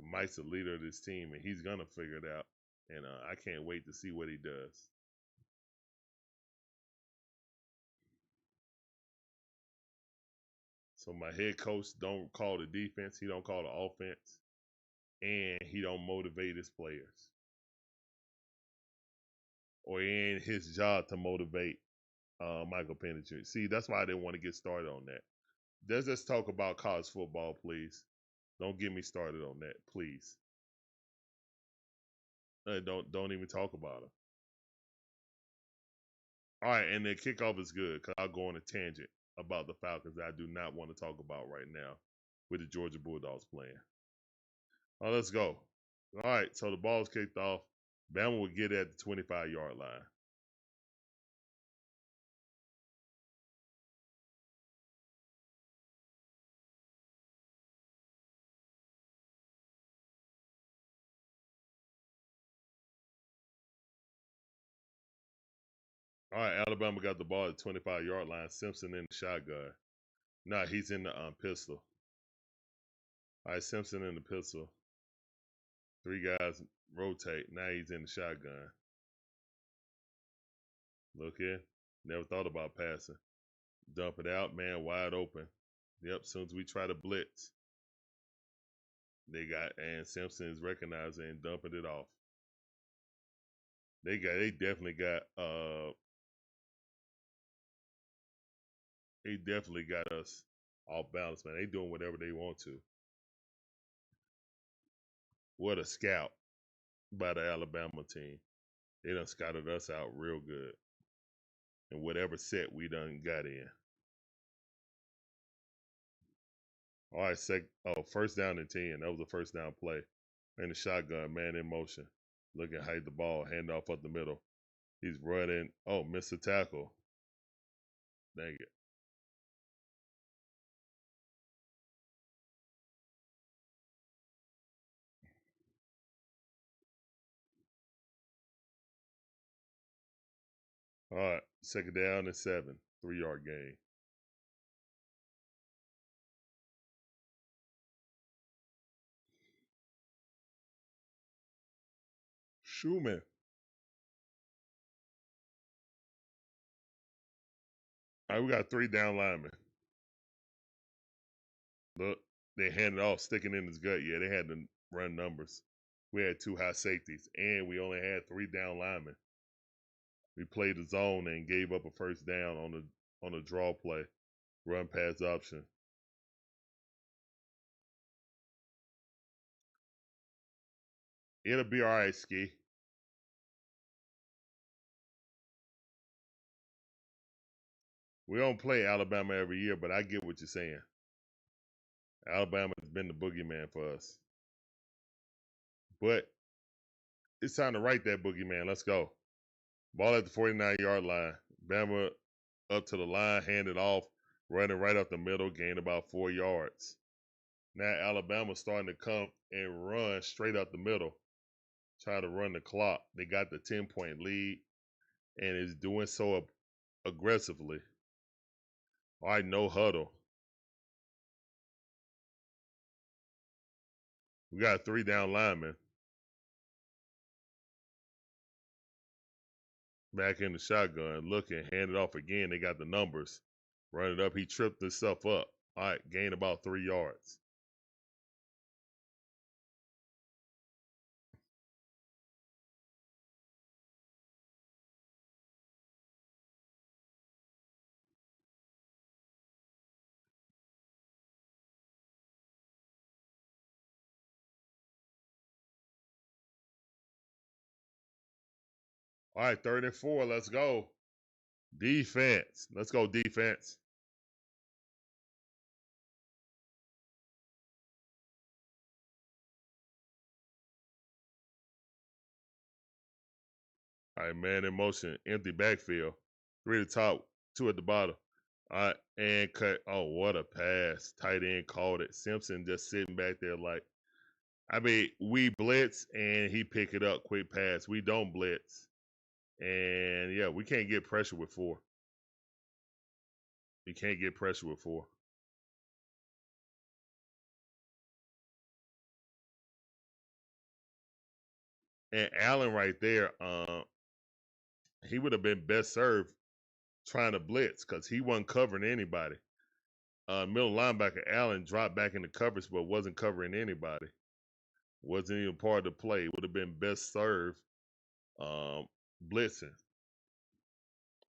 S1: Mike's the leader of this team, and he's going to figure it out. And I can't wait to see what he does. So my head coach don't call the defense. He don't call the offense. And he don't motivate his players. Or in his job to motivate Michael Penninger. See, that's why I didn't want to get started on that. Let's just talk about college football, please. Don't get me started on that, please. Don't even talk about it. All right, and the kickoff is good because I'll go on a tangent about the Falcons that I do not want to talk about right now with the Georgia Bulldogs playing. All right, let's go. All right, so the ball's kicked off. Bama will get at the 25-yard line. All right, Alabama got the ball at the 25-yard line. Simpson in the shotgun. Nah, he's in the pistol. All right, Simpson in the pistol. Three guys rotate. Now he's in the shotgun. Look here. Never thought about passing. Dump it out, man, wide open. Yep, soon as we try to blitz, and Simpson is recognizing and dumping it off. They definitely got us off balance, man. They doing whatever they want to. What a scout by the Alabama team. They done scouted us out real good. And whatever set we done got in. All right, first down and 10. That was the first down play. And the shotgun, man in motion. Looking to hide the ball, hand off up the middle. He's running. Oh, missed the tackle. Dang it. All right, second down and 7, 3-yard gain. Schumann. All right, we got 3 down linemen. Look, they handed off, sticking in his gut. Yeah, they had to run numbers. We had 2 high safeties, and we only had 3 down linemen. We played the zone and gave up a first down on a draw play, run pass option. It'll be all right, Ski. We don't play Alabama every year, but I get what you're saying. Alabama has been the boogeyman for us. But it's time to right that boogeyman. Let's go. Ball at the 49-yard line. Bama up to the line, hand it off, running right up the middle, gain about 4 yards. Now Alabama's starting to come and run straight up the middle, trying to run the clock. They got the 10-point lead and is doing so aggressively. All right, no huddle. We got 3 down linemen. Back in the shotgun, looking, hand it off again. They got the numbers. Run it up. He tripped himself up. All right, gain about 3 yards. All right, 3rd and 4. Let's go. Defense. Let's go, defense. All right, man in motion. Empty backfield. 3 at the top, 2 at the bottom. All right, and cut. Oh, what a pass. Tight end called it. Simpson just sitting back there like, I mean, we blitz and he pick it up, quick pass. We don't blitz. And, yeah, we can't get pressure with 4. You can't get pressure with 4. And Allen right there, he would have been best served trying to blitz because he wasn't covering anybody. Middle linebacker Allen dropped back into coverage but wasn't covering anybody. Wasn't even part of the play. Would have been best served blitzing.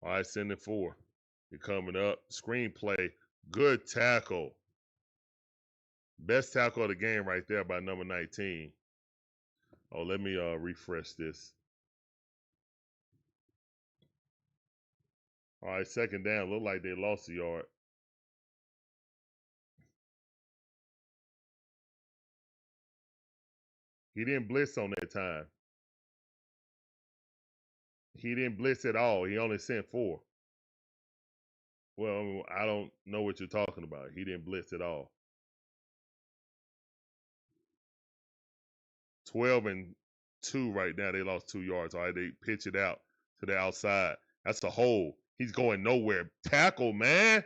S1: All right, sending 4. You're coming up. Screenplay. Good tackle. Best tackle of the game right there by number 19. Oh, let me refresh this. All right, second down. Look like they lost a yard. He didn't blitz on that time. He didn't blitz at all. He only sent 4. Well, I don't know what you're talking about. He didn't blitz at all. 12 and 2 right now. They lost 2 yards. All right, they pitch it out to the outside. That's a hole. He's going nowhere. Tackle, man.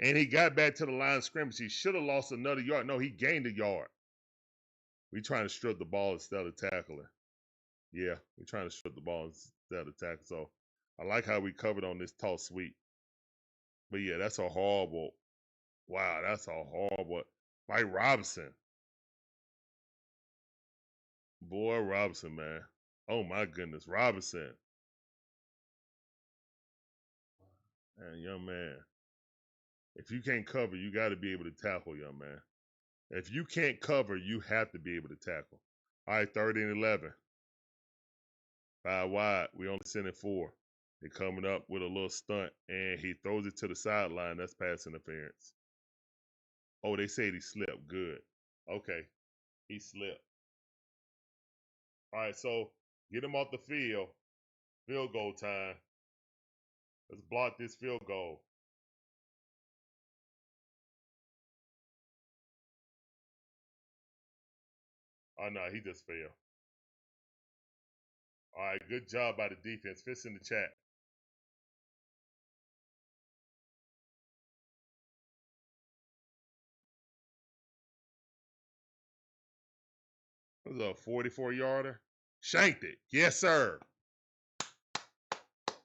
S1: And he got back to the line of scrimmage. He should have lost another yard. No, he gained a yard. We trying to strip the ball instead of tackling. Yeah, we're trying to strip the ball instead of tackling. So I like how we covered on this toss sweep. But yeah, that's a horrible. Wow, that's a horrible. Mike Robinson. Boy, Robinson, man. Oh my goodness, Robinson. Man, young man. If you can't cover, you got to be able to tackle, young man. If you can't cover, you have to be able to tackle. All right, 3rd and 11. 5 wide. We only sending 4. They're coming up with a little stunt, and he throws it to the sideline. That's pass interference. Oh, they said he slipped. Good. Okay, he slipped. All right, so get him off the field. Field goal time. Let's block this field goal. Oh, no, he just fell. All right, good job by the defense. Fist in the chat. It was a 44-yarder. Shanked it. Yes, sir.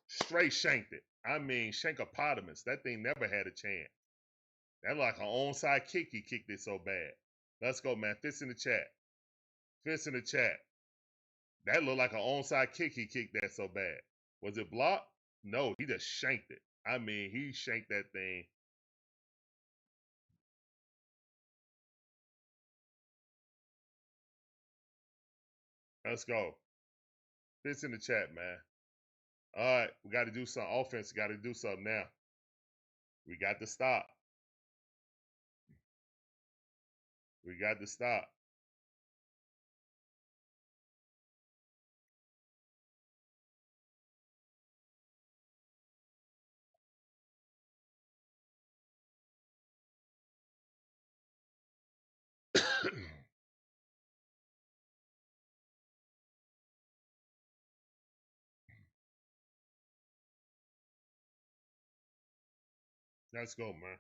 S1: Straight shanked it. I mean, shankopotamus. That thing never had a chance. That like an onside kick. He kicked it so bad. Let's go, man. Fist in the chat. Fist in the chat. That looked like an onside kick. He kicked that so bad. Was it blocked? No, he just shanked it. I mean, he shanked that thing. Let's go. Fist in the chat, man. All right, we got to do some offense. Got to do something now. We got to stop. We got to stop. Let's go, man.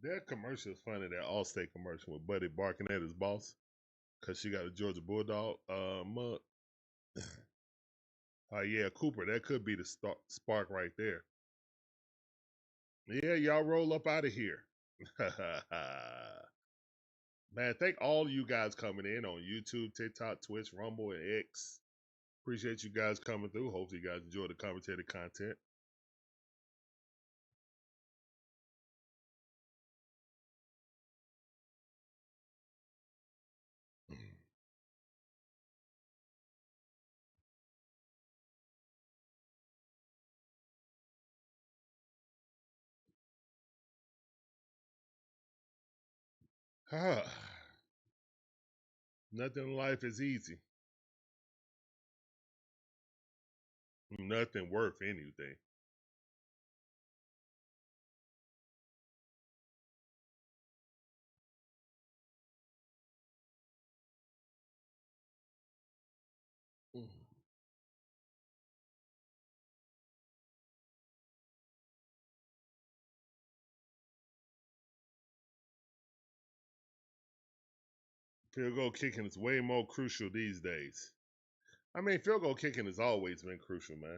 S1: That commercial is funny. That Allstate commercial with Buddy barking at his boss because she got a Georgia Bulldog mug. Yeah, Cooper. That could be the spark right there. Yeah, y'all roll up out of here. Man, thank all of you guys coming in on YouTube, TikTok, Twitch, Rumble, and X. Appreciate you guys coming through. Hopefully you guys enjoy the commentated content. Nothing in life is easy. Nothing worth anything. Field goal kicking is way more crucial these days. I mean, field goal kicking has always been crucial, man.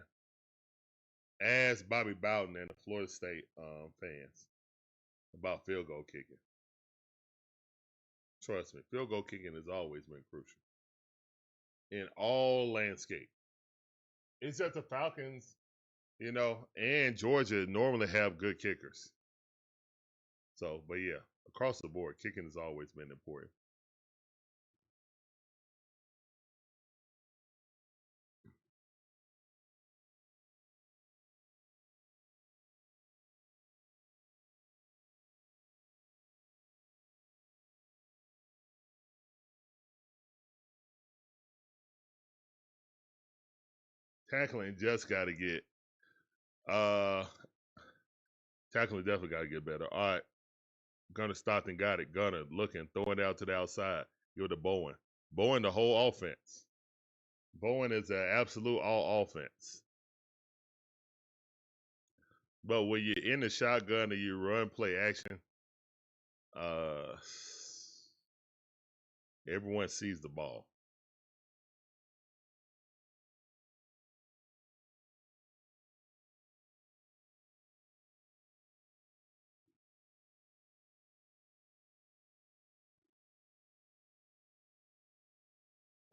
S1: Ask Bobby Bowden and the Florida State fans about field goal kicking. Trust me, field goal kicking has always been crucial in all landscape. It's just the Falcons, and Georgia normally have good kickers. So, but yeah, across the board, kicking has always been important. Tackling just got to get, tackling definitely got to get better. All right. Gunner Stockton got it. Gunner looking, throwing it out to the outside. You're the Bowen. Bowen, the whole offense. Bowen is an absolute all offense. But when you're in the shotgun and you run play action, everyone sees the ball.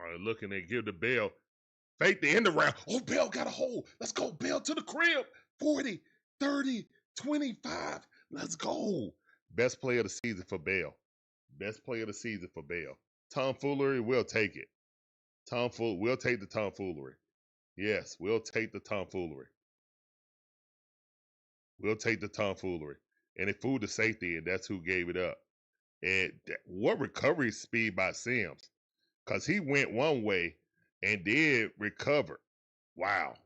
S1: All right, looking at give the Bell. Fake the end around. Oh, Bell got a hole. Let's go, Bell to the crib. 40, 30, 25. Let's go. Best play of the season for Bell. Best play of the season for Bell. Tomfoolery, we'll take it. We'll take the tomfoolery. Yes, we'll take the tomfoolery. We'll take the tomfoolery. And it fooled the safety, and that's who gave it up. And what recovery speed by Sims. Because he went one way and did recover. Wow.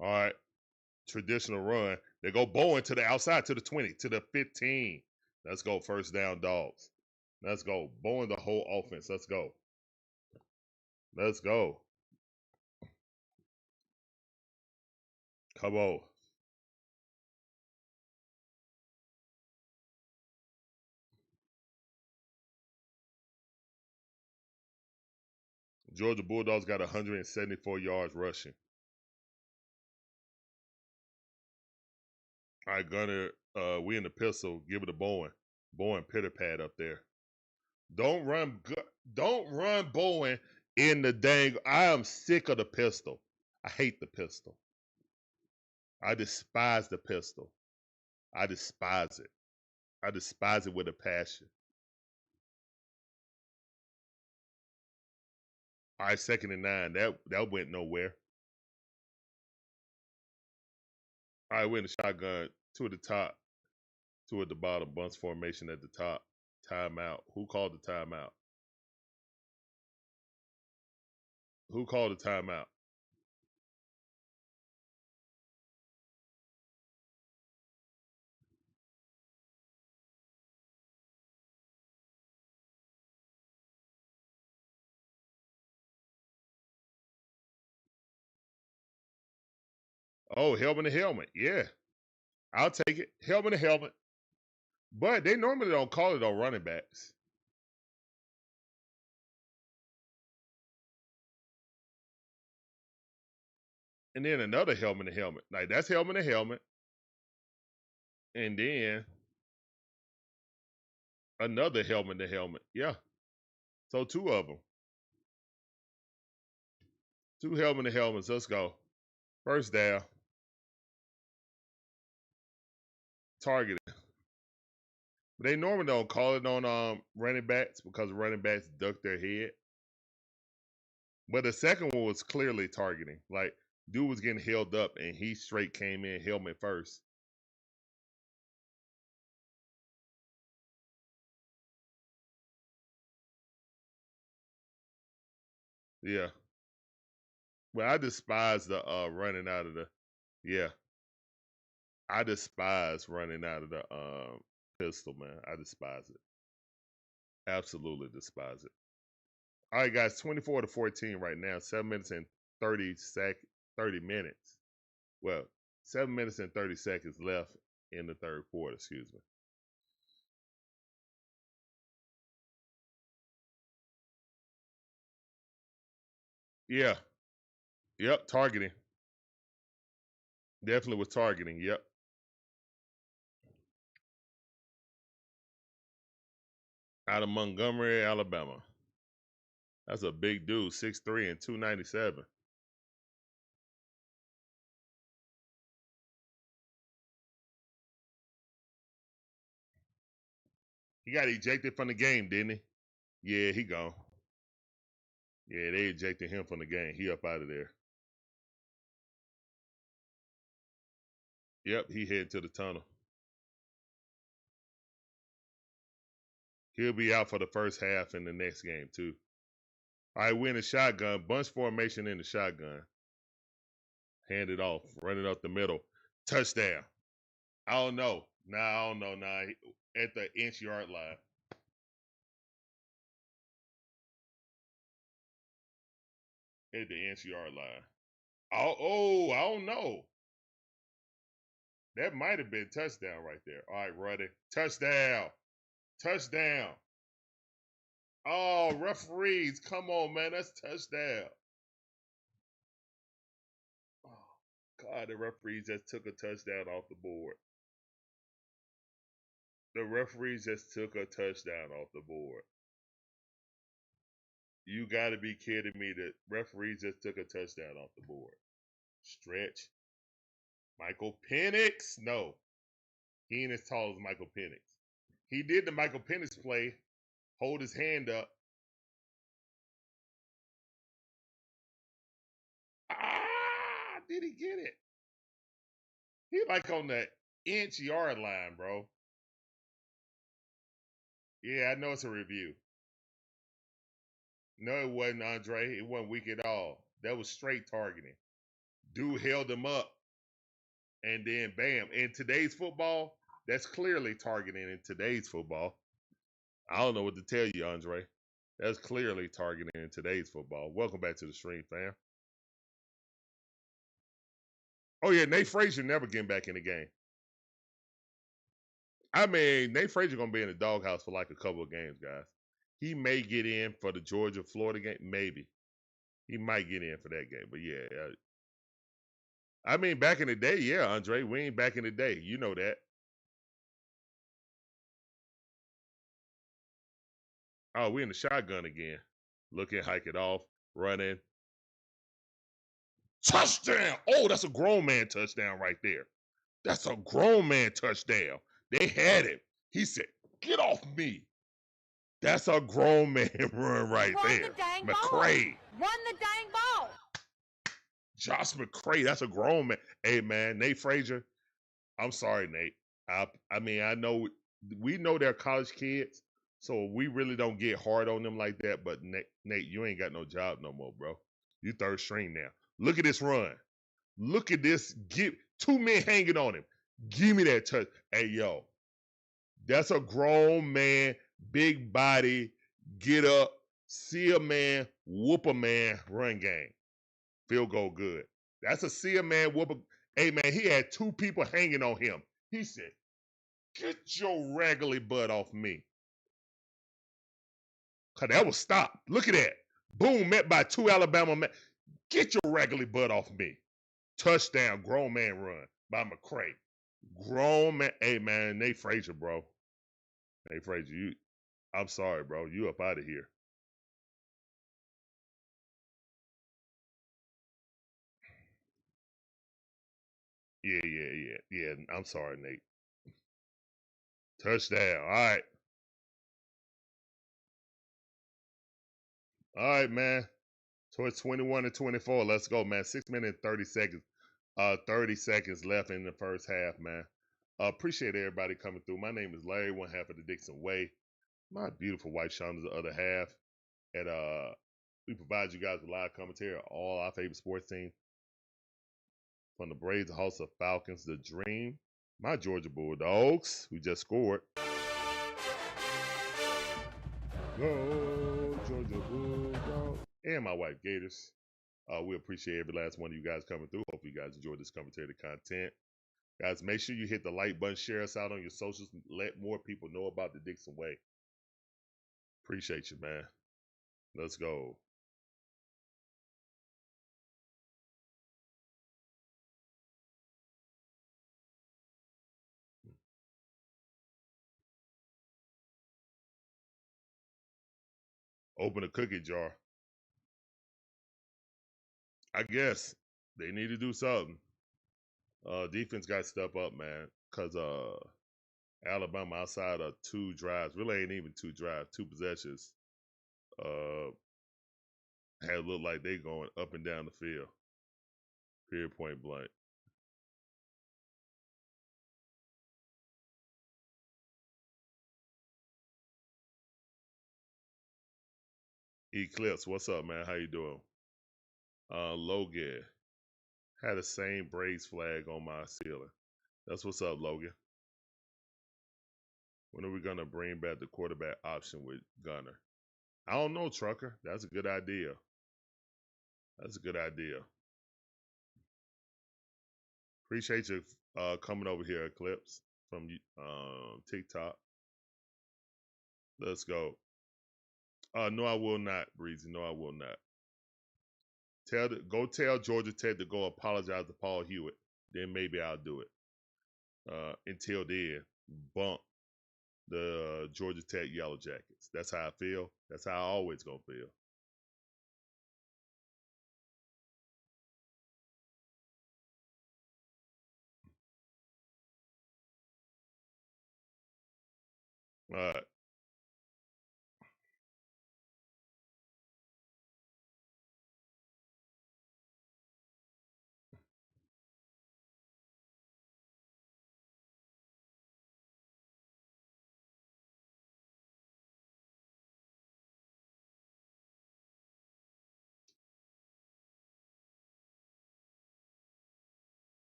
S1: All right. traditional run. They go Bowen to the outside, to the 20, to the 15. Let's go. First down, Dogs. Let's go. Bowen the whole offense. Let's go. Let's go. Come on. Georgia Bulldogs got 174 yards rushing. All right, Gunner, we in the pistol. Give it to Bowen. Bowen pitter pad up there. Don't run Bowen in the dang. I am sick of the pistol. I hate the pistol. I despise the pistol. I despise it. I despise it with a passion. All right, 2nd and 9. That went nowhere. All right, we're in the shotgun. 2 at the top, 2 at the bottom. Bunch formation at the top. Timeout. Who called the timeout? Who called the timeout? Oh, helmet to helmet. Yeah, I'll take it. Helmet to helmet. But they normally don't call it on running backs. And then another helmet to helmet. Like, that's helmet to helmet. And then another helmet to helmet. Yeah. So 2 of them. 2 helmet to helmets. Let's go. First down. Targeted. But they normally don't call it on running backs because running backs duck their head. But the second one was clearly targeting. Like, dude was getting held up and he straight came in helmet first. Yeah. Well, I despise the running out of the yeah. I despise running out of the pistol, man. I despise it. Absolutely despise it. All right, guys, 24-14 right now. 7 minutes and 30 minutes. Well, 7 minutes and 30 seconds left in the third quarter, excuse me. Yeah. Yep, targeting. Definitely was targeting. Yep. Out of Montgomery, Alabama. That's a big dude, 6'3" and 297. He got ejected from the game, didn't he? Yeah, he gone. Yeah, they ejected him from the game. He up out of there. Yep, he headed to the tunnel. He'll be out for the first half in the next game, too. All right, we're in the shotgun. Bunch formation in the shotgun. Hand it off. Run it up the middle. Touchdown. I don't know. I don't know. At the inch-yard line. At the inch-yard line. I don't know. That might have been touchdown right there. All right, Ruddy. Touchdown. Touchdown. Oh, referees. Come on, man. That's touchdown. Oh, God, the referees just took a touchdown off the board. The referees just took a touchdown off the board. You got to be kidding me. The referees just took a touchdown off the board. Stretch. Michael Penix. No. He ain't as tall as Michael Penix. He did the Michael Penix play. Hold his hand up. Ah, did he get it? He like on the inch-yard line, bro. Yeah, I know it's a review. No, it wasn't, Andre. It wasn't weak at all. That was straight targeting. Dude held him up. And then bam. In today's football, that's clearly targeting in today's football. I don't know what to tell you, Andre. That's clearly targeting in today's football. Welcome back to the stream, fam. Oh yeah, Nate Frazier never getting back in the game. I mean, Nate Frazier gonna be in the doghouse for like a couple of games, guys. He may get in for the Georgia Florida game, maybe. He might get in for that game, but yeah. I mean, back in the day, yeah, Andre, we ain't back in the day. You know that. Oh, we in the shotgun again. Looking, hike it off, running. Touchdown! Oh, that's a grown man touchdown right there. That's a grown man touchdown. They had him. He said, "Get off me." That's a grown man run right
S4: Run
S1: there.
S4: the dang ball.
S1: McCray.
S4: Run the dang ball.
S1: Josh McCray, that's a grown man. Hey, man, Nate Frazier, I'm sorry, Nate. I mean, I know we know they're college kids, so we really don't get hard on them like that. But Nate, you ain't got no job no more, bro. You third string now. Look at this run. Look at this. Give 2 men hanging on him. Give me that touch. Hey, yo, that's a grown man, big body, get up, see a man, whoop a man, run game. Field goal good. That's a see a man, whoop a. Hey, man, he had 2 people hanging on him. He said, "Get your raggedy butt off me." Because that was stopped. Look at that. Boom, met by 2 Alabama men. Get your raggedy butt off me. Touchdown, grown man run by McCray. Grown man. Hey, man, Nate Frazier, bro. Nate Frazier, I'm sorry, bro. You up out of here. Yeah. I'm sorry, Nate. Touchdown. All right. All right, man. Towards 21 and 24. Let's go, man. 6 minutes and 30 seconds. 30 seconds left in the first half, man. Appreciate everybody coming through. My name is Larry, one half of the Dixon Way. My beautiful wife Sean is the other half. And we provide you guys with live commentary on all our favorite sports teams. From the Braves, the Hawks, the Falcons, the Dream, my Georgia Bulldogs, who just scored. Go, Georgia Bulldog. And my wife, Gators. We appreciate every last one of you guys coming through. Hope you guys enjoyed this commentary content. Guys, make sure you hit the like button, share us out on your socials, let more people know about the Dixon Way. Appreciate you, man. Let's go. Open a cookie jar. I guess they need to do something. Defense got to step up, man, because Alabama outside of 2 drives, really ain't even 2 drives, 2 possessions, had looked like they going up and down the field. Period, point blank. Eclipse, what's up, man? How you doing? Logan had the same Braves flag on my ceiling. That's what's up, Logan. When are we gonna bring back the quarterback option with Gunner? I don't know, Trucker. That's a good idea. That's a good idea. Appreciate you coming over here, Eclipse, from TikTok. Let's go. No, I will not, Breezy. No, I will not. Go tell Georgia Tech to go apologize to Paul Hewitt. Then maybe I'll do it. Until then, bump the Georgia Tech Yellow Jackets. That's how I feel. That's how I always gonna feel. All right.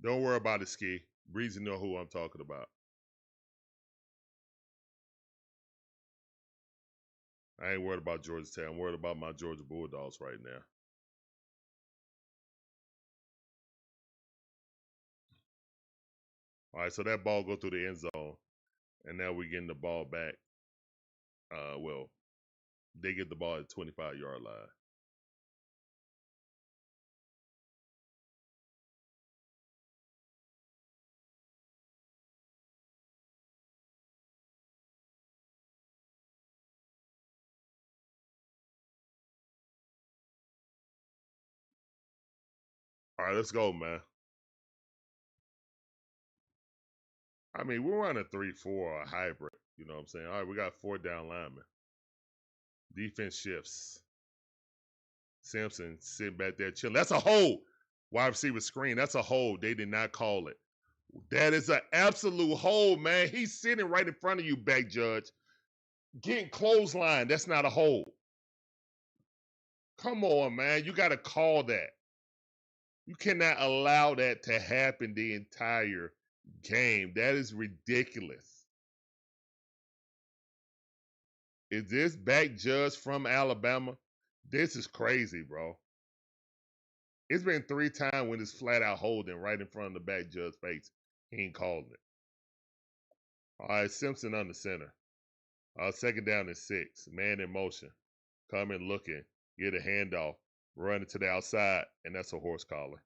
S1: Don't worry about it, Ski. Breezy know who I'm talking about. I ain't worried about Georgia Tech. I'm worried about my Georgia Bulldogs right now. All right, so that ball go through the end zone, and now we're getting the ball back. Well, they get the ball at the 25-yard line. All right, let's go, man. I mean, we're running a 3-4 or a hybrid. You know what I'm saying? All right, we got 4 down linemen. Defense shifts. Simpson sitting back there chilling. That's a hold. Wide receiver screen. That's a hold. They did not call it. That is an absolute hold, man. He's sitting right in front of you, back judge. Getting clothesline. That's not a hold. Come on, man. You got to call that. You cannot allow that to happen the entire game. That is ridiculous. Is this back judge from Alabama? This is crazy, bro. It's been 3 times when it's flat out holding right in front of the back judge's face. He ain't calling it. All right, Simpson on the center. Second down and 6. Man in motion. Coming, looking. Get a handoff. Running to the outside. And that's a horse collar.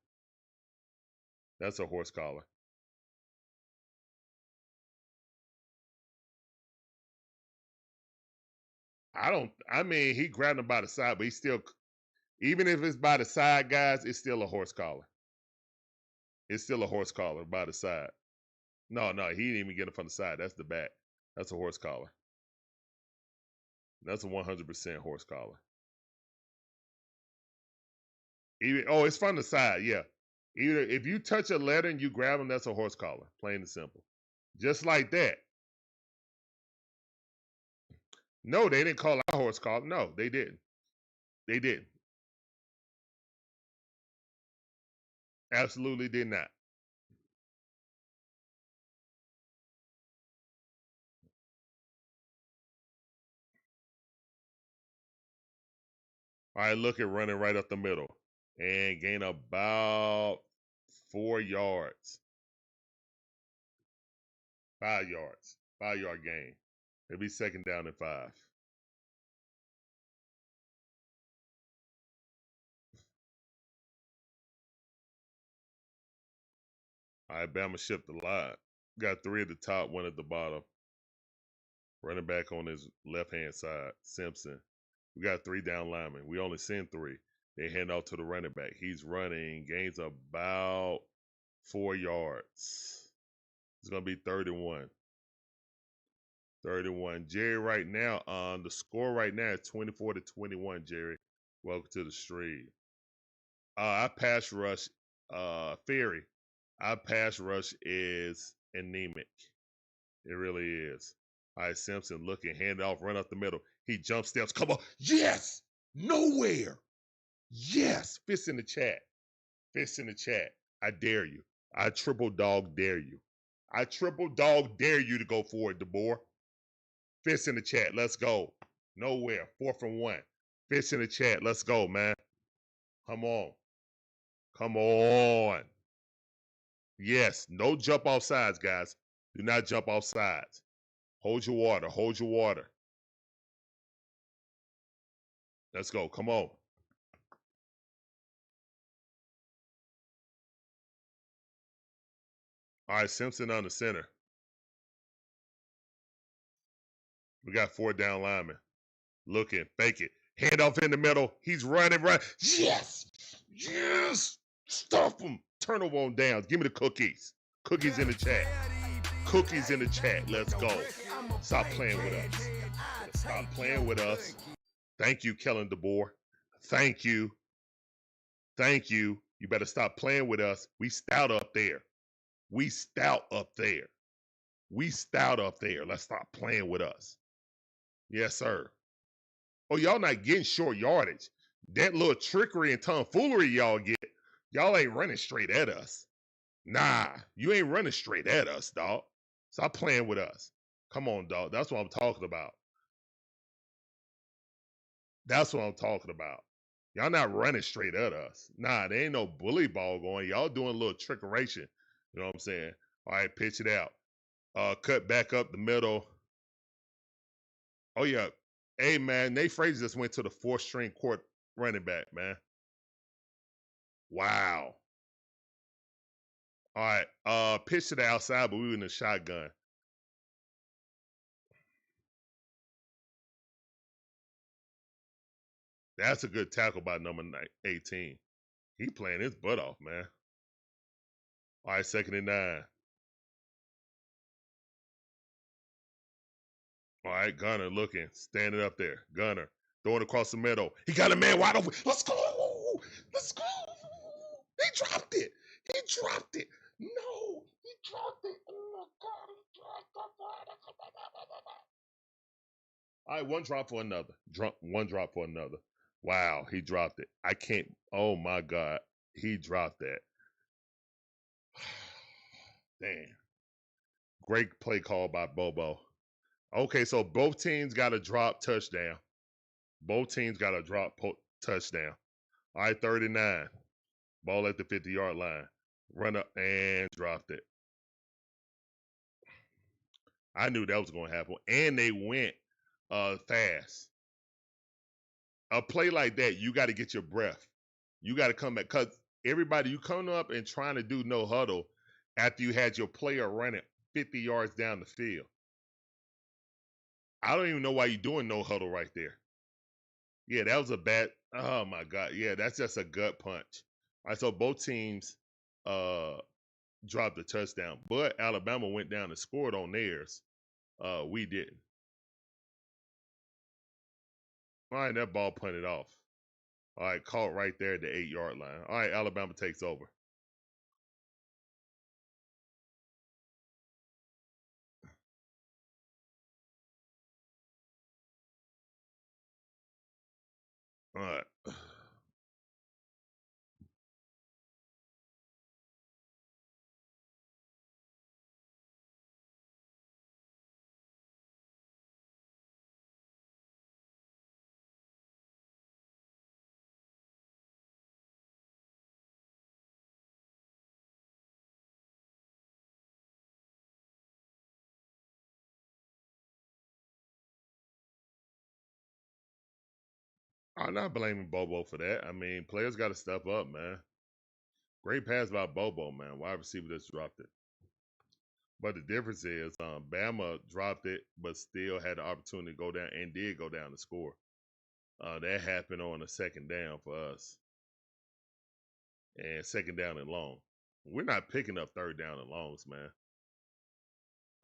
S1: That's a horse collar. I mean, he grabbed him by the side, but he still, even if it's by the side, guys, it's still a horse collar. It's still a horse collar by the side. No, he didn't even get it from the side. That's the back. That's a horse collar. That's a 100% horse collar. It's from the side, yeah. Either if you touch a letter and you grab them, that's a horse collar, plain and simple. Just like that. No, they didn't call out horse collar. No, they didn't. They didn't. Absolutely did not. All right, look at running right up the middle and gain about 4 yards. 5 yards. 5-yard gain. It'll be second down and 5. All right, Bama shift the line. Got 3 at the top, 1 at the bottom. Running back on his left-hand side, Simpson. We got 3 down linemen. We only send 3. They hand off to the running back. He's running, gains about 4 yards. It's going to be 31. 31. Jerry, right now, the score right now is 24-21, Jerry. Welcome to the stream. Our pass rush, Ferry, our pass rush is anemic. It really is. All right, Simpson looking, hand off, run up the middle. He jump steps. Come on. Yes! Nowhere. Yes. Fist in the chat. Fist in the chat. I dare you. I triple dog dare you. I triple dog dare you to go for it, DeBoer. Fist in the chat. Let's go. Nowhere. 4th and 1. Fist in the chat. Let's go, man. Come on. Come on. Yes. No jump off sides, guys. Do not jump off sides. Hold your water. Hold your water. Let's go. Come on. All right, Simpson on the center. We got 4 down linemen. Looking, fake it. Hand off in the middle. He's running. Yes! Yes! Stuff him. Turnover on downs. Give me the cookies. Cookies in the chat. Cookies in the chat. Let's go. Stop playing with us. Stop playing with us. Thank you, Kellen DeBoer. Thank you. Thank you. You better stop playing with us. We stout up there. We stout up there. We stout up there. Let's stop playing with us. Yes, sir. Oh, y'all not getting short yardage. That little trickery and tomfoolery y'all get, y'all ain't running straight at us. Nah, you ain't running straight at us, dog. Stop playing with us. Come on, dog. That's what I'm talking about. That's what I'm talking about. Y'all not running straight at us. Nah, there ain't no bully ball going. Y'all doing a little trickeration. You know what I'm saying? All right, pitch it out. Cut back up the middle. Oh, yeah. Hey, man, Nate Frazier just went to the 4th-string court running back, man. Wow. All right. Pitch to the outside, but we were in the shotgun. That's a good tackle by number 18. He playing his butt off, man. All right, 2nd and 9. All right, Gunner looking, standing up there. Gunner throwing across the middle. He got a man wide open. Let's go. Let's go. He dropped it. He dropped it. No, he dropped it. Oh, my God. He dropped it. All right, one drop for another. One drop for another. Wow, he dropped it. I can't. Oh, my God. He dropped that. Damn. Great play call by Bobo. Okay, so both teams got a drop touchdown. Both teams got a drop touchdown. All right, 39. Ball at the 50-yard line. Run up and dropped it. I knew that was going to happen. And they went fast. A play like that, you got to get your breath. You got to come back. Because everybody, you come up and trying to do no huddle after you had your player running 50 yards down the field. I don't even know why you're doing no huddle right there. Yeah, that was a bad. Oh, my God. Yeah, that's just a gut punch. All right, so both teams dropped a touchdown. But Alabama went down and scored on theirs. We didn't. All right, that ball punted off. All right, caught right there at the 8-yard line. All right, Alabama takes over. All right. I'm not blaming Bobo for that. I mean, players got to step up, man. Great pass by Bobo, man. Wide receiver just dropped it. But the difference is Bama dropped it, but still had the opportunity to go down and did go down to score. That happened on a 2nd down for us. And 2nd down and long. We're not picking up 3rd down and longs, man.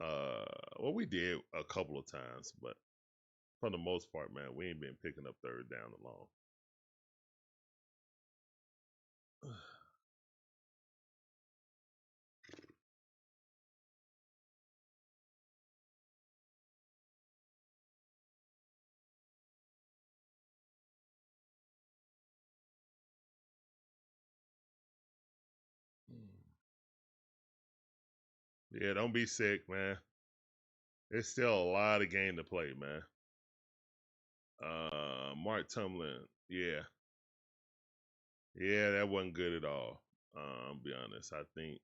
S1: Well, we did a couple of times, but for the most part, man, we ain't been picking up 3rd down and long. Yeah, don't be sick, man. There's still a lot of game to play, man. Mark Tumlin, yeah. Yeah, that wasn't good at all. I'll be honest. I think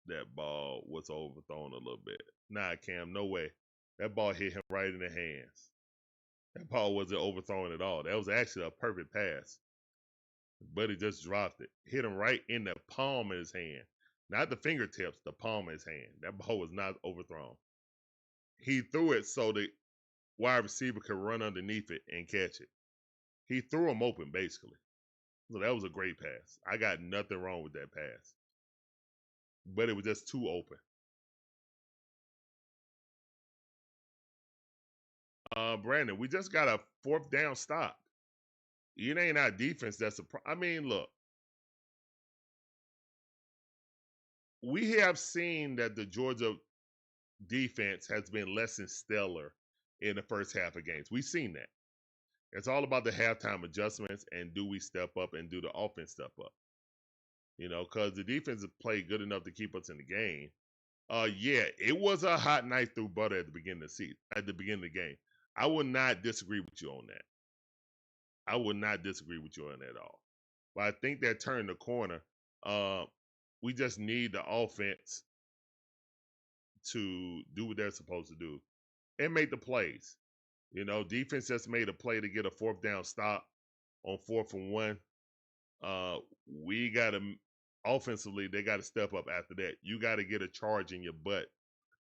S1: that ball was overthrown a little bit. Nah, Cam, no way. That ball hit him right in the hands. That ball wasn't overthrown at all. That was actually a perfect pass. But he just dropped it. Hit him right in the palm of his hand. Not the fingertips, the palm of his hand. That ball was not overthrown. He threw it so the wide receiver could run underneath it and catch it. He threw him open, basically. So that was a great pass. I got nothing wrong with that pass. But it was just too open. Brandon, we just got a 4th down stop. It ain't our defense that's a problem. I mean, look. We have seen that the Georgia defense has been less than stellar in the first half of games. We've seen that. It's all about the halftime adjustments and do we step up and do the offense step up. You know, because the defense played good enough to keep us in the game. Yeah, it was a hot knife through butter at the beginning of the season, at the beginning of the game. I would not disagree with you on that. I would not disagree with you on that at all. But I think that turned the corner. We just need the offense to do what they're supposed to do and make the plays. You know, defense just made a play to get a 4th down stop on 4th and 1. We got to offensively, they got to step up after that. You got to get a charge in your butt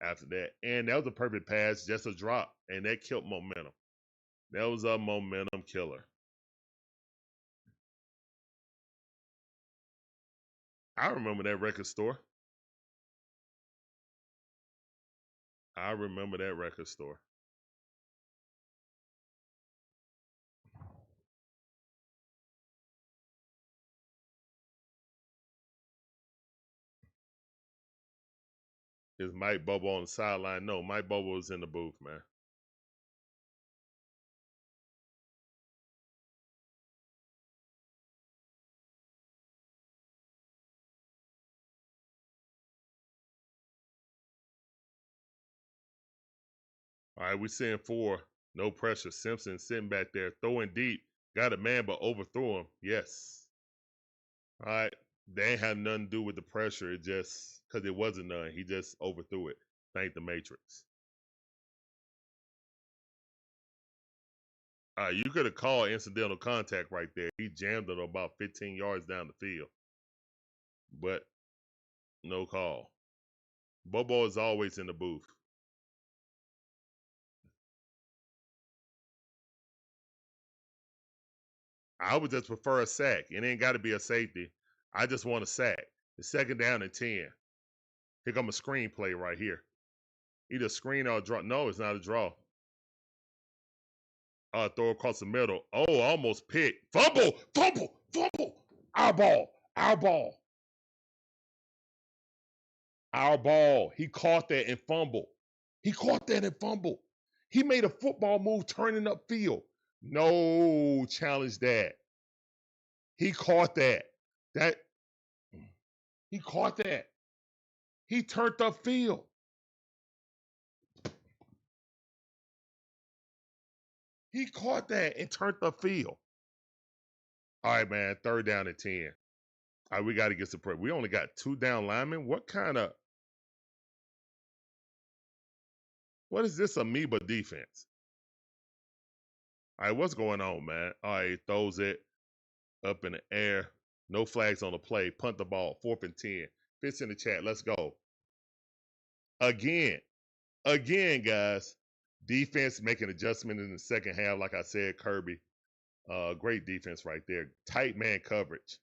S1: after that. And that was a perfect pass, just a drop, and that killed momentum. That was a momentum killer. I remember that record store. I remember that record store. Is Mike Bobo on the sideline? No, Mike Bobo was in the booth, man. All right, we're seeing 4. No pressure. Simpson sitting back there, throwing deep. Got a man, but overthrew him. Yes. All right. They ain't had nothing to do with the pressure. It just, because it wasn't none. He just overthrew it. Thank the Matrix. You could have called incidental contact right there. He jammed it about 15 yards down the field. But no call. Bobo is always in the booth. I would just prefer a sack. It ain't got to be a safety. I just want a sack. It's 2nd down and 10. Here come a screen play right here. Either screen or a draw. No, it's not a draw. Throw across the middle. Oh, almost picked. Fumble, fumble, fumble. Our ball, our ball. Our ball. He caught that and fumbled. He caught that and fumbled. He made a football move turning upfield. No, challenge that. He caught that. He caught that. He turned upfield. He caught that and turned upfield. All right, man. 3rd down and 10. All right, we got to get some pressure. We only got 2 down linemen. What is this amoeba defense? All right, what's going on, man? All right, throws it up in the air. No flags on the play. Punt the ball. 4th and 10. Fits in the chat. Let's go. Again, guys. Defense making adjustment in the second half. Like I said, Kirby. Great defense right there. Tight man coverage.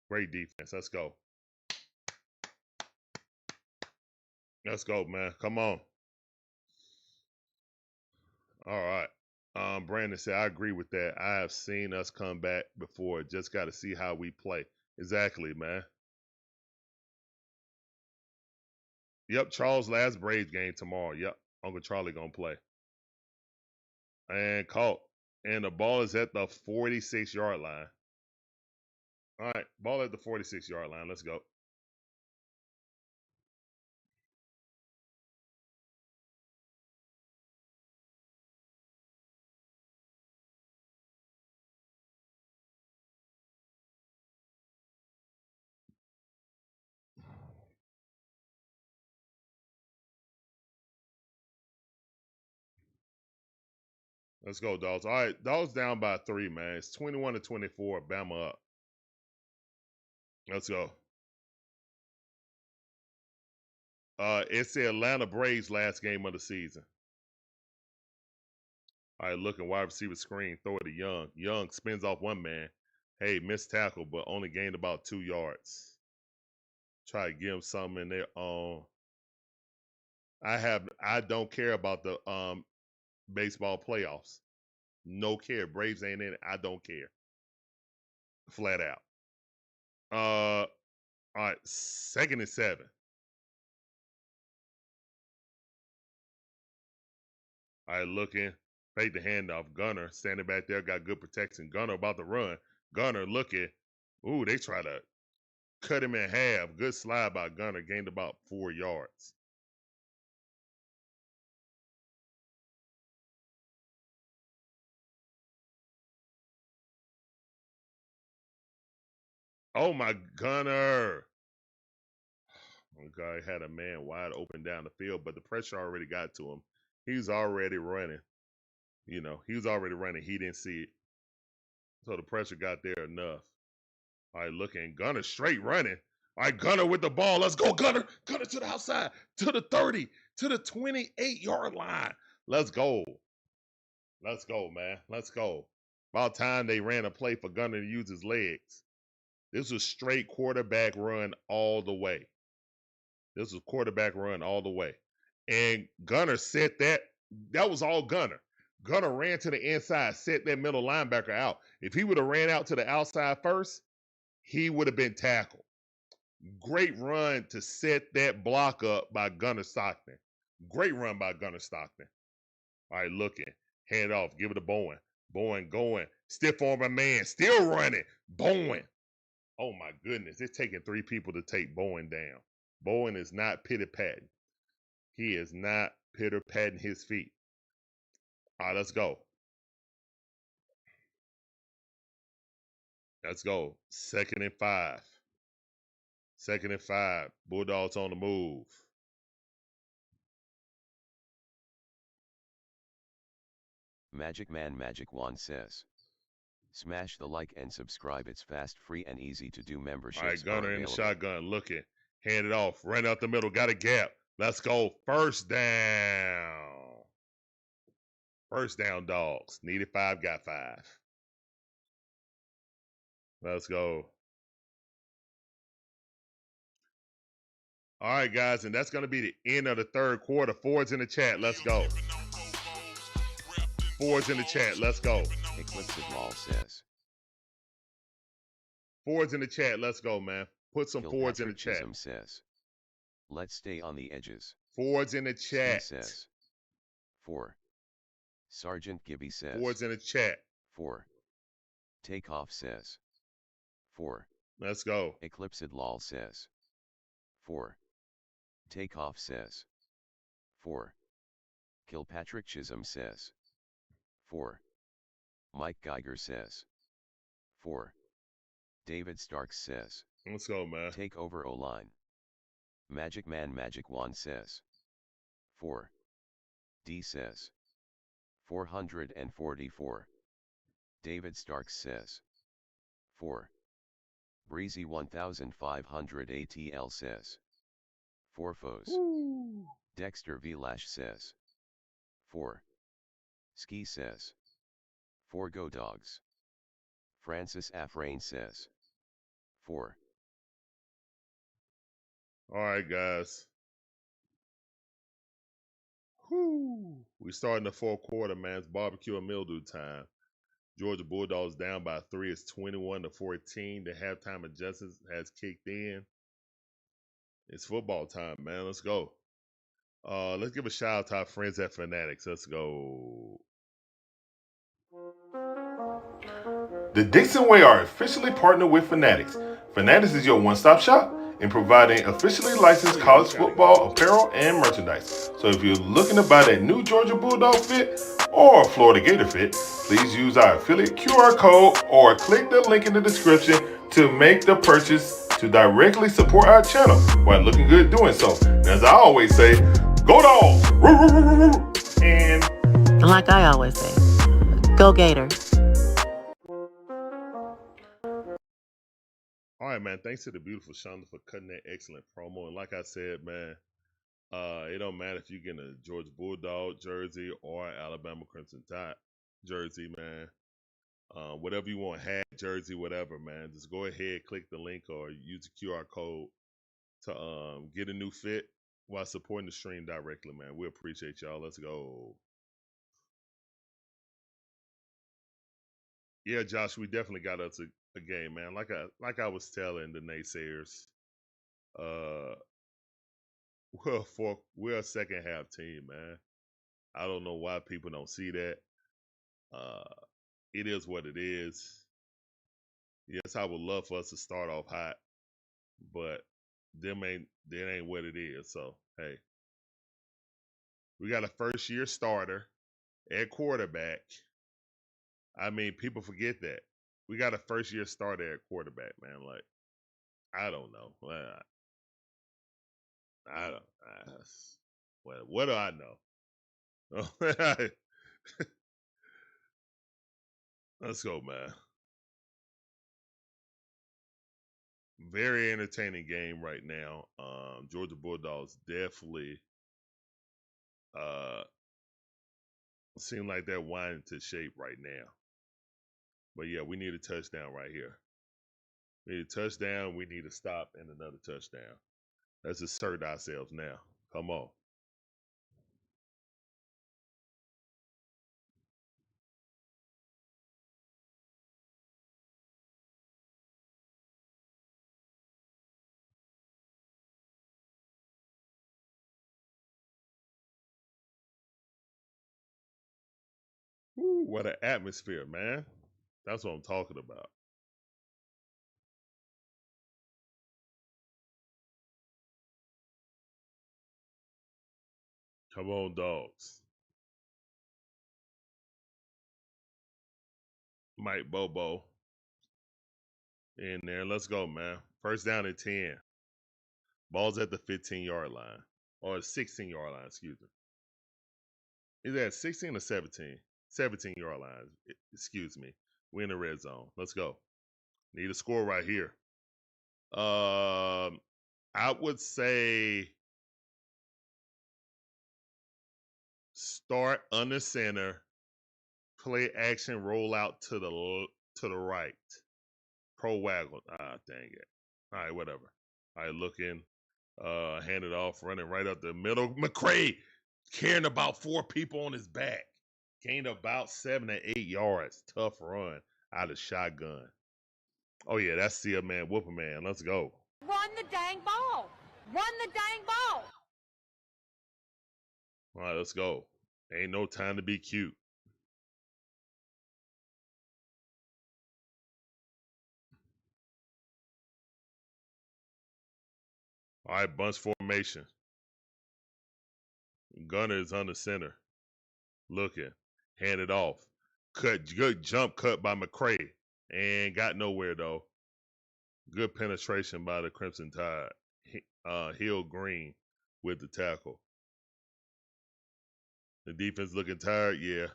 S1: Great defense. Let's go. Let's go, man. Come on. All right. Brandon said, I agree with that. I have seen us come back before. Just got to see how we play. Exactly, man. Yep, Charles' last Braves game tomorrow. Yep, Uncle Charlie going to play. And caught. And the ball is at the 46-yard line. All right, ball at the 46-yard line. Let's go. Let's go, Dawgs. All right, Dawgs down by 3, man. It's 21-24. Bama up. Let's go. It's the Atlanta Braves last game of the season. All right, looking wide receiver screen. Throw it to Young. Young spins off one man. Hey, missed tackle, but only gained about 2 yards. Try to give him something in there. I don't care about the baseball playoffs. No care. Braves ain't in it. I don't care. Flat out. All right, 2nd and 7. All right, looking. Fake the handoff. Gunner standing back there. Got good protection. Gunner about to run. Gunner looking. Ooh, they try to cut him in half. Good slide by Gunner. Gained about 4 yards. Oh, my Gunner. Okay, had a man wide open down the field, but the pressure already got to him. He was already running. You know, he was already running. He didn't see it. So the pressure got there enough. All right, looking. Gunner straight running. All right, Gunner with the ball. Let's go, Gunner. Gunner to the outside, to the 30, to the 28-yard line. Let's go. Let's go, man. Let's go. About time they ran a play for Gunner to use his legs. This was straight quarterback run all the way. This was quarterback run all the way. And Gunner set that. That was all Gunner. Gunner ran to the inside, set that middle linebacker out. If he would have ran out to the outside first, he would have been tackled. Great run to set that block up by Gunner Stockton. Great run by Gunner Stockton. All right, looking. Hand off. Give it to Bowen. Bowen going. Stiff arm a man. Still running. Bowen. Oh, my goodness. It's taking 3 people to take Bowen down. Bowen is not pitter-patting. He is not pitter-patting his feet. All right, let's go. Let's go. 2nd and 5. 2nd and 5. Bulldogs on the move.
S3: Magic Man Magic Wand says, smash the like and subscribe. It's fast, free, and easy to do. Memberships
S1: All right, Gunner in the
S3: available.
S1: shotgun. Looking. Hand it off. Ran out the middle. Got a gap. Let's go. First down. First down, Dawgs. Needed 5, got 5. Let's go. All right, guys, and that's going to be the end of the 3rd quarter. Forwards in the chat. Let's go. Forwards in the chat. Let's go.
S3: Eclipse of Law says,
S1: Forwards in the chat. Let's go, man. Put some forwards in the chat.
S3: Chisholm says, let's stay on the edges.
S1: Forwards in the chat.
S3: Steve says, 4. Sergeant Gibby says,
S1: Forwards in the chat.
S3: 4. Takeoff says, 4.
S1: Let's go.
S3: Eclipsed Lol says, 4. Takeoff says, 4. Kilpatrick Chisholm says, 4. Mike Geiger says, 4. David Starks says,
S1: Let's go, man.
S3: take over O-line. Magic Man Magic Wand says, 4. D says, 444. David Starks says, 4. Breezy 1500 ATL says, 4 foes.
S1: Woo.
S3: Dexter V. Lash says, 4. Ski says, 4 Go Dogs. Francis Afrain says, 4.
S1: All right, guys. Whew. We starting the 4th quarter, man. It's barbecue and mildew time. Georgia Bulldogs down by 3. It's 21-14. The halftime adjustment has kicked in. It's football time, man. Let's go. Let's give a shout out to our friends at Fanatics. Let's go. The Dixon Way are officially partnered with Fanatics. Fanatics is your one-stop shop in providing officially licensed college football apparel and merchandise. So if you're looking to buy that new Georgia Bulldog fit or Florida Gator fit, please use our affiliate QR code or click the link in the description to make the purchase to directly support our channel while looking good doing so. And as I always say, go Dogs! And
S2: Like I always say, go Gators.
S1: all right, man. Thanks to the beautiful Shonda for cutting that excellent promo. And like I said, man, it don't matter if you get a Georgia Bulldog jersey or Alabama Crimson Tide jersey, man. Whatever you want, hat, jersey, whatever, man. Just go ahead, click the link or use the QR code to get a new fit while supporting the stream directly, man. We appreciate y'all. Let's go. Yeah, Josh, we definitely got us a game, man. Like I was telling the naysayers, we're a second half team, man. I don't know why people don't see that. It is what it is. Yes, I would love for us to start off hot, but that ain't what it is. So hey, we got a first-year starter at quarterback. I mean, people forget that we got a first-year starter at quarterback, man. Like, I don't know. I don't. What do I know? Let's go, man. Very entertaining game right now. Georgia Bulldogs definitely seem like they're winding to shape right now. But yeah, we need a touchdown right here. We need a touchdown. We need a stop and another touchdown. Let's assert ourselves now. Come on. Woo, what an atmosphere, man. That's what I'm talking about. Come on, Dawgs. Mike Bobo in there. Let's go, man. First down at 10. Ball's at the 15-yard line. Or 16-yard line, excuse me. Is that 16 or 17? 17-yard line, excuse me. We're in the red zone. Let's go. Need a score right here. I would say start under center, play action, roll out to the right. Pro waggle. Dang it. All right, whatever. All right, looking, hand it off, running right up the middle. McCray carrying about 4 people on his back. Gained about 7 to 8 yards. Tough run out of shotgun. Oh yeah, that's Seal Man, Whooper Man. Let's go.
S4: Run the dang ball. Run the dang ball.
S1: All right, let's go. Ain't no time to be cute. All right, bunch formation. Gunner is under center. Looking. Hand it off. Good jump cut by McCray. And got nowhere, though. Good penetration by the Crimson Tide. Hill Green with the tackle. The defense looking tired, yeah.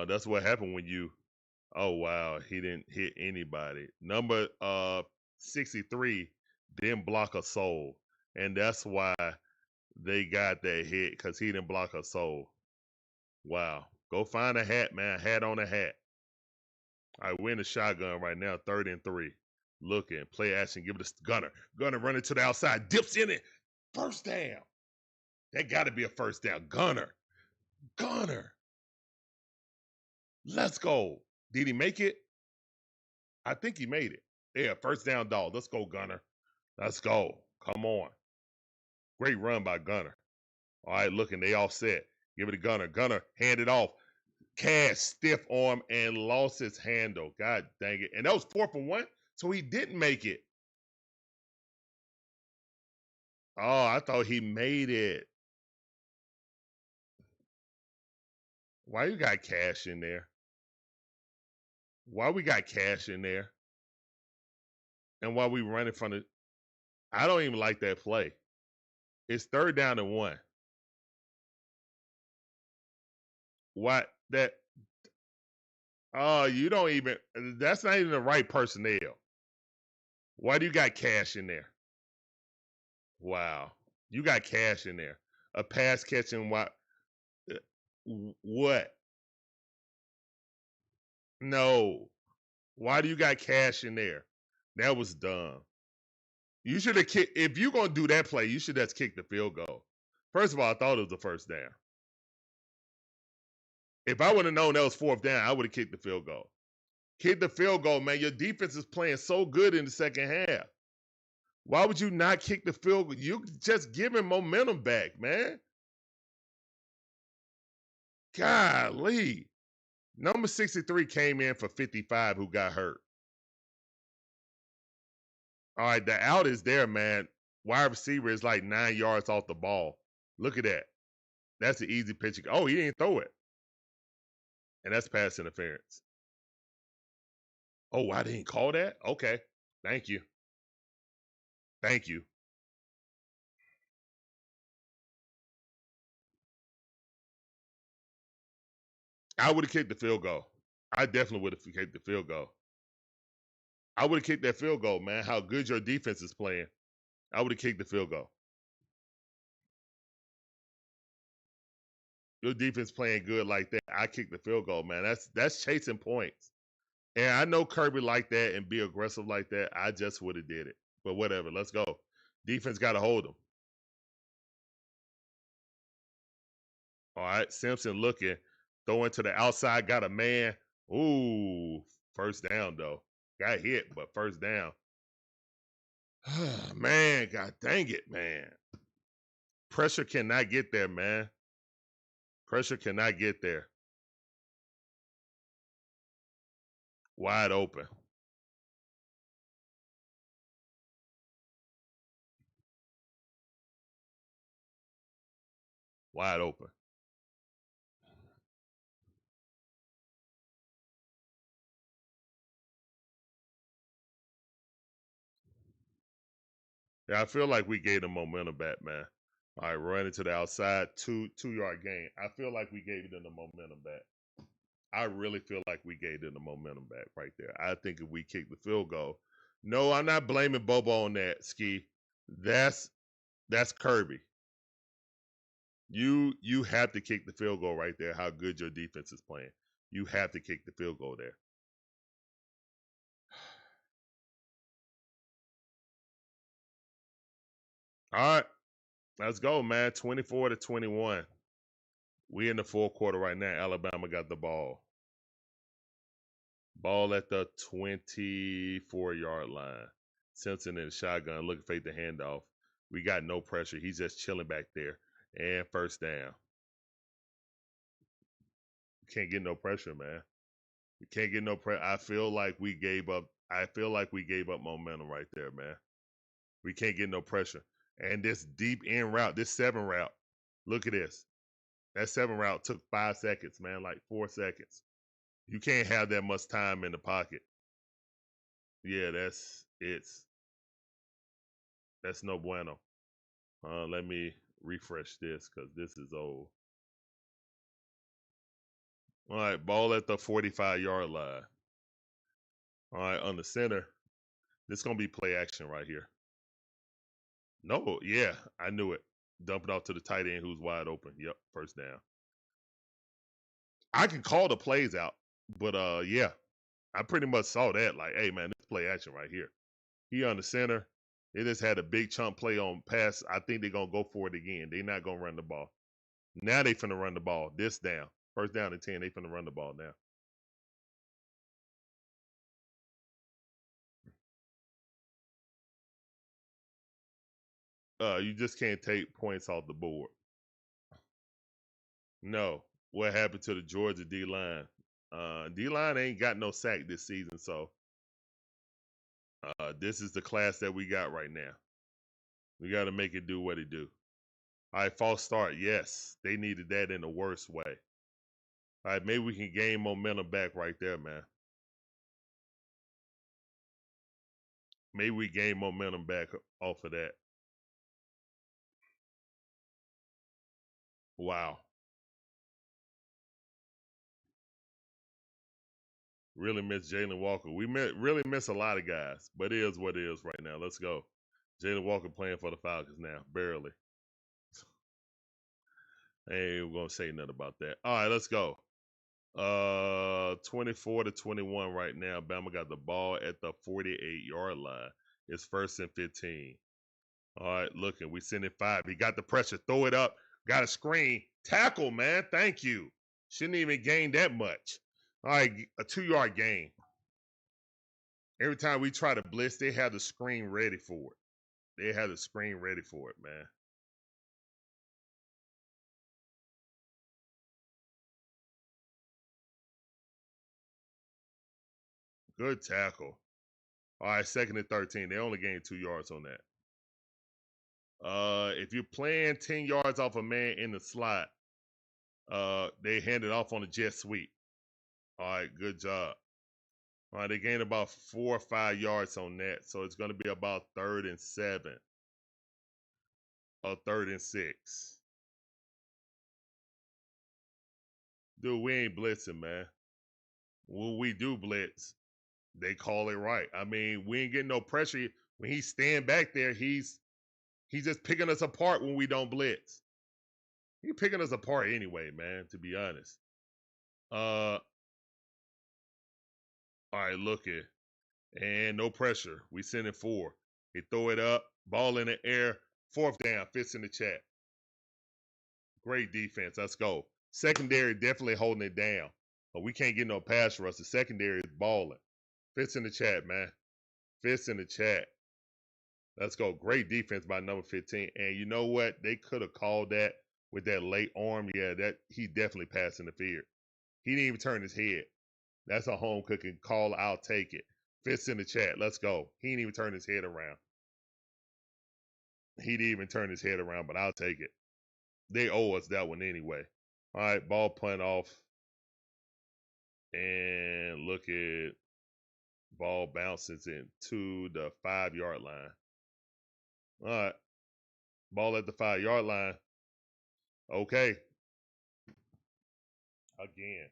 S1: That's what happened when you... Oh, wow. He didn't hit anybody. Number 63 didn't block a soul. And that's why they got that hit, because he didn't block a soul. Wow. Go find a hat, man. Hat on a hat. All right, we're in the shotgun right now, 3rd and 3. Looking, play action, give it to Gunner. Gunner running to the outside, dips in it. First down. That got to be a first down. Gunner. Let's go. Did he make it? I think he made it. Yeah, first down, dog. Let's go, Gunner. Let's go. Come on. Great run by Gunner. All right, looking, they all set. Give it to Gunner. Gunner, hand it off. Cash, stiff arm, and lost his handle. God dang it. And that was 4th and 1, so he didn't make it. Oh, I thought he made it. Why you got Cash in there? Why we got Cash in there? And why we running from the... I don't even like that play. It's 3rd down and 1. What? That... Oh, you don't even... That's not even the right personnel. Why do you got Cash in there? Wow. You got Cash in there. A pass catching what? What? No. Why do you got Cash in there? That was dumb. You should have kicked. If you're going to do that play, you should have kicked the field goal. First of all, I thought it was the first down. If I would have known that was 4th down, I would have kicked the field goal. Kick the field goal, man. Your defense is playing so good in the second half. Why would you not kick the field goal? You just giving momentum back, man. Golly. Number 63 came in for 55 who got hurt. All right, the out is there, man. Wide receiver is like 9 yards off the ball. Look at that. That's an easy pitch. Oh, he didn't throw it. And that's pass interference. Oh, I didn't call that? Okay. Thank you. Thank you. I would have kicked the field goal. I definitely would have kicked the field goal. I would have kicked that field goal, man. How good your defense is playing. I would have kicked the field goal. Your defense playing good like that. I kicked the field goal, man. That's chasing points. And I know Kirby like that and be aggressive like that. I just would have did it. But whatever. Let's go. Defense got to hold them. All right. Simpson looking. Throwing to the outside. Got a man. Ooh. First down, though. Got hit, but first down. Man, God dang it, man. Pressure cannot get there, man. Pressure cannot get there. Wide open. Wide open. Yeah, I feel like we gave the momentum back, man. All right, running to the outside, 2-yard gain. I feel like we gave them the momentum back. I really feel like we gave them the momentum back right there. I think if we kick the field goal, no, I'm not blaming Bobo on that, Ski. That's Kirby. You have to kick the field goal right there. How good your defense is playing. You have to kick the field goal there. All right, let's go, man. 24-21. We in the fourth quarter right now. Alabama got the ball. Ball at the 24-yard line. Simpson in the shotgun, looking fake the handoff. We got no pressure. He's just chilling back there. And first down. Can't get no pressure, man. We can't get no pressure. I feel like we gave up momentum right there, man. We can't get no pressure. And this deep end route, this 7 route, look at this. That 7 route took 5 seconds, man, like 4 seconds. You can't have that much time in the pocket. Yeah, that's no bueno. Let me refresh this because this is old. All right, ball at the 45-yard line. All right, on the center. This is going to be play action right here. No, yeah, I knew it. Dump it off to the tight end who's wide open. Yep, first down. I can call the plays out, but yeah, I pretty much saw that. Like, hey, man, this play action right here. He on the center. They just had a big chunk play on pass. I think they're going to go for it again. They're not going to run the ball. Now they finna run the ball. This down. First down and 10. They finna run the ball now. You just can't take points off the board. No. What happened to the Georgia D-line? D-line ain't got no sack this season, so this is the class that we got right now. We got to make it do what it do. All right, false start. Yes, they needed that in the worst way. All right, maybe we can gain momentum back right there, man. Maybe we gain momentum back off of that. Wow. Really miss Jalen Walker. We really miss a lot of guys, but it is what it is right now. Let's go. Jalen Walker playing for the Falcons now, barely. Ain't gonna say nothing about that. All right, let's go. 24-21 right now. Bama got the ball at the 48-yard line. It's 1st and 15. All right, looking. We send it 5. He got the pressure. Throw it up. Got a screen. Tackle, man. Thank you. Shouldn't even gain that much. All right, a 2-yard gain. Every time we try to blitz, they have the screen ready for it. They have the screen ready for it, man. Good tackle. All right, 2nd and 13. They only gained 2 yards on that. If you're playing 10 yards off a man in the slot, they hand it off on a jet sweep. All right, good job. All right, they gained about 4 or 5 yards on that, so it's going to be about 3rd and 7 or 3rd and 6. Dude, we ain't blitzing, man. When we do blitz, they call it right. I mean, we ain't getting no pressure. When he's staying back there, he's just picking us apart when we don't blitz. He's picking us apart anyway, man, to be honest. All right, look it. And no pressure. We send it 4. They throw it up, ball in the air, 4th down, fits in the chat. Great defense. Let's go. Secondary definitely holding it down. But we can't get no pass rush. The secondary is balling. Fits in the chat, man. Fits in the chat. Let's go. Great defense by number 15. And you know what? They could have called that with that late arm. Yeah, that he definitely passed in the field. He didn't even turn his head. That's a home cooking call. I'll take it. Fits in the chat. Let's go. He didn't even turn his head around. He didn't even turn his head around, but I'll take it. They owe us that one anyway. All right, ball punt off. And look at ball bounces into the 5-yard line. All right. Ball at the 5-yard line. Okay. Again.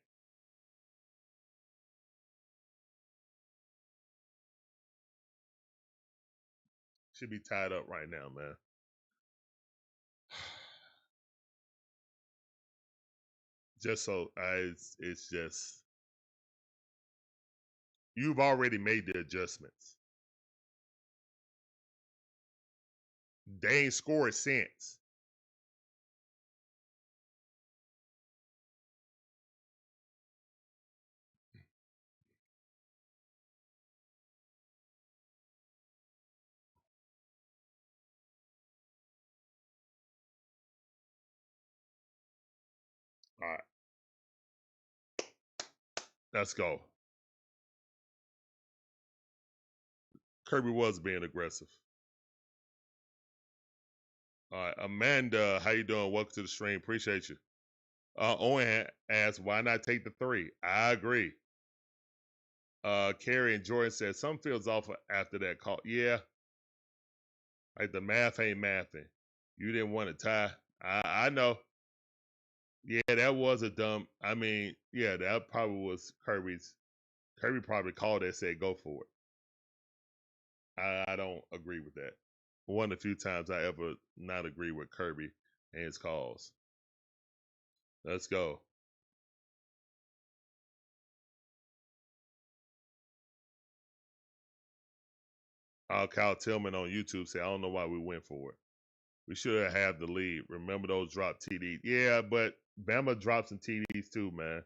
S1: Should be tied up right now, man. Just so it's just you've already made the adjustments. They ain't scored since. All right. Let's go. Kirby was being aggressive. All right, Amanda, how you doing? Welcome to the stream. Appreciate you. Owen asked, why not take the 3? I agree. Carrie and Jordan said, some feels off after that call. Yeah. Like the math ain't mathing. You didn't want to tie. I know. Yeah, that was a dumb. I mean, yeah, that probably was Kirby's. Kirby probably called it and said, go for it. I don't agree with that. One of the few times I ever not agree with Kirby and his calls. Let's go. Kyle Tillman on YouTube said, I don't know why we went for it. We should have had the lead. Remember those drop TDs? Yeah, but Bama drops some TDs too, man.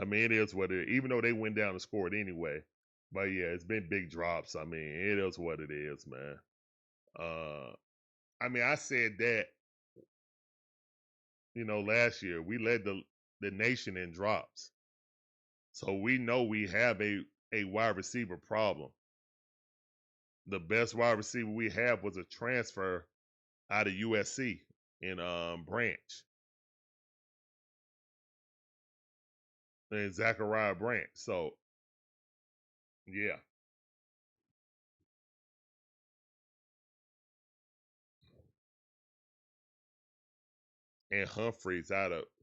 S1: I mean, it is what it is. Even though they went down and scored anyway. But yeah, it's been big drops. I mean, it is what it is, man. I mean, I said that, last year we led the nation in drops. So we know we have a wide receiver problem. The best wide receiver we have was a transfer out of USC in Branch. And Zachariah Branch. So yeah. And Humphreys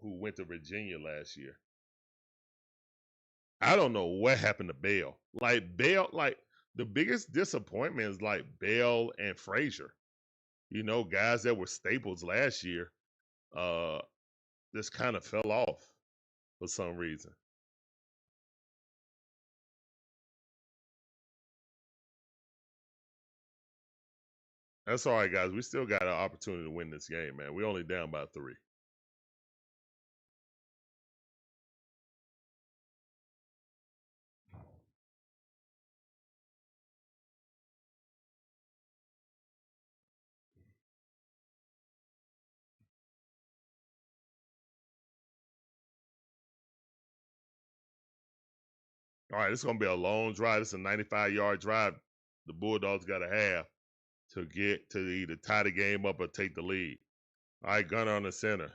S1: who went to Virginia last year. I don't know what happened to Bell. Like the biggest disappointment is like Bell and Frazier. Guys that were staples last year, just kind of fell off for some reason. That's all right, guys. We still got an opportunity to win this game, man. We're only down by 3. All right, it's going to be a long drive. It's a 95-yard drive. The Bulldogs got a half to get to either tie the game up or take the lead. All right, Gunner on the center.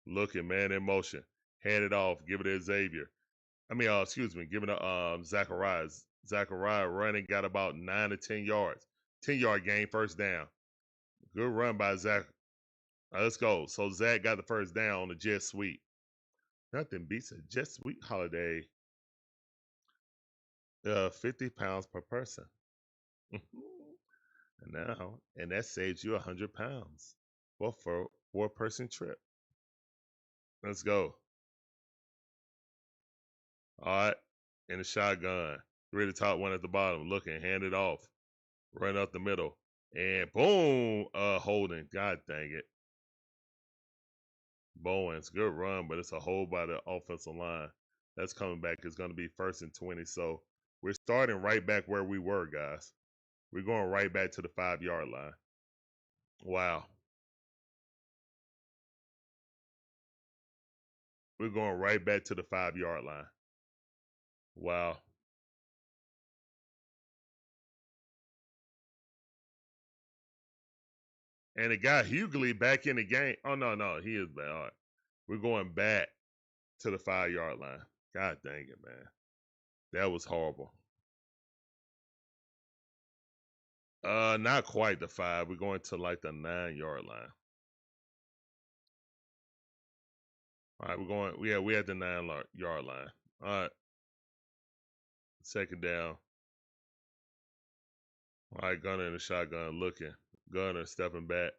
S1: Looking, man, in motion. Hand it off. Give it to Xavier. Give it to Zachariah. Zachariah running, got about 9 to 10 yards. 10-yard gain, first down. Good run by Zach. All right, let's go. So Zach got the first down on the jet sweep. Nothing beats a jet sweep holiday. 50 pounds per person. And that saves you 100 pounds for a four-person trip. Let's go. All right, in the shotgun. 3 at the top, 1 at the bottom. Looking, hand it off. Run up the middle. And boom, holding. God dang it. Bowen's good run, but it's a hold by the offensive line. That's coming back. It's going to be 1st and 20. So we're starting right back where we were, guys. We're going right back to the 5-yard line. Wow. We're going right back to the 5-yard line. Wow. And it got Hughley back in the game. Oh, no, he is bad. All right. We're going back to the 5-yard line. God dang it, man. That was horrible. Not quite the 5. We're going to like the 9-yard line. All right, we're at the 9-yard line. All right. 2nd down. All right, Gunner in the shotgun looking. Gunner stepping back.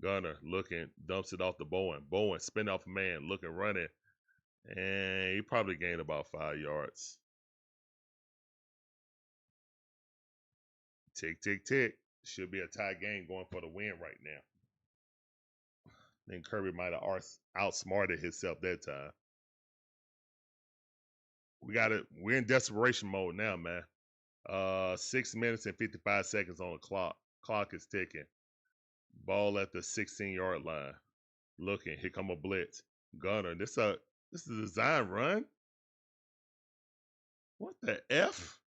S1: Gunner looking, dumps it off to Bowen. Bowen spin off a man, looking, running. And he probably gained about 5 yards. Tick, tick, tick. Should be a tie game going for the win right now. I think Kirby might have outsmarted himself that time. We're in desperation mode now, man. 6 minutes and 55 seconds on the clock. Clock is ticking. Ball at the 16-yard line. Looking, here come a blitz. Gunner, this is a design run? What the F?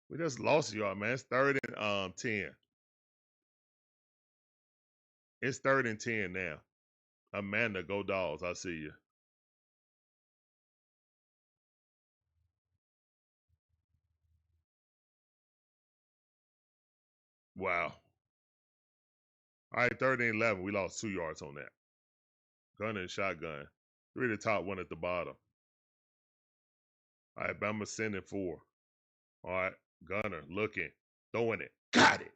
S1: We just lost y'all, man. It's 3rd and 10. It's 3rd and 10 now. Amanda, go Dawgs. I see you. Wow. All right, 3rd and 11. We lost 2 yards on that. Gunner and shotgun. 3 at the top, 1 at the bottom. All right, Bama sending 4. All right, Gunner looking, throwing it. Got it.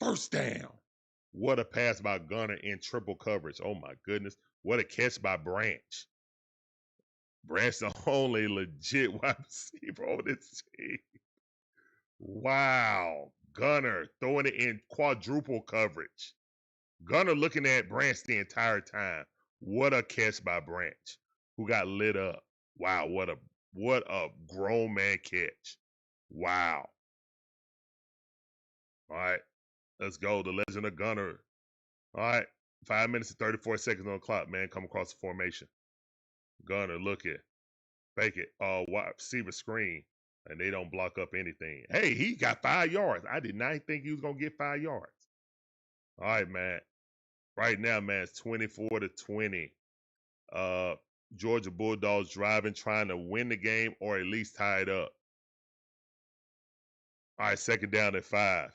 S1: 1st down. What a pass by Gunner in triple coverage. Oh, my goodness. What a catch by Branch. Branch, the only legit wide receiver on this team. Wow. Gunner throwing it in quadruple coverage. Gunner looking at Branch the entire time. What a catch by Branch, who got lit up. Wow, what a grown man catch. Wow. All right, let's go. The legend of Gunner. All right, 5 minutes and 34 seconds on the clock, man. Come across the formation. Gunner, look it. Fake it. Wide receiver screen. And they don't block up anything. Hey, he got 5 yards. I did not think he was going to get 5 yards. All right, man. Right now, man, it's 24 to 20. Georgia Bulldogs driving, trying to win the game or at least tie it up. All right, 2nd down at 5.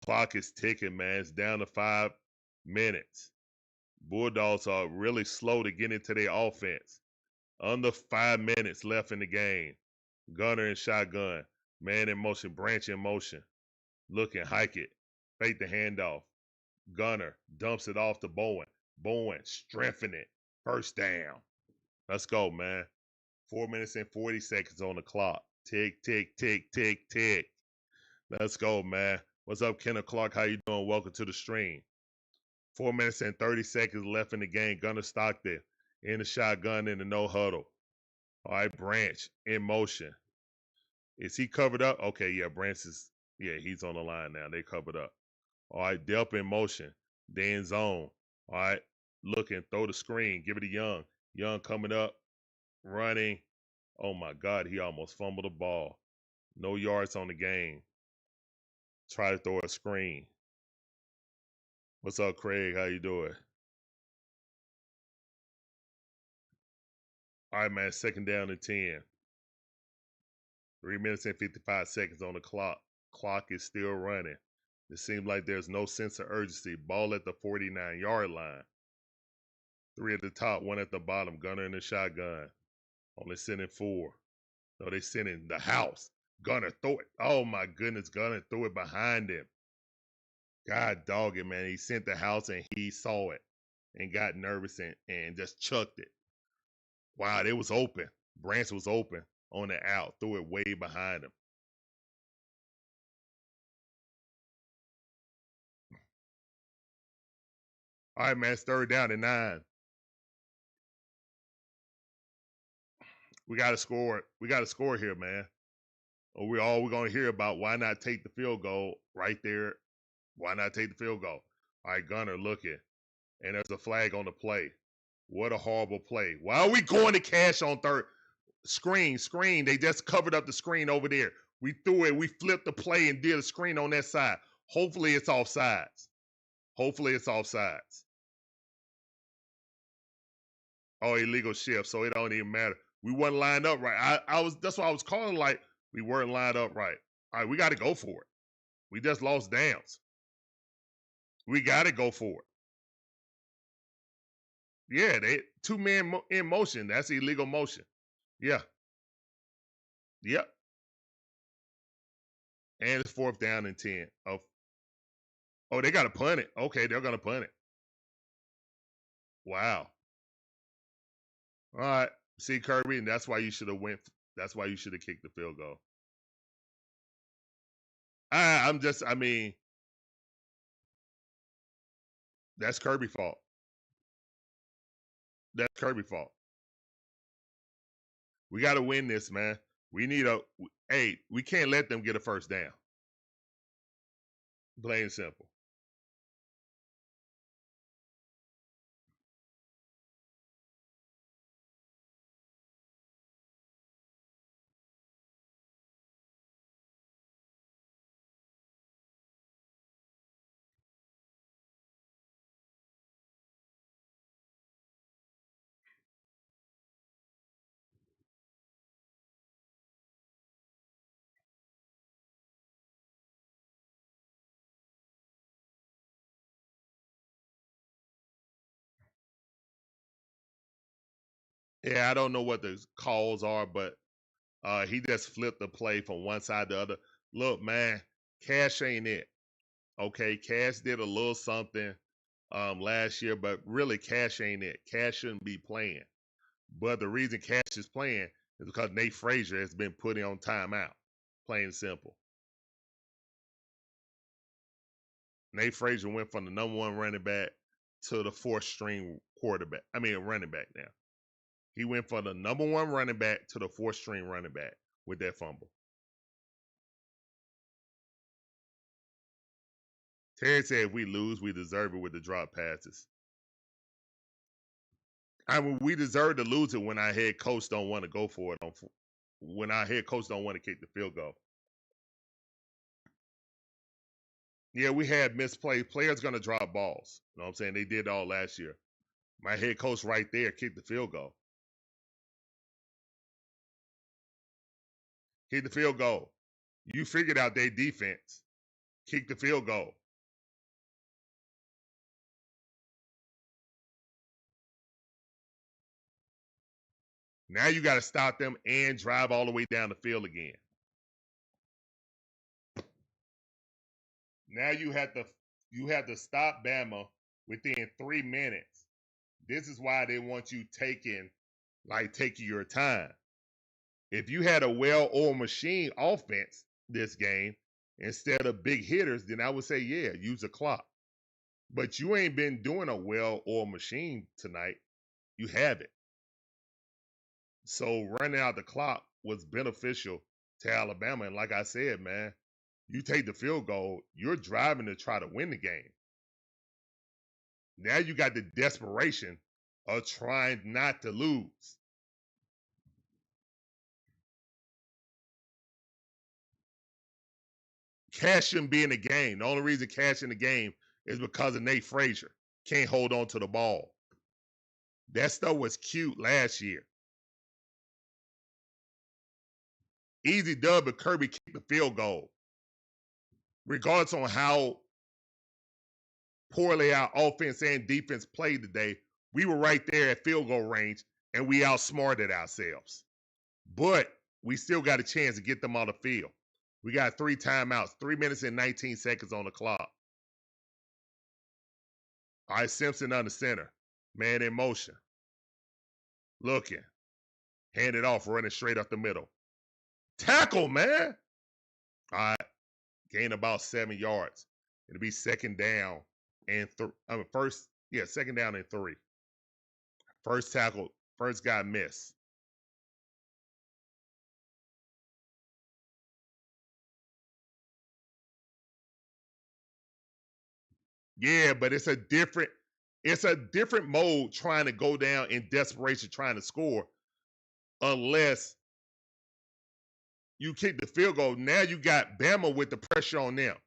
S1: Clock is ticking, man. It's down to 5 minutes. Bulldogs are really slow to get into their offense. Under 5 minutes left in the game. Gunner and shotgun. Man in motion, Branch in motion. Looking, hike it. Fake the handoff. Gunner dumps it off to Bowen. Bowen strengthening it. 1st down. Let's go, man. 4 minutes and 40 seconds on the clock. Tick, tick, tick, tick, tick. Let's go, man. What's up, Kenneth Clark? How you doing? Welcome to the stream. 4 minutes and 30 seconds left in the game. Gunner Stockton in the shotgun in the no huddle. All right, Branch in motion. Is he covered up? Okay, yeah, Branch is, he's on the line now. They covered up. All right, Delp in motion. They in zone. All right, looking, throw the screen. Give it to Young. Young coming up, running. Oh my God, he almost fumbled the ball. No yards on the game. Try to throw a screen. What's up, Craig? How you doing? All right, man. 2nd down and 10. 3 minutes and 55 seconds on the clock. Clock is still running. It seems like there's no sense of urgency. Ball at the 49-yard line. 3 at the top, 1 at the bottom. Gunner in the shotgun. Only sending 4. No, they sending the house. Gunner, throw it. Oh, my goodness. Gunner threw it behind him. God dog it, man. He sent the house and he saw it and got nervous and just chucked it. Wow, it was open. Branch was open on the out. Threw it way behind him. All right, man. It's 3rd down and 9. We got to score. We got to score here, man. Or we're going to hear about why not take the field goal right there. Why not take the field goal? All right, Gunner looking. And there's a flag on the play. What a horrible play. Why are we going to cash on third? Screen. They just covered up the screen over there. We threw it. We flipped the play and did a screen on that side. Hopefully it's offsides. Oh, illegal shift, so it don't even matter. We wasn't lined up right. That's why I was calling like we weren't lined up right. All right, we got to go for it. We just lost downs. We got to go for it. Yeah, they 2 men in motion. That's illegal motion. Yeah. Yep. And it's 4th down and 10. Oh, they got to punt it. Okay, they're going to punt it. Wow. All right. See, Kirby, and that's why you should have kicked the field goal. That's Kirby's fault. That's Kirby's fault. We got to win this, man. We can't let them get a 1st down. Plain and simple. Yeah, I don't know what the calls are, but he just flipped the play from one side to the other. Look, man, Cash ain't it. Okay, Cash did a little something last year, but really Cash ain't it. Cash shouldn't be playing. But the reason Cash is playing is because Nate Frazier has been put on timeout. Plain and simple. Nate Frazier went from the number 1 running back to the 4th string running back now. He went from the number 1 running back to the 4th string running back with that fumble. Terry said if we lose, we deserve it with the drop passes. We deserve to lose it when our head coach don't want to go for it. When our head coach don't want to kick the field goal. Yeah, we had misplay. Players going to drop balls. You know what I'm saying? They did all last year. My head coach right there kicked the field goal. Kick the field goal. You figured out their defense. Kick the field goal. Now you got to stop them and drive all the way down the field again. Now you have to stop Bama within 3 minutes. This is why they want you taking your time. If you had a well-oiled machine offense this game instead of big hitters, then I would say, yeah, use the clock. But you ain't been doing a well-oiled machine tonight. You haven't. So running out the clock was beneficial to Alabama. And like I said, man, you take the field goal, you're driving to try to win the game. Now you got the desperation of trying not to lose. Cash shouldn't be in the game. The only reason Cash in the game is because of Nate Frazier. Can't hold on to the ball. That stuff was cute last year. Easy dub, but Kirby kicked the field goal. Regardless on how poorly our offense and defense played today, we were right there at field goal range, and we outsmarted ourselves. But we still got a chance to get them on the field. We got 3 timeouts, 3 minutes and 19 seconds on the clock. All right, Simpson under center. Man in motion. Looking. Hand it off, running straight up the middle. Tackle, man. All right. Gain about 7 yards. It'll be second down and second down and 3. First tackle, first guy missed. Yeah, but it's a different mode trying to go down in desperation, trying to score, unless you kick the field goal. Now you got Bama with the pressure on them.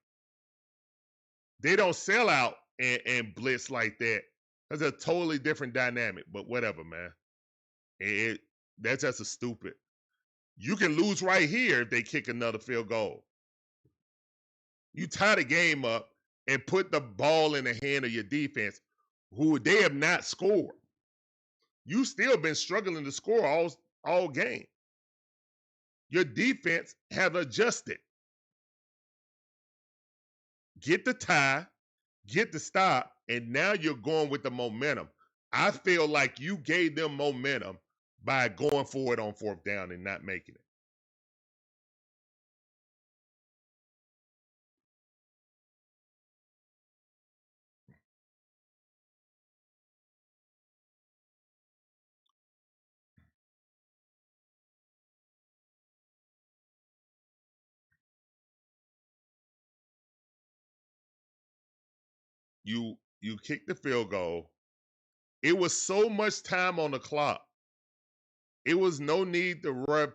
S1: They don't sell out and blitz like that. That's a totally different dynamic, but whatever, man. That's just a stupid. You can lose right here if they kick another field goal. You tie the game up and put the ball in the hand of your defense, who they have not scored. You still been struggling to score all game. Your defense have adjusted. Get the tie, get the stop, and now you're going with the momentum. I feel like you gave them momentum by going for it on 4th down and not making it. You kicked the field goal. It was so much time on the clock. It was no need to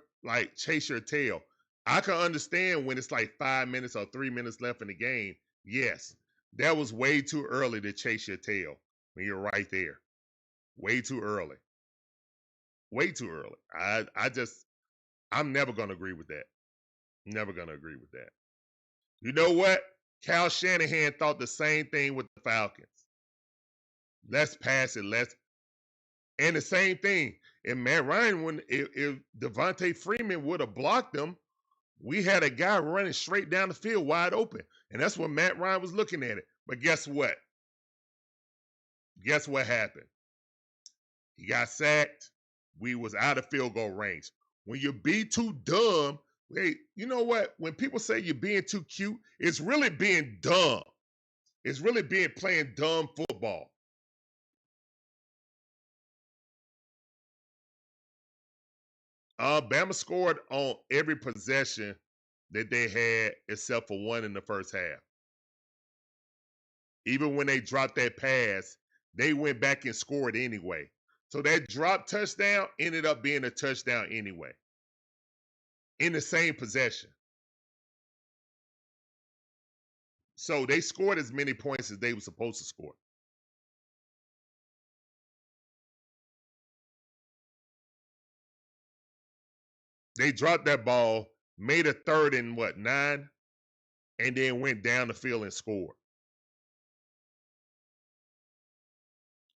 S1: chase your tail. I can understand when it's like 5 minutes or 3 minutes left in the game. Yes, that was way too early to chase your tail when you're right there. Way too early. Way too early. I'm never going to agree with that. Never going to agree with that. You know what? Cal Shanahan thought the same thing with the Falcons. Let's pass it. And the same thing. And Matt Ryan, if Devontae Freeman would have blocked them, we had a guy running straight down the field wide open. And that's when Matt Ryan was looking at it. But guess what? Guess what happened? He got sacked. We was out of field goal range. When you be too dumb, hey, you know what? When people say you're being too cute, it's really being dumb. It's really being playing dumb football. Bama scored on every possession that they had except for one in the first half. Even when they dropped that pass, they went back and scored anyway. So that drop touchdown ended up being a touchdown anyway. In the same possession. So they scored as many points as they were supposed to score. They dropped that ball, made a 3rd and 9, and then went down the field and scored.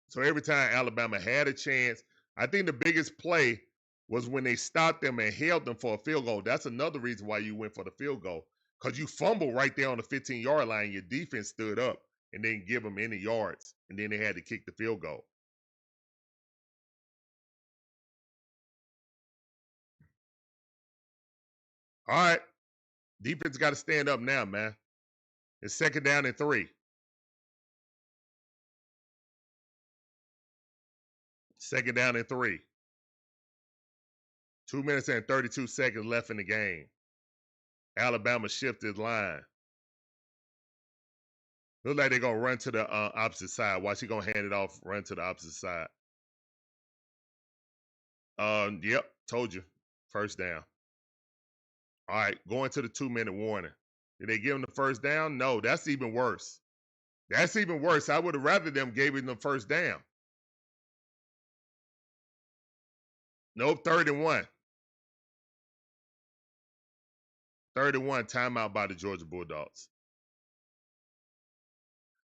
S1: So every time Alabama had a chance, I think the biggest play was when they stopped them and held them for a field goal. That's another reason why you went for the field goal, because you fumbled right there on the 15-yard line. Your defense stood up and didn't give them any yards, and then they had to kick the field goal. All right. Defense got to stand up now, man. It's 2nd down and 3. 2nd down and 3. 2 minutes and 32 seconds left in the game. Alabama shifted line. Looks like they're going to run to the opposite side. Watch, he going to hand it off, run to the opposite side. Yep, told you. First down. All right, going to the 2-minute warning. Did they give him the first down? No, that's even worse. That's even worse. I would have rather them gave him the first down. Nope, 3rd and 1. 3rd and 1, timeout by the Georgia Bulldogs.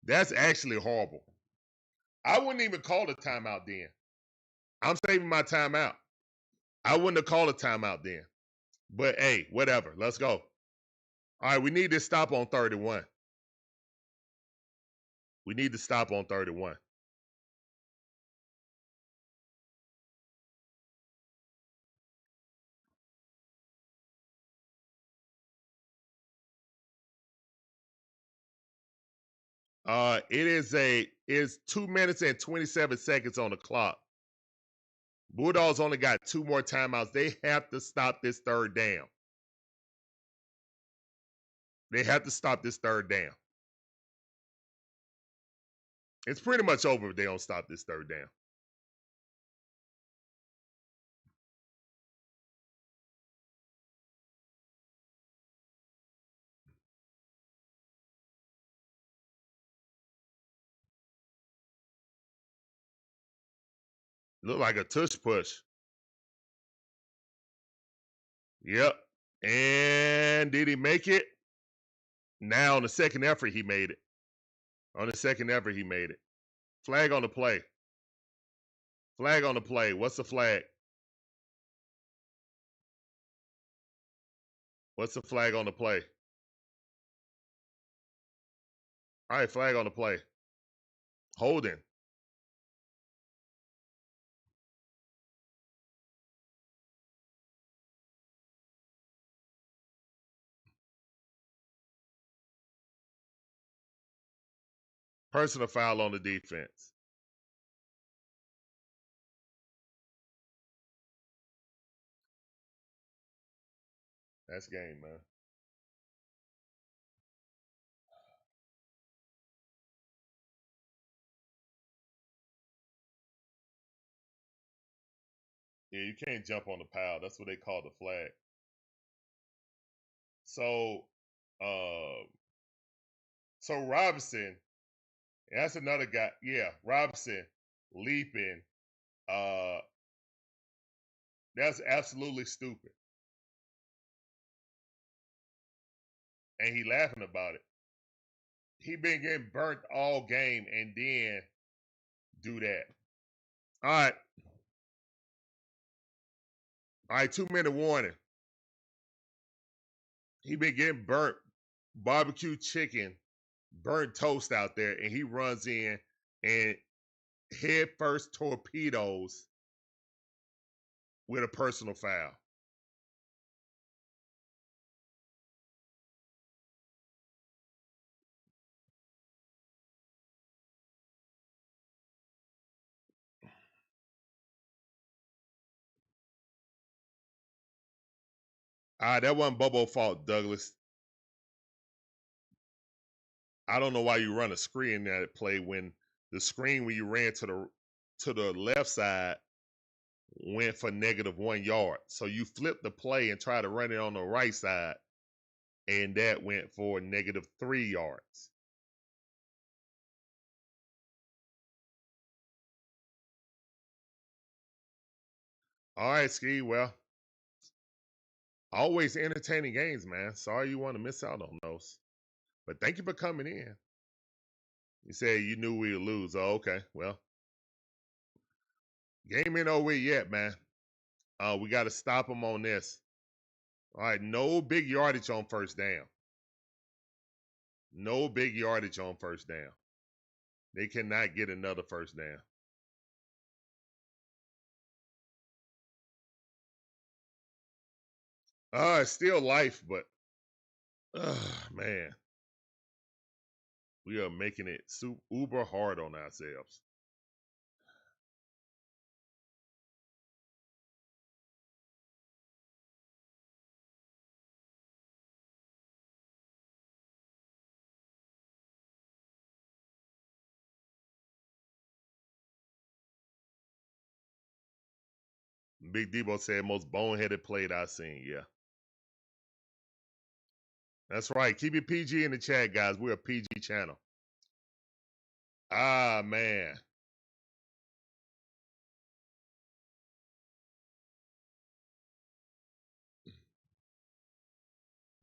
S1: That's actually horrible. I wouldn't even call a timeout then. I'm saving my timeout. I wouldn't have called a timeout then. But hey, whatever. Let's go. All right, we need to stop on 3rd and 1. We need to stop on 3rd and 1. It's 2 minutes and 27 seconds on the clock. Bulldogs only got 2 more timeouts. They have to stop this 3rd down. They have to stop this 3rd down. It's pretty much over if they don't stop this 3rd down. Look like a tush push. Yep. And did he make it? Now on the second effort, he made it. On the second effort, he made it. Flag on the play. Flag on the play. What's the flag? What's the flag on the play? All right, flag on the play. Holding. Personal foul on the defense. That's game, man. Yeah, you can't jump on the pile. That's what they call the flag. So, Robinson, that's another guy. Yeah, Robinson leaping. That's absolutely stupid. And he laughing about it. He been getting burnt all game and then do that. All right. All right, 2-minute warning. He been getting burnt barbecue chicken, burnt toast out there, and he runs in and head first torpedoes with a personal foul. That wasn't Bobo's fault, Douglas. I don't know why you run a screen that play when the screen when you ran to the left side went for -1 yard. So you flip the play and try to run it on the right side, and that went for -3 yards. All right, Ski. Well, always entertaining games, man. Sorry you want to miss out on those. But thank you for coming in. You said you knew we would lose. Oh, okay. Well, game ain't over yet, man. We got to stop them on this. All right, no big yardage on first down. No big yardage on first down. They cannot get another first down. It's still life, but man, we are making it uber hard on ourselves. Big Debo said most boneheaded play I've seen. Yeah. That's right. Keep it PG in the chat, guys. We're a PG channel. Ah, man.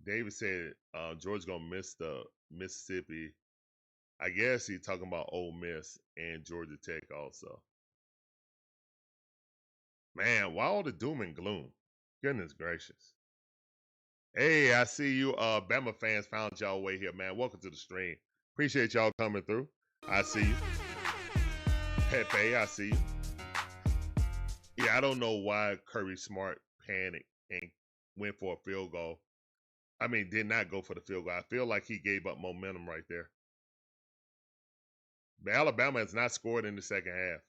S1: David said Georgia's going to miss the Mississippi. I guess he's talking about Ole Miss and Georgia Tech also. Man, why all the doom and gloom? Goodness gracious. Hey, I see you Bama fans found y'all way here, man. Welcome to the stream. Appreciate y'all coming through. I see you. Pepe, I see you. Yeah, I don't know why Kirby Smart panicked and went for a field goal. I mean, did not go for the field goal. I feel like he gave up momentum right there. But Alabama has not scored in the second half.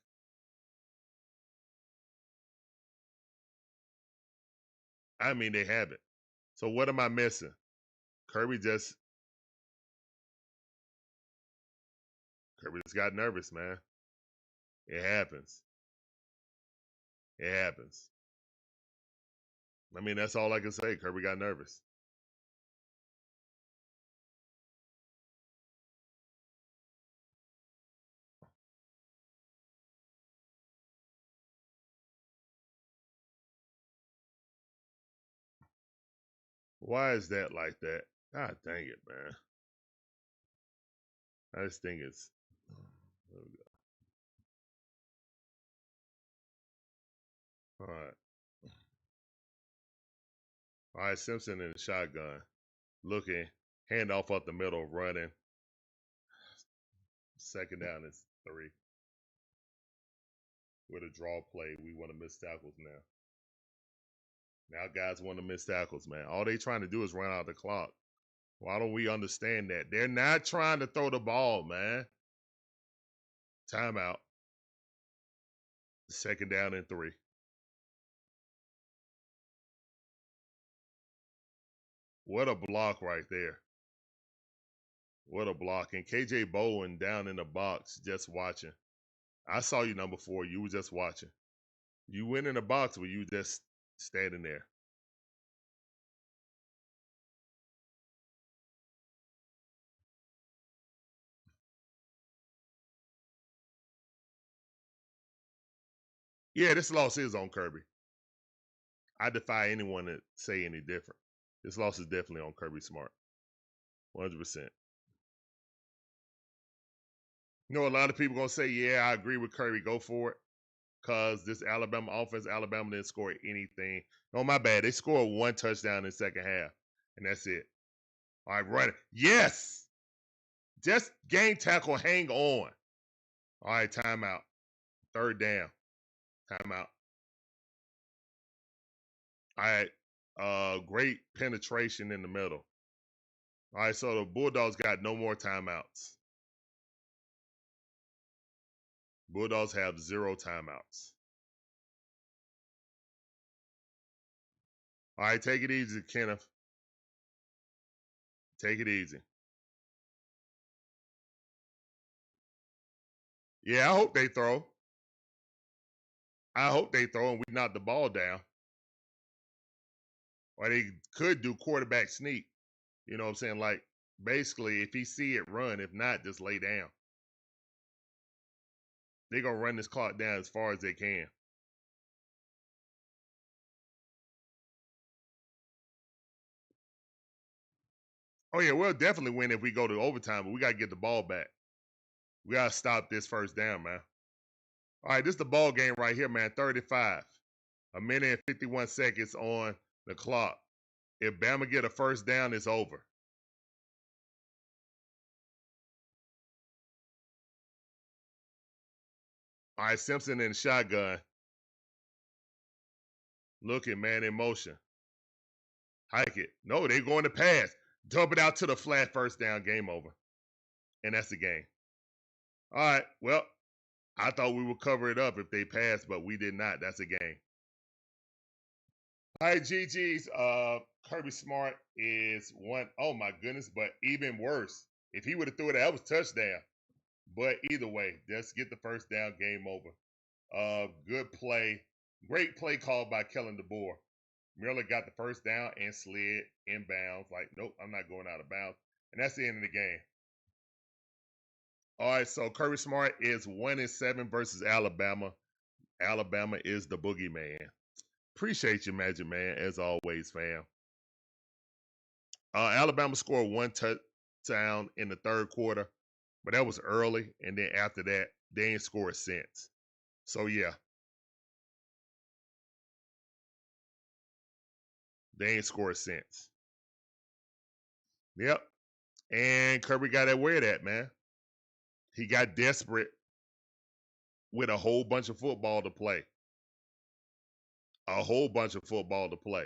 S1: I mean, they haven't. So what am I missing? Kirby just got nervous, man. It happens. It happens. I mean, that's all I can say. Kirby got nervous. Why is that like that? God dang it, man. I just think it's... There we go. All right. All right, Simpson in the shotgun. Looking. Handoff up the middle, running. Second down is 3. With a draw play, we want to miss tackles now. Now guys want to miss tackles, man. All they trying to do is run out the clock. Why don't we understand that? They're not trying to throw the ball, man. Timeout. Second down and 3. What a block right there. What a block. And KJ Bowen down in the box just watching. I saw you, number 4. You were just watching. You went in the box, but you just standing there. Yeah, this loss is on Kirby. I defy anyone to say any different. This loss is definitely on Kirby Smart. 100%. You know, a lot of people going to say, yeah, I agree with Kirby. Go for it. Because this Alabama offense, Alabama didn't score anything. No, my bad. They scored 1 touchdown in the second half. And that's it. All right, run it. Yes! Just game tackle, hang on. All right, timeout. Third down. Timeout. All right, great penetration in the middle. All right, so the Bulldogs got no more timeouts. Bulldogs have 0 timeouts. All right, take it easy, Kenneth. Take it easy. Yeah, I hope they throw. I hope they throw and we knock the ball down. Or they could do quarterback sneak. You know what I'm saying? Like, basically, if he see it, run. If not, just lay down. They're going to run this clock down as far as they can. Oh, yeah, we'll definitely win if we go to overtime, but we got to get the ball back. We got to stop this first down, man. All right, this is the ball game right here, man. 35. 1 minute and 51 seconds on the clock. If Bama get a first down, it's over. All right, Simpson in the shotgun. Looking, man, in motion. Hike it. No, they're going to pass. Dump it out to the flat, first down, game over. And that's the game. All right, well, I thought we would cover it up if they passed, but we did not. That's a game. All right, GG's. Kirby Smart is one. Oh, my goodness, but even worse. If he would have threw it, that was touchdown. But either way, just get the first down, game over. Good play. Great play called by Kellen DeBoer. Miller got the first down and slid inbounds. Like, nope, I'm not going out of bounds. And that's the end of the game. All right, so Kirby Smart is 1-7 versus Alabama. Alabama is the boogeyman. Appreciate you, Magic Man, as always, fam. Alabama scored one touchdown in the third quarter, but that was early. And then after that, they ain't scored since. So, yeah. They ain't scored since. Yep. And Kirby got that weird at, man. He got desperate with a whole bunch of football to play. A whole bunch of football to play.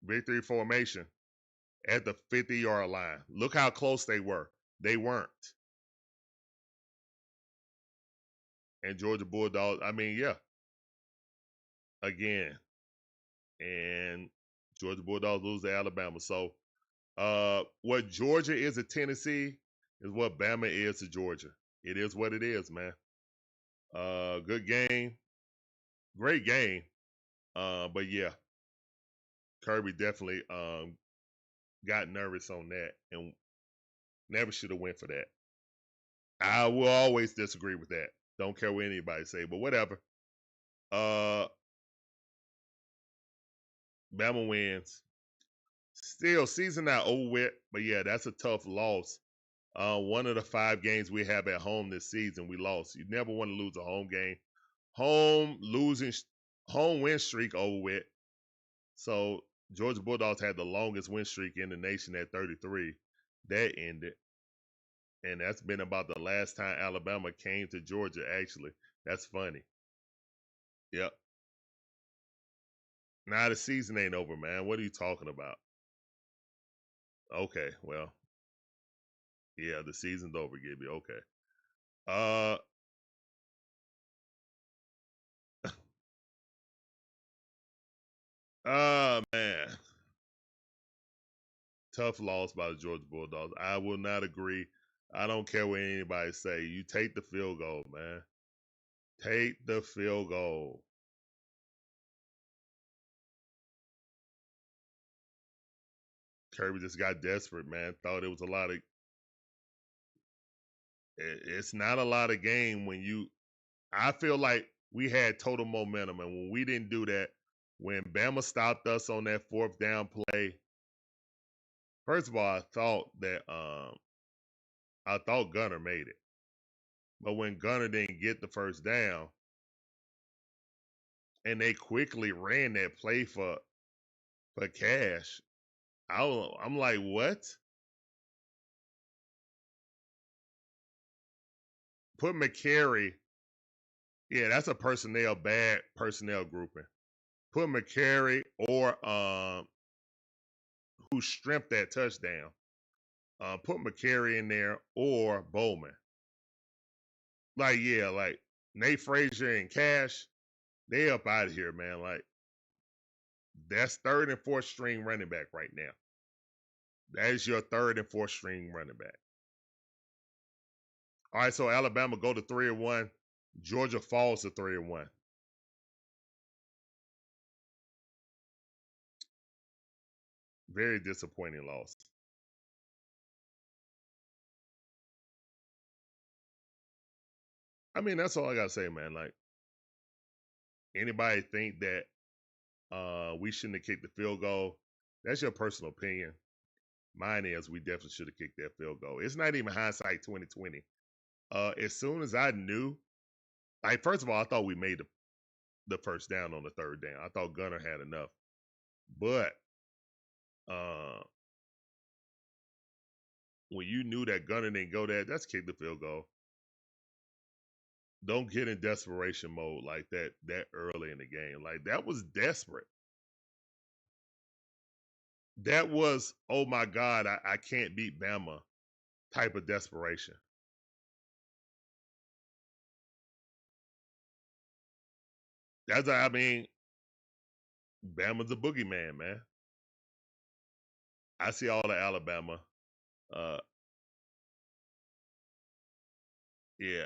S1: Victory formation at the 50-yard line. Look how close they were. They weren't. And Georgia Bulldogs, I mean, yeah. Again. And Georgia Bulldogs lose to Alabama. So, what Georgia is to Tennessee is what Bama is to Georgia. It is what it is, man. Good game. Great game. But yeah, Kirby definitely got nervous on that and never should have went for that. I will always disagree with that. Don't care what anybody say, but whatever. Bama wins. Still, season not over with, but yeah, that's a tough loss. One of the 5 games we have at home this season, we lost. You never want to lose a home game. Home win streak over with. So Georgia Bulldogs had the longest win streak in the nation at 33. That ended. And that's been about the last time Alabama came to Georgia, actually. That's funny. Yep. Now the season ain't over, man. What are you talking about? Okay, well. Yeah, the season's over, Gibby. Okay. Man. Tough loss by the Georgia Bulldogs. I will not agree. I don't care what anybody say. You take the field goal, man. Take the field goal. Kirby just got desperate, man. Thought it was a lot of. It's not a lot of game when you. I feel like we had total momentum, and when we didn't do that, when Bama stopped us on that 4th down play. First of all, I thought Gunner made it, but when Gunner didn't get the first down, and they quickly ran that play for Cash. I'm like, what? Put McCary. Yeah, that's a bad personnel grouping. Put McCary or who stripped that touchdown. Put McCary in there or Bowman. Like, yeah, like Nate Frazier and Cash, they up out of here, man. Like, that's 3rd and 4th string running back right now. That is your 3rd and 4th string running back. All right, so Alabama go to 3-1. Georgia falls to 3-1. Very disappointing loss. I mean, that's all I gotta say, man. Like, anybody think that we shouldn't have kicked the field goal? That's your personal opinion. Mine is we definitely should have kicked that field goal. It's not even hindsight 2020. As soon as I knew, like, first of all, I thought we made the first down on the 3rd down. I thought Gunner had enough. But when you knew that Gunner didn't go there, that's kick the field goal. Don't get in desperation mode like that early in the game. Like, that was desperate. That was, oh my God, I can't beat Bama type of desperation. I mean, Bama's a boogeyman, man. I see all the Alabama. Yeah,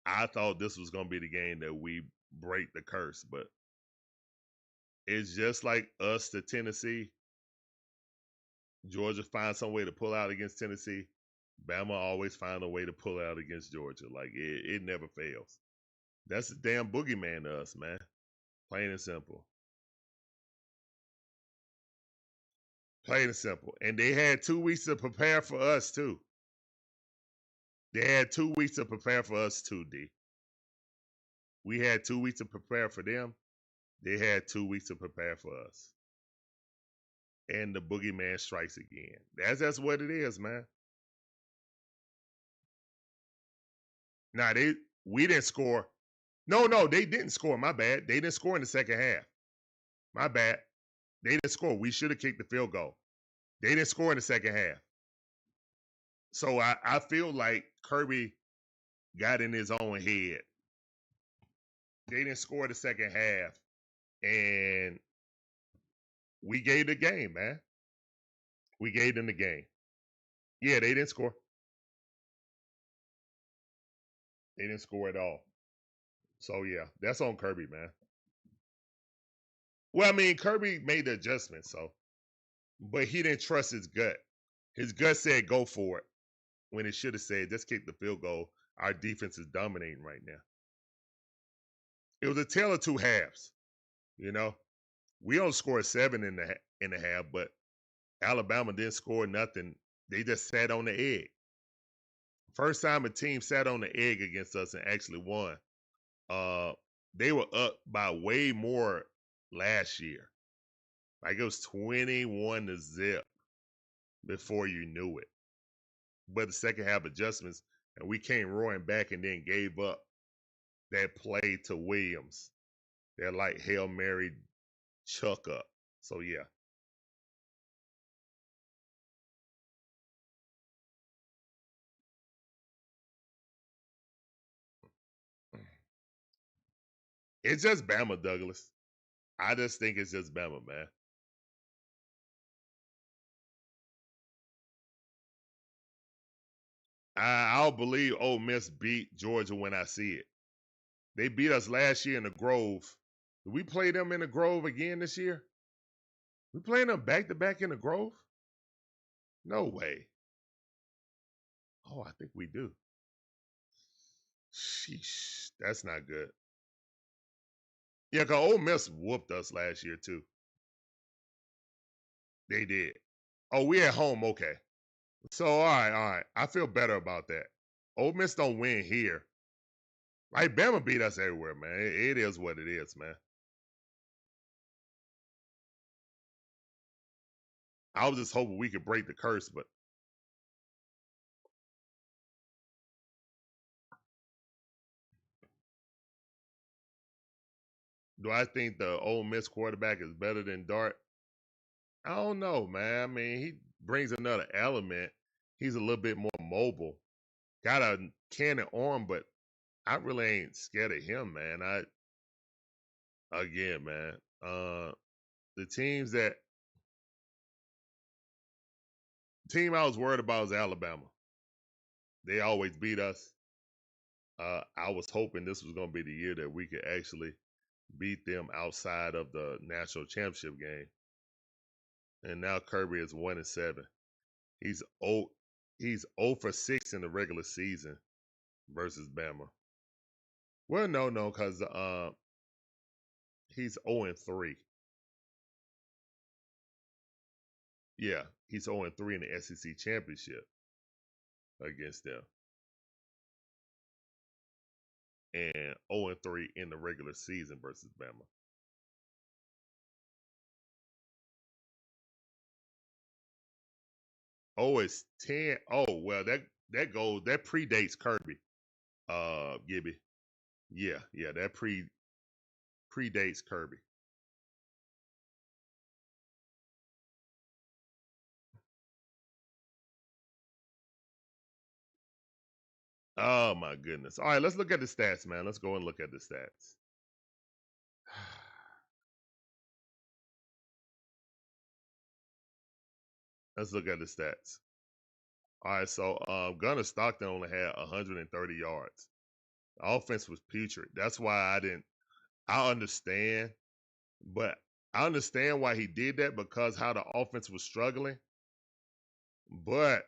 S1: I thought this was gonna be the game that we break the curse, but it's just like us to Tennessee. Georgia finds some way to pull out against Tennessee. Bama always find a way to pull out against Georgia. Like it never fails. That's the damn boogeyman to us, man. Plain and simple. Plain and simple. And they had 2 weeks to prepare for us too. They had 2 weeks to prepare for us too, D. We had 2 weeks to prepare for them. They had 2 weeks to prepare for us. And the boogeyman strikes again. That's what it is, man. Now we didn't score. No, they didn't score. My bad. They didn't score in the second half. My bad. They didn't score. We should have kicked the field goal. They didn't score in the second half. So I feel like Kirby got in his own head. They didn't score the second half. And we gave the game, man. We gave them the game. Yeah, they didn't score. They didn't score at all. So yeah, that's on Kirby, man. Well, I mean, Kirby made the adjustment, but he didn't trust his gut. His gut said go for it when it should have said just kick the field goal. Our defense is dominating right now. It was a tale of 2 halves. You know, we only scored 7 in the half, but Alabama didn't score nothing. They just sat on the egg. First time a team sat on the egg against us and actually won. They were up by way more last year. Like it was 21-0 before you knew it. But the second half adjustments, and we came roaring back and then gave up that play to Williams. They're like Hail Mary chuck up. So yeah. It's just Bama, Douglas. I just think it's just Bama, man. I'll believe Ole Miss beat Georgia when I see it. They beat us last year in the Grove. Did we play them in the Grove again this year? We playing them back-to-back in the Grove? No way. Oh, I think we do. Sheesh, that's not good. Yeah, because Ole Miss whooped us last year, too. They did. Oh, we at home, okay. So, all right. I feel better about that. Ole Miss don't win here. Like, Bama beat us everywhere, man. It is what it is, man. I was just hoping we could break the curse, but do I think the Ole Miss quarterback is better than Dart? I don't know, man. I mean, he brings another element. He's a little bit more mobile. Got a cannon arm, but I really ain't scared of him, man. Again, man. The team I was worried about was Alabama. They always beat us. I was hoping this was gonna be the year that we could actually beat them outside of the national championship game. And now Kirby is 1-7. He's 0 for 6 in the regular season versus Bama. Well, no, because he's 0-3. Yeah, he's 0-3 in the SEC championship against them. And 0-3 in the regular season versus Bama. Oh, it's 10. Oh, well, that predates Kirby. Gibby. Yeah, that predates Kirby. Oh my goodness. All right, let's look at the stats, man. Let's go and look at the stats. Let's look at the stats. All right, so Gunnar Stockton only had 130 yards The offense was putrid. That's why I understand, but I understand why he did that because how the offense was struggling. But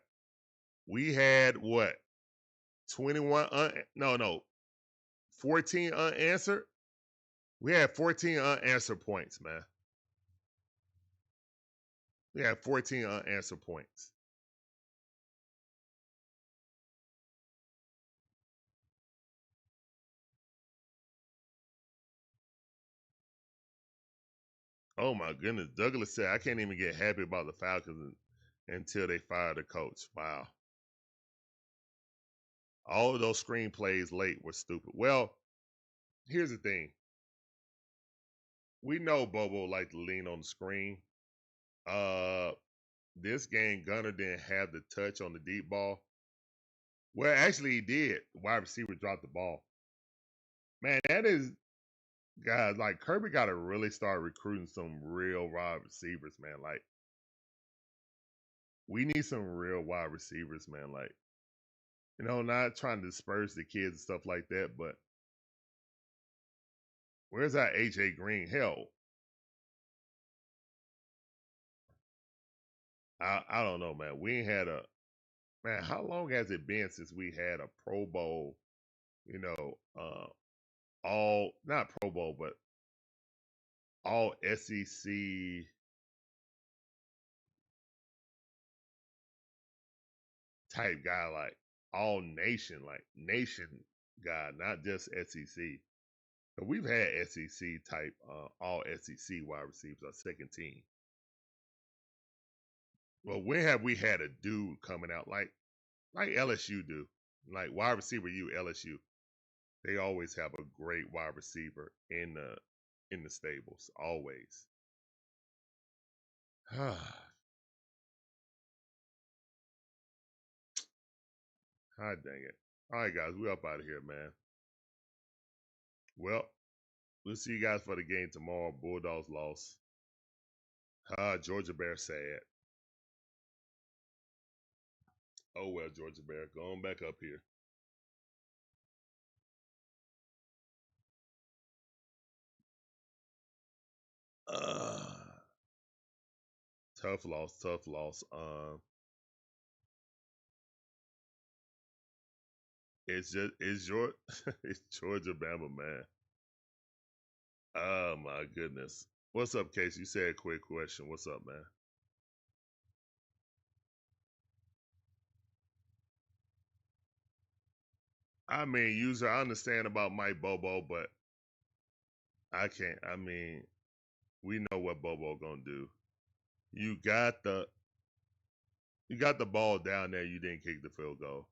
S1: we had what? 14 unanswered. We had 14 unanswered points, man. We had 14 unanswered points. Oh my goodness. Douglas said, I can't even get happy about the Falcons until they fire the coach. Wow. All of those screenplays late were stupid. Well, here's the thing. We know Bobo liked to lean on the screen. This game, Gunner didn't have the touch on the deep ball. Well, actually, he did. The wide receiver dropped the ball. Man, that is, guys, like Kirby got to really start recruiting some real wide receivers, man. Like, we need some real wide receivers, man. Like, you know, not trying to disperse the kids and stuff like that, but where's our AJ Green? Hell, I don't know, man. We ain't had a, man, how long has it been since we had a Pro Bowl, you know, all, not Pro Bowl, but all SEC type guy, like all nation, like nation guy, not just SEC. But we've had SEC type, all SEC wide receivers, our second team. Well, when have we had a dude coming out like LSU do, like wide receiver LSU? They always have a great wide receiver in the stables, always. God dang it. All right, guys, we up out of here, man. Well, we'll see you guys for the game tomorrow. Bulldogs lost. Georgia Bear sad. Oh, well, Georgia Bear, go on back up here. Tough loss, tough loss. It's Georgia Bama, man. Oh my goodness. What's up, Casey? You said a quick question. What's up, man? I mean, user, I understand about Mike Bobo, but I can't. I mean, we know what Bobo gonna do. You got the ball down there. You didn't kick the field goal.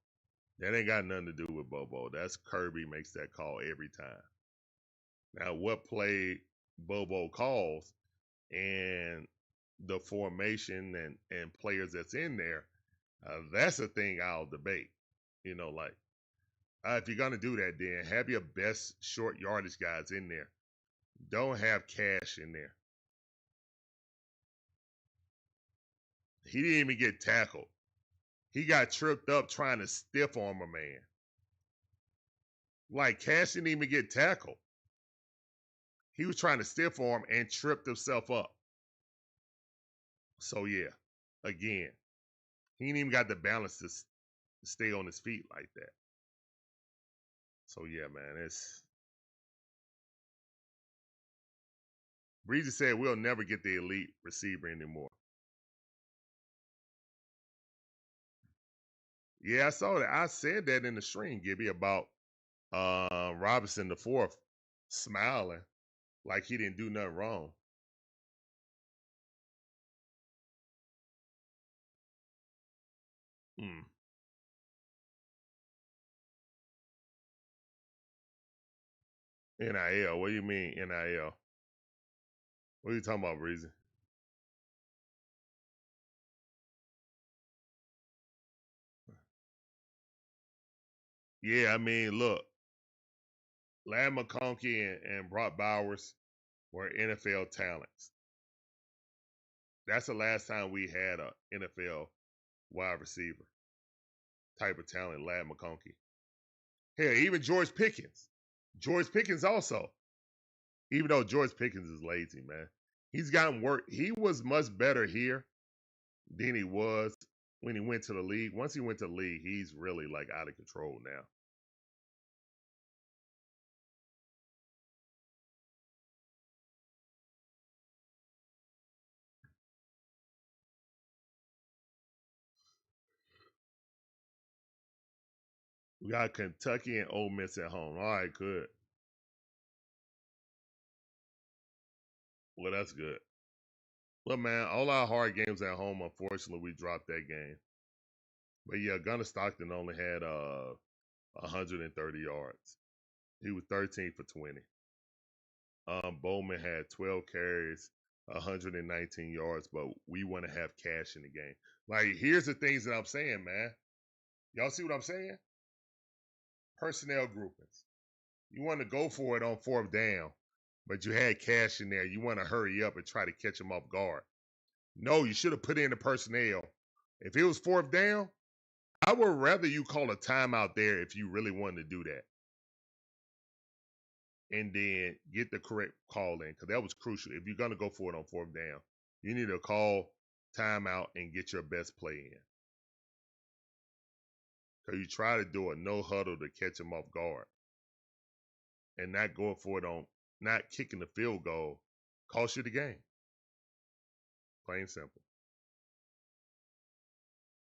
S1: That ain't got nothing to do with Bobo. That's Kirby makes that call every time. Now, what play Bobo calls and the formation and players that's in there, that's a thing I'll debate. You know, like if you're gonna do that, then have your best short yardage guys in there. Don't have Cash in there. He didn't even get tackled. He got tripped up trying to stiff arm a man. Like Cash didn't even get tackled. He was trying to stiff arm and tripped himself up. So yeah, again, he ain't even got the balance to stay on his feet like that. So yeah, man, it's Breezy said we'll never get the elite receiver anymore. Yeah, I saw that. I said that in the stream, Gibby, about Robinson the fourth smiling like he didn't do nothing wrong. NIL. What do you mean NIL? What are you talking about, Breezy? Yeah, I mean, look, Ladd McConkey and Brock Bowers were NFL talents. That's the last time we had a NFL wide receiver type of talent, Ladd McConkey. Hell, even George Pickens. George Pickens also. Even though George Pickens is lazy, man. He's gotten work. He was much better here than he was when he went to the league. Once he went to the league, he's really like out of control now. We got Kentucky and Ole Miss at home. All right, good. Well, that's good. Look, man, all our hard games at home, unfortunately, we dropped that game. But yeah, Gunnar Stockton only had 130 yards. He was 13 for 20. Bowman had 12 carries, 119 yards, but we want to have cash in the game. Like, here's the things that I'm saying, man. Y'all see what I'm saying? Personnel groupings. You want to go for it on fourth down, but you had cash in there. You want to hurry up and try to catch them off guard. No, you should have put in the personnel. If it was fourth down, I would rather you call a timeout there if you really wanted to do that. And then get the correct call in, because that was crucial. If you're going to go for it on fourth down, you need to call timeout and get your best play in. Because you try to do a no huddle to catch them off guard. And not going for it on, not kicking the field goal, cost you the game. Plain simple.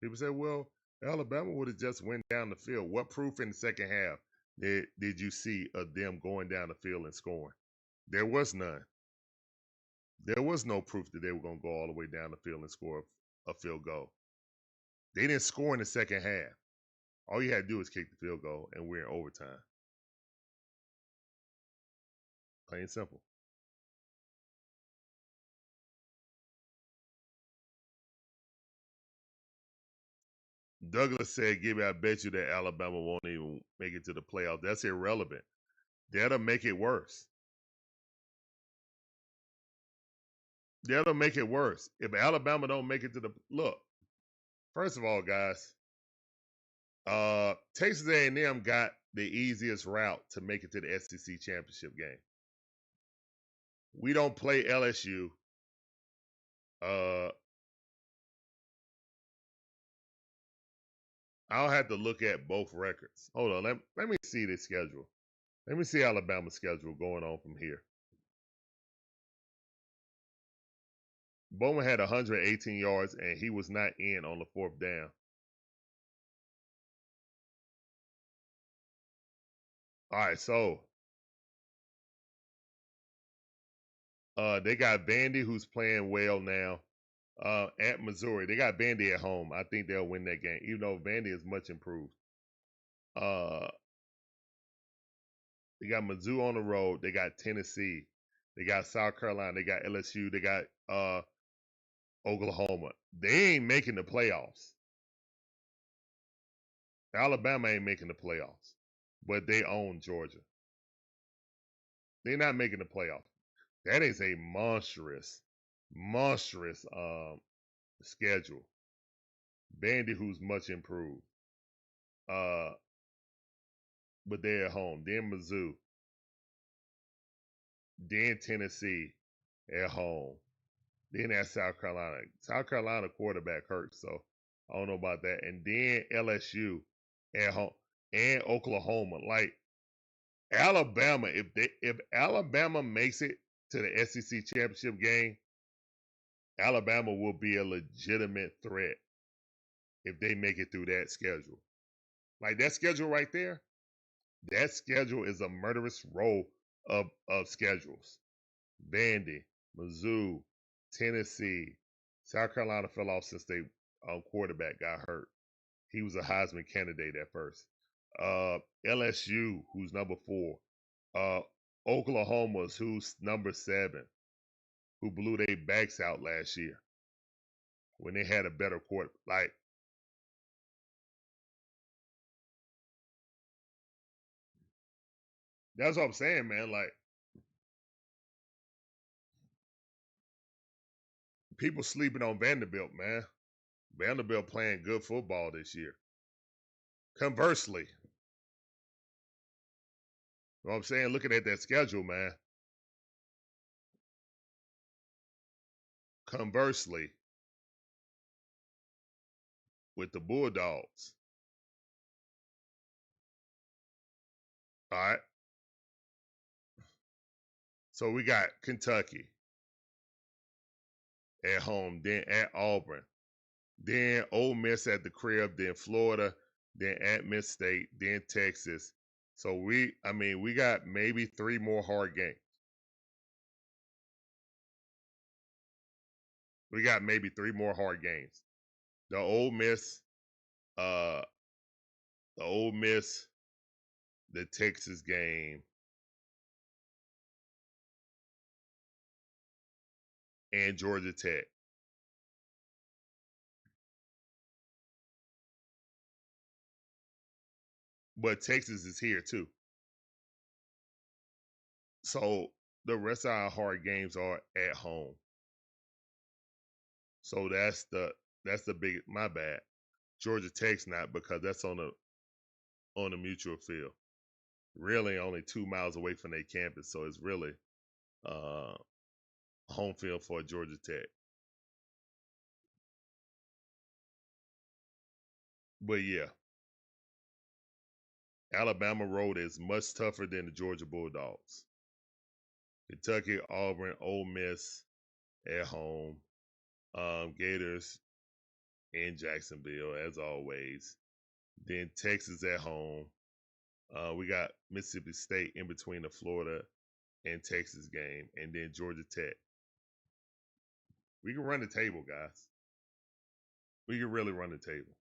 S1: People say, well, Alabama would have just went down the field. What proof in the second half did you see of them going down the field and scoring? There was none. There was no proof that they were going to go all the way down the field and score a field goal. They didn't score in the second half. All you had to do was kick the field goal, and we're in overtime. Plain and simple. Douglas said, Gibby, I bet you that Alabama won't even make it to the playoffs. That's irrelevant. That'll make it worse. That'll make it worse. If Alabama don't make it to the look, first of all, guys, Texas A&M got the easiest route to make it to the SEC championship game. We don't play LSU. I'll have to look at both records. Hold on, let me see the schedule. Let me see Alabama's schedule going on from here. Bowman had 118 yards, and he was not in on the fourth down. All right, so they got Vandy, who's playing well now, at Missouri. They got Vandy at home. I think they'll win that game, even though Vandy is much improved. They got Mizzou on the road. They got Tennessee. They got South Carolina. They got LSU. They got Oklahoma. They ain't making the playoffs. Alabama ain't making the playoffs, but they own Georgia. They're not making the playoffs. That is a monstrous schedule. Vandy, who's much improved. But they're at home. Then Mizzou. Then Tennessee at home. Then at South Carolina. South Carolina quarterback hurts, so I don't know about that. And then LSU at home and Oklahoma. Like Alabama, if Alabama makes it to the SEC championship game, Alabama will be a legitimate threat if they make it through that schedule. Like that schedule right there, that schedule is a murderous row of schedules. Vandy, Mizzou, Tennessee, South Carolina fell off since they quarterback got hurt. He was a Heisman candidate at first. LSU, who's number 4. Oklahoma's, who's number 7, who blew their backs out last year when they had a better quarter. Like, that's what I'm saying, man. Like, people sleeping on Vanderbilt, man. Vanderbilt playing good football this year. Conversely, You know what I'm saying? Looking at that schedule, man. Conversely, with the Bulldogs, all right? So we got Kentucky at home, then at Auburn, then Ole Miss at the crib, then Florida, then at Miss State, then Texas. So we got maybe 3 more hard games. We got maybe 3 more hard games. The Ole Miss, the Ole Miss, the Texas game, and Georgia Tech. But Texas is here too. So the rest of our hard games are at home. So that's the big, my bad. Georgia Tech's not, because that's on a mutual field. Really only 2 miles away from their campus, so it's really home field for Georgia Tech. But yeah, Alabama road is much tougher than the Georgia Bulldogs. Kentucky, Auburn, Ole Miss at home. Gators in Jacksonville, as always. Then Texas at home. We got Mississippi State in between the Florida and Texas game, and then Georgia Tech. We can run the table, guys. We can really run the table.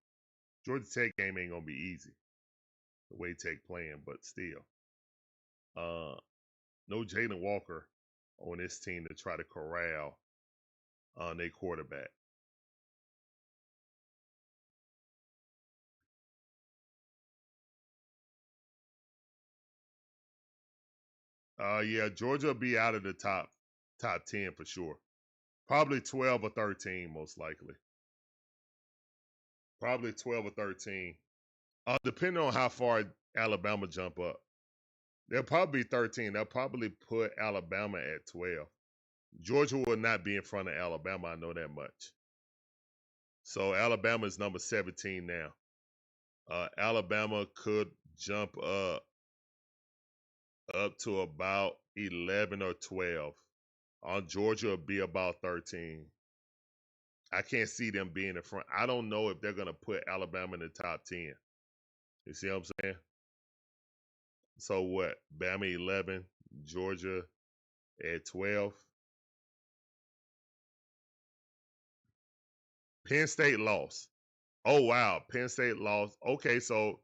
S1: Georgia Tech game ain't gonna be easy, the way Tech playing, but still. No Jalen Walker on this team to try to corral their quarterback. Yeah, Georgia will be out of the top 10 for sure. Probably 12 or 13, most likely. Probably 12 or 13. Depending on how far Alabama jump up. They'll probably be 13. They'll probably put Alabama at 12. Georgia will not be in front of Alabama, I know that much. So Alabama is number 17 now. Alabama could jump up to about 11 or 12. Georgia will be about 13. I can't see them being in front. I don't know if they're going to put Alabama in the top 10. You see what I'm saying? So what? Bama 11, Georgia at 12. Penn State lost. Oh, wow. Penn State lost. Okay, so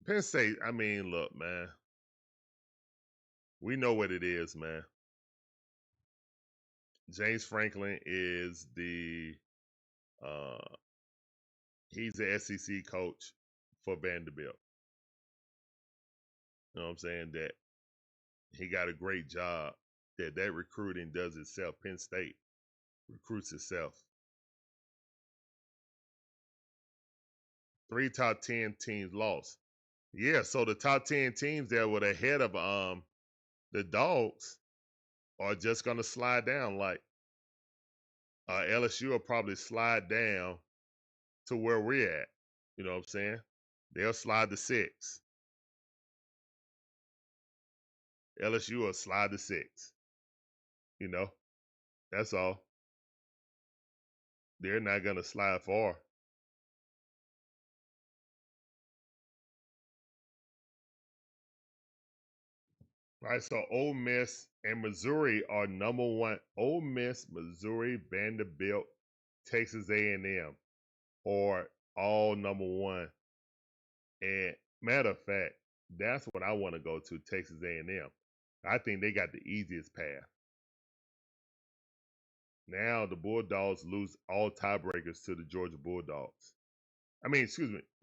S1: Penn State, I mean, look, man. We know what it is, man. James Franklin is he's the SEC coach for Vanderbilt. You know what I'm saying? That he got a great job. That recruiting does itself. Penn State recruits itself. 3 top 10 teams lost. Yeah, so the top 10 teams that were ahead of the Dawgs are just gonna slide down. Like LSU will probably slide down to where we're at. You know what I'm saying? They'll slide to 6. LSU will slide to 6. You know, that's all. They're not gonna slide far. All right, so Ole Miss and Missouri are number 1. Ole Miss, Missouri, Vanderbilt, Texas A&M are all number 1. And matter of fact, that's what I want to go to, Texas A&M. I think they got the easiest path. Now the Bulldogs lose all tiebreakers to the Georgia Bulldogs.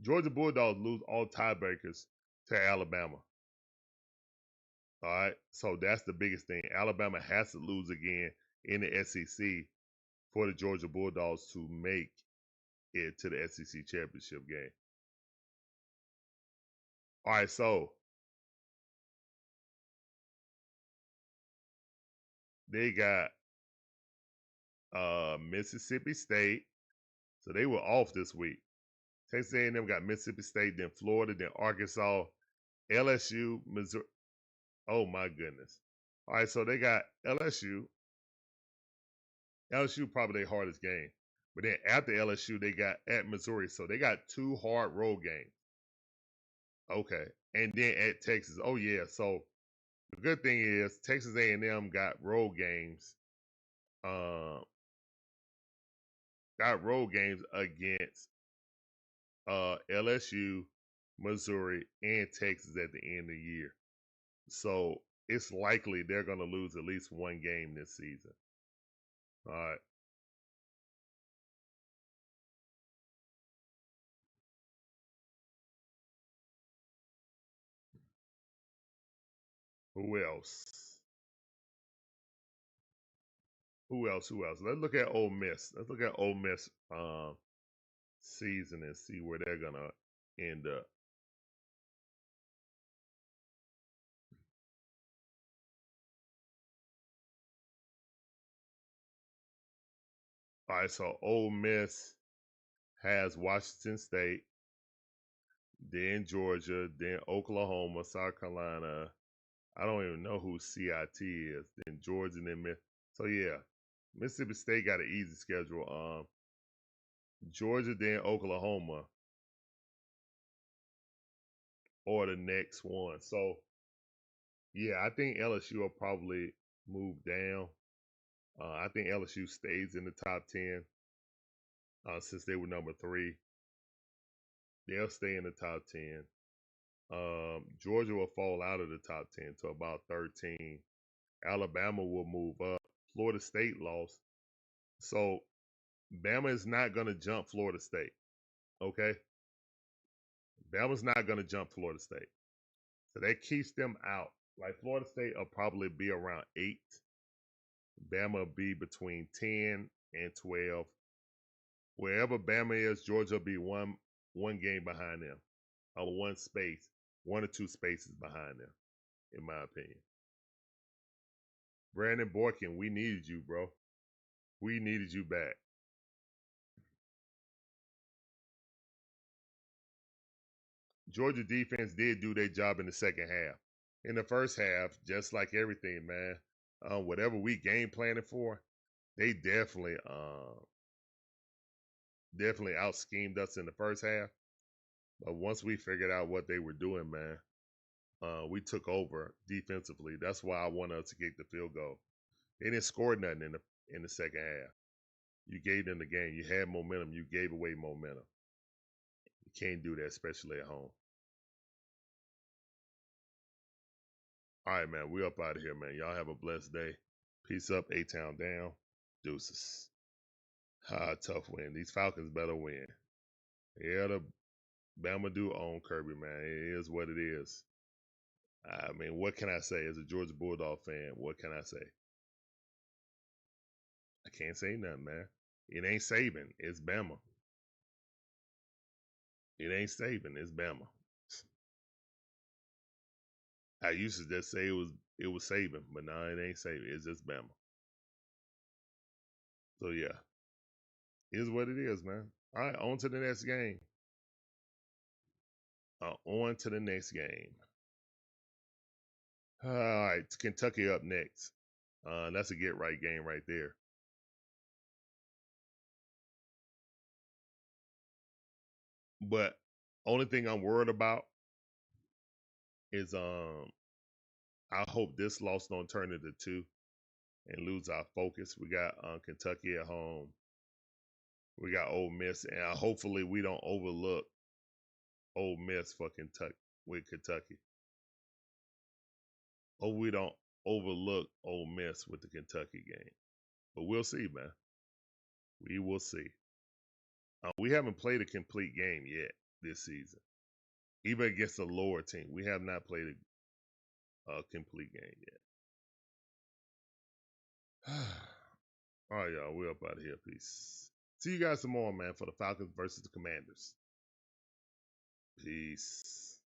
S1: Georgia Bulldogs lose all tiebreakers to Alabama. All right, so that's the biggest thing. Alabama has to lose again in the SEC for the Georgia Bulldogs to make it to the SEC championship game. All right, so they got Mississippi State. So they were off this week. Texas A&M got Mississippi State, then Florida, then Arkansas, LSU, Missouri. Oh my goodness. All right, so they got LSU. LSU probably their hardest game. But then after LSU, they got at Missouri. So they got 2 hard road games. Okay. And then at Texas. Oh yeah. So the good thing is Texas A&M got road games. Got road games against LSU, Missouri, and Texas at the end of the year. So it's likely they're going to lose at least one game this season. All right. Who else? Who else? Let's look at Ole Miss. Let's look at Ole Miss season and see where they're going to end up. All right, so Ole Miss has Washington State, then Georgia, then Oklahoma, South Carolina. I don't even know who CIT is. Then Georgia, then Miss. So yeah, Mississippi State got an easy schedule. Georgia, then Oklahoma, or the next one. So yeah, I think LSU will probably move down. I think LSU stays in the top 10 since they were number 3. They'll stay in the top 10. Georgia will fall out of the top 10 to about 13. Alabama will move up. Florida State lost. So Bama is not going to jump Florida State. Okay? Bama's not going to jump Florida State. So that keeps them out. Like Florida State will probably be around 8. Bama will be between 10 and 12. Wherever Bama is, Georgia will be one game behind them. Or 1 space, 1 or 2 spaces behind them, in my opinion. Brandon Borkin, we needed you, bro. We needed you back. Georgia defense did do their job in the second half. In the first half, just like everything, man, whatever we game planning for, they definitely out schemed us in the first half. But once we figured out what they were doing, man, we took over defensively. That's why I wanted us to get the field goal. They didn't score nothing in the second half. You gave them the game. You had momentum. You gave away momentum. You can't do that, especially at home. All right, man. We up out of here, man. Y'all have a blessed day. Peace up. A-Town down. Deuces. Tough win. These Falcons better win. Yeah, the Bama do own Kirby, man. It is what it is. I mean, what can I say as a Georgia Bulldog fan? What can I say? I can't say nothing, man. It ain't Saban. It's Bama. It ain't Saban. It's Bama. I used to just say it was Saban, but now it ain't Saban. It's just Bama. So yeah, it is what it is, man. All right, on to the next game. On to the next game. All right, Kentucky up next. That's a get right game right there. But only thing I'm worried about is I hope this loss don't turn into 2 and lose our focus. We got Kentucky at home. We got Ole Miss, and hopefully we don't overlook Ole Miss for Kentucky with Kentucky. Hope we don't overlook Ole Miss with the Kentucky game. But we'll see, man. We will see. We haven't played a complete game yet this season. Even against a lower team, we have not played a complete game yet. All right, y'all. We're up out of here. Peace. See you guys tomorrow, man, for the Falcons versus the Commanders. Peace.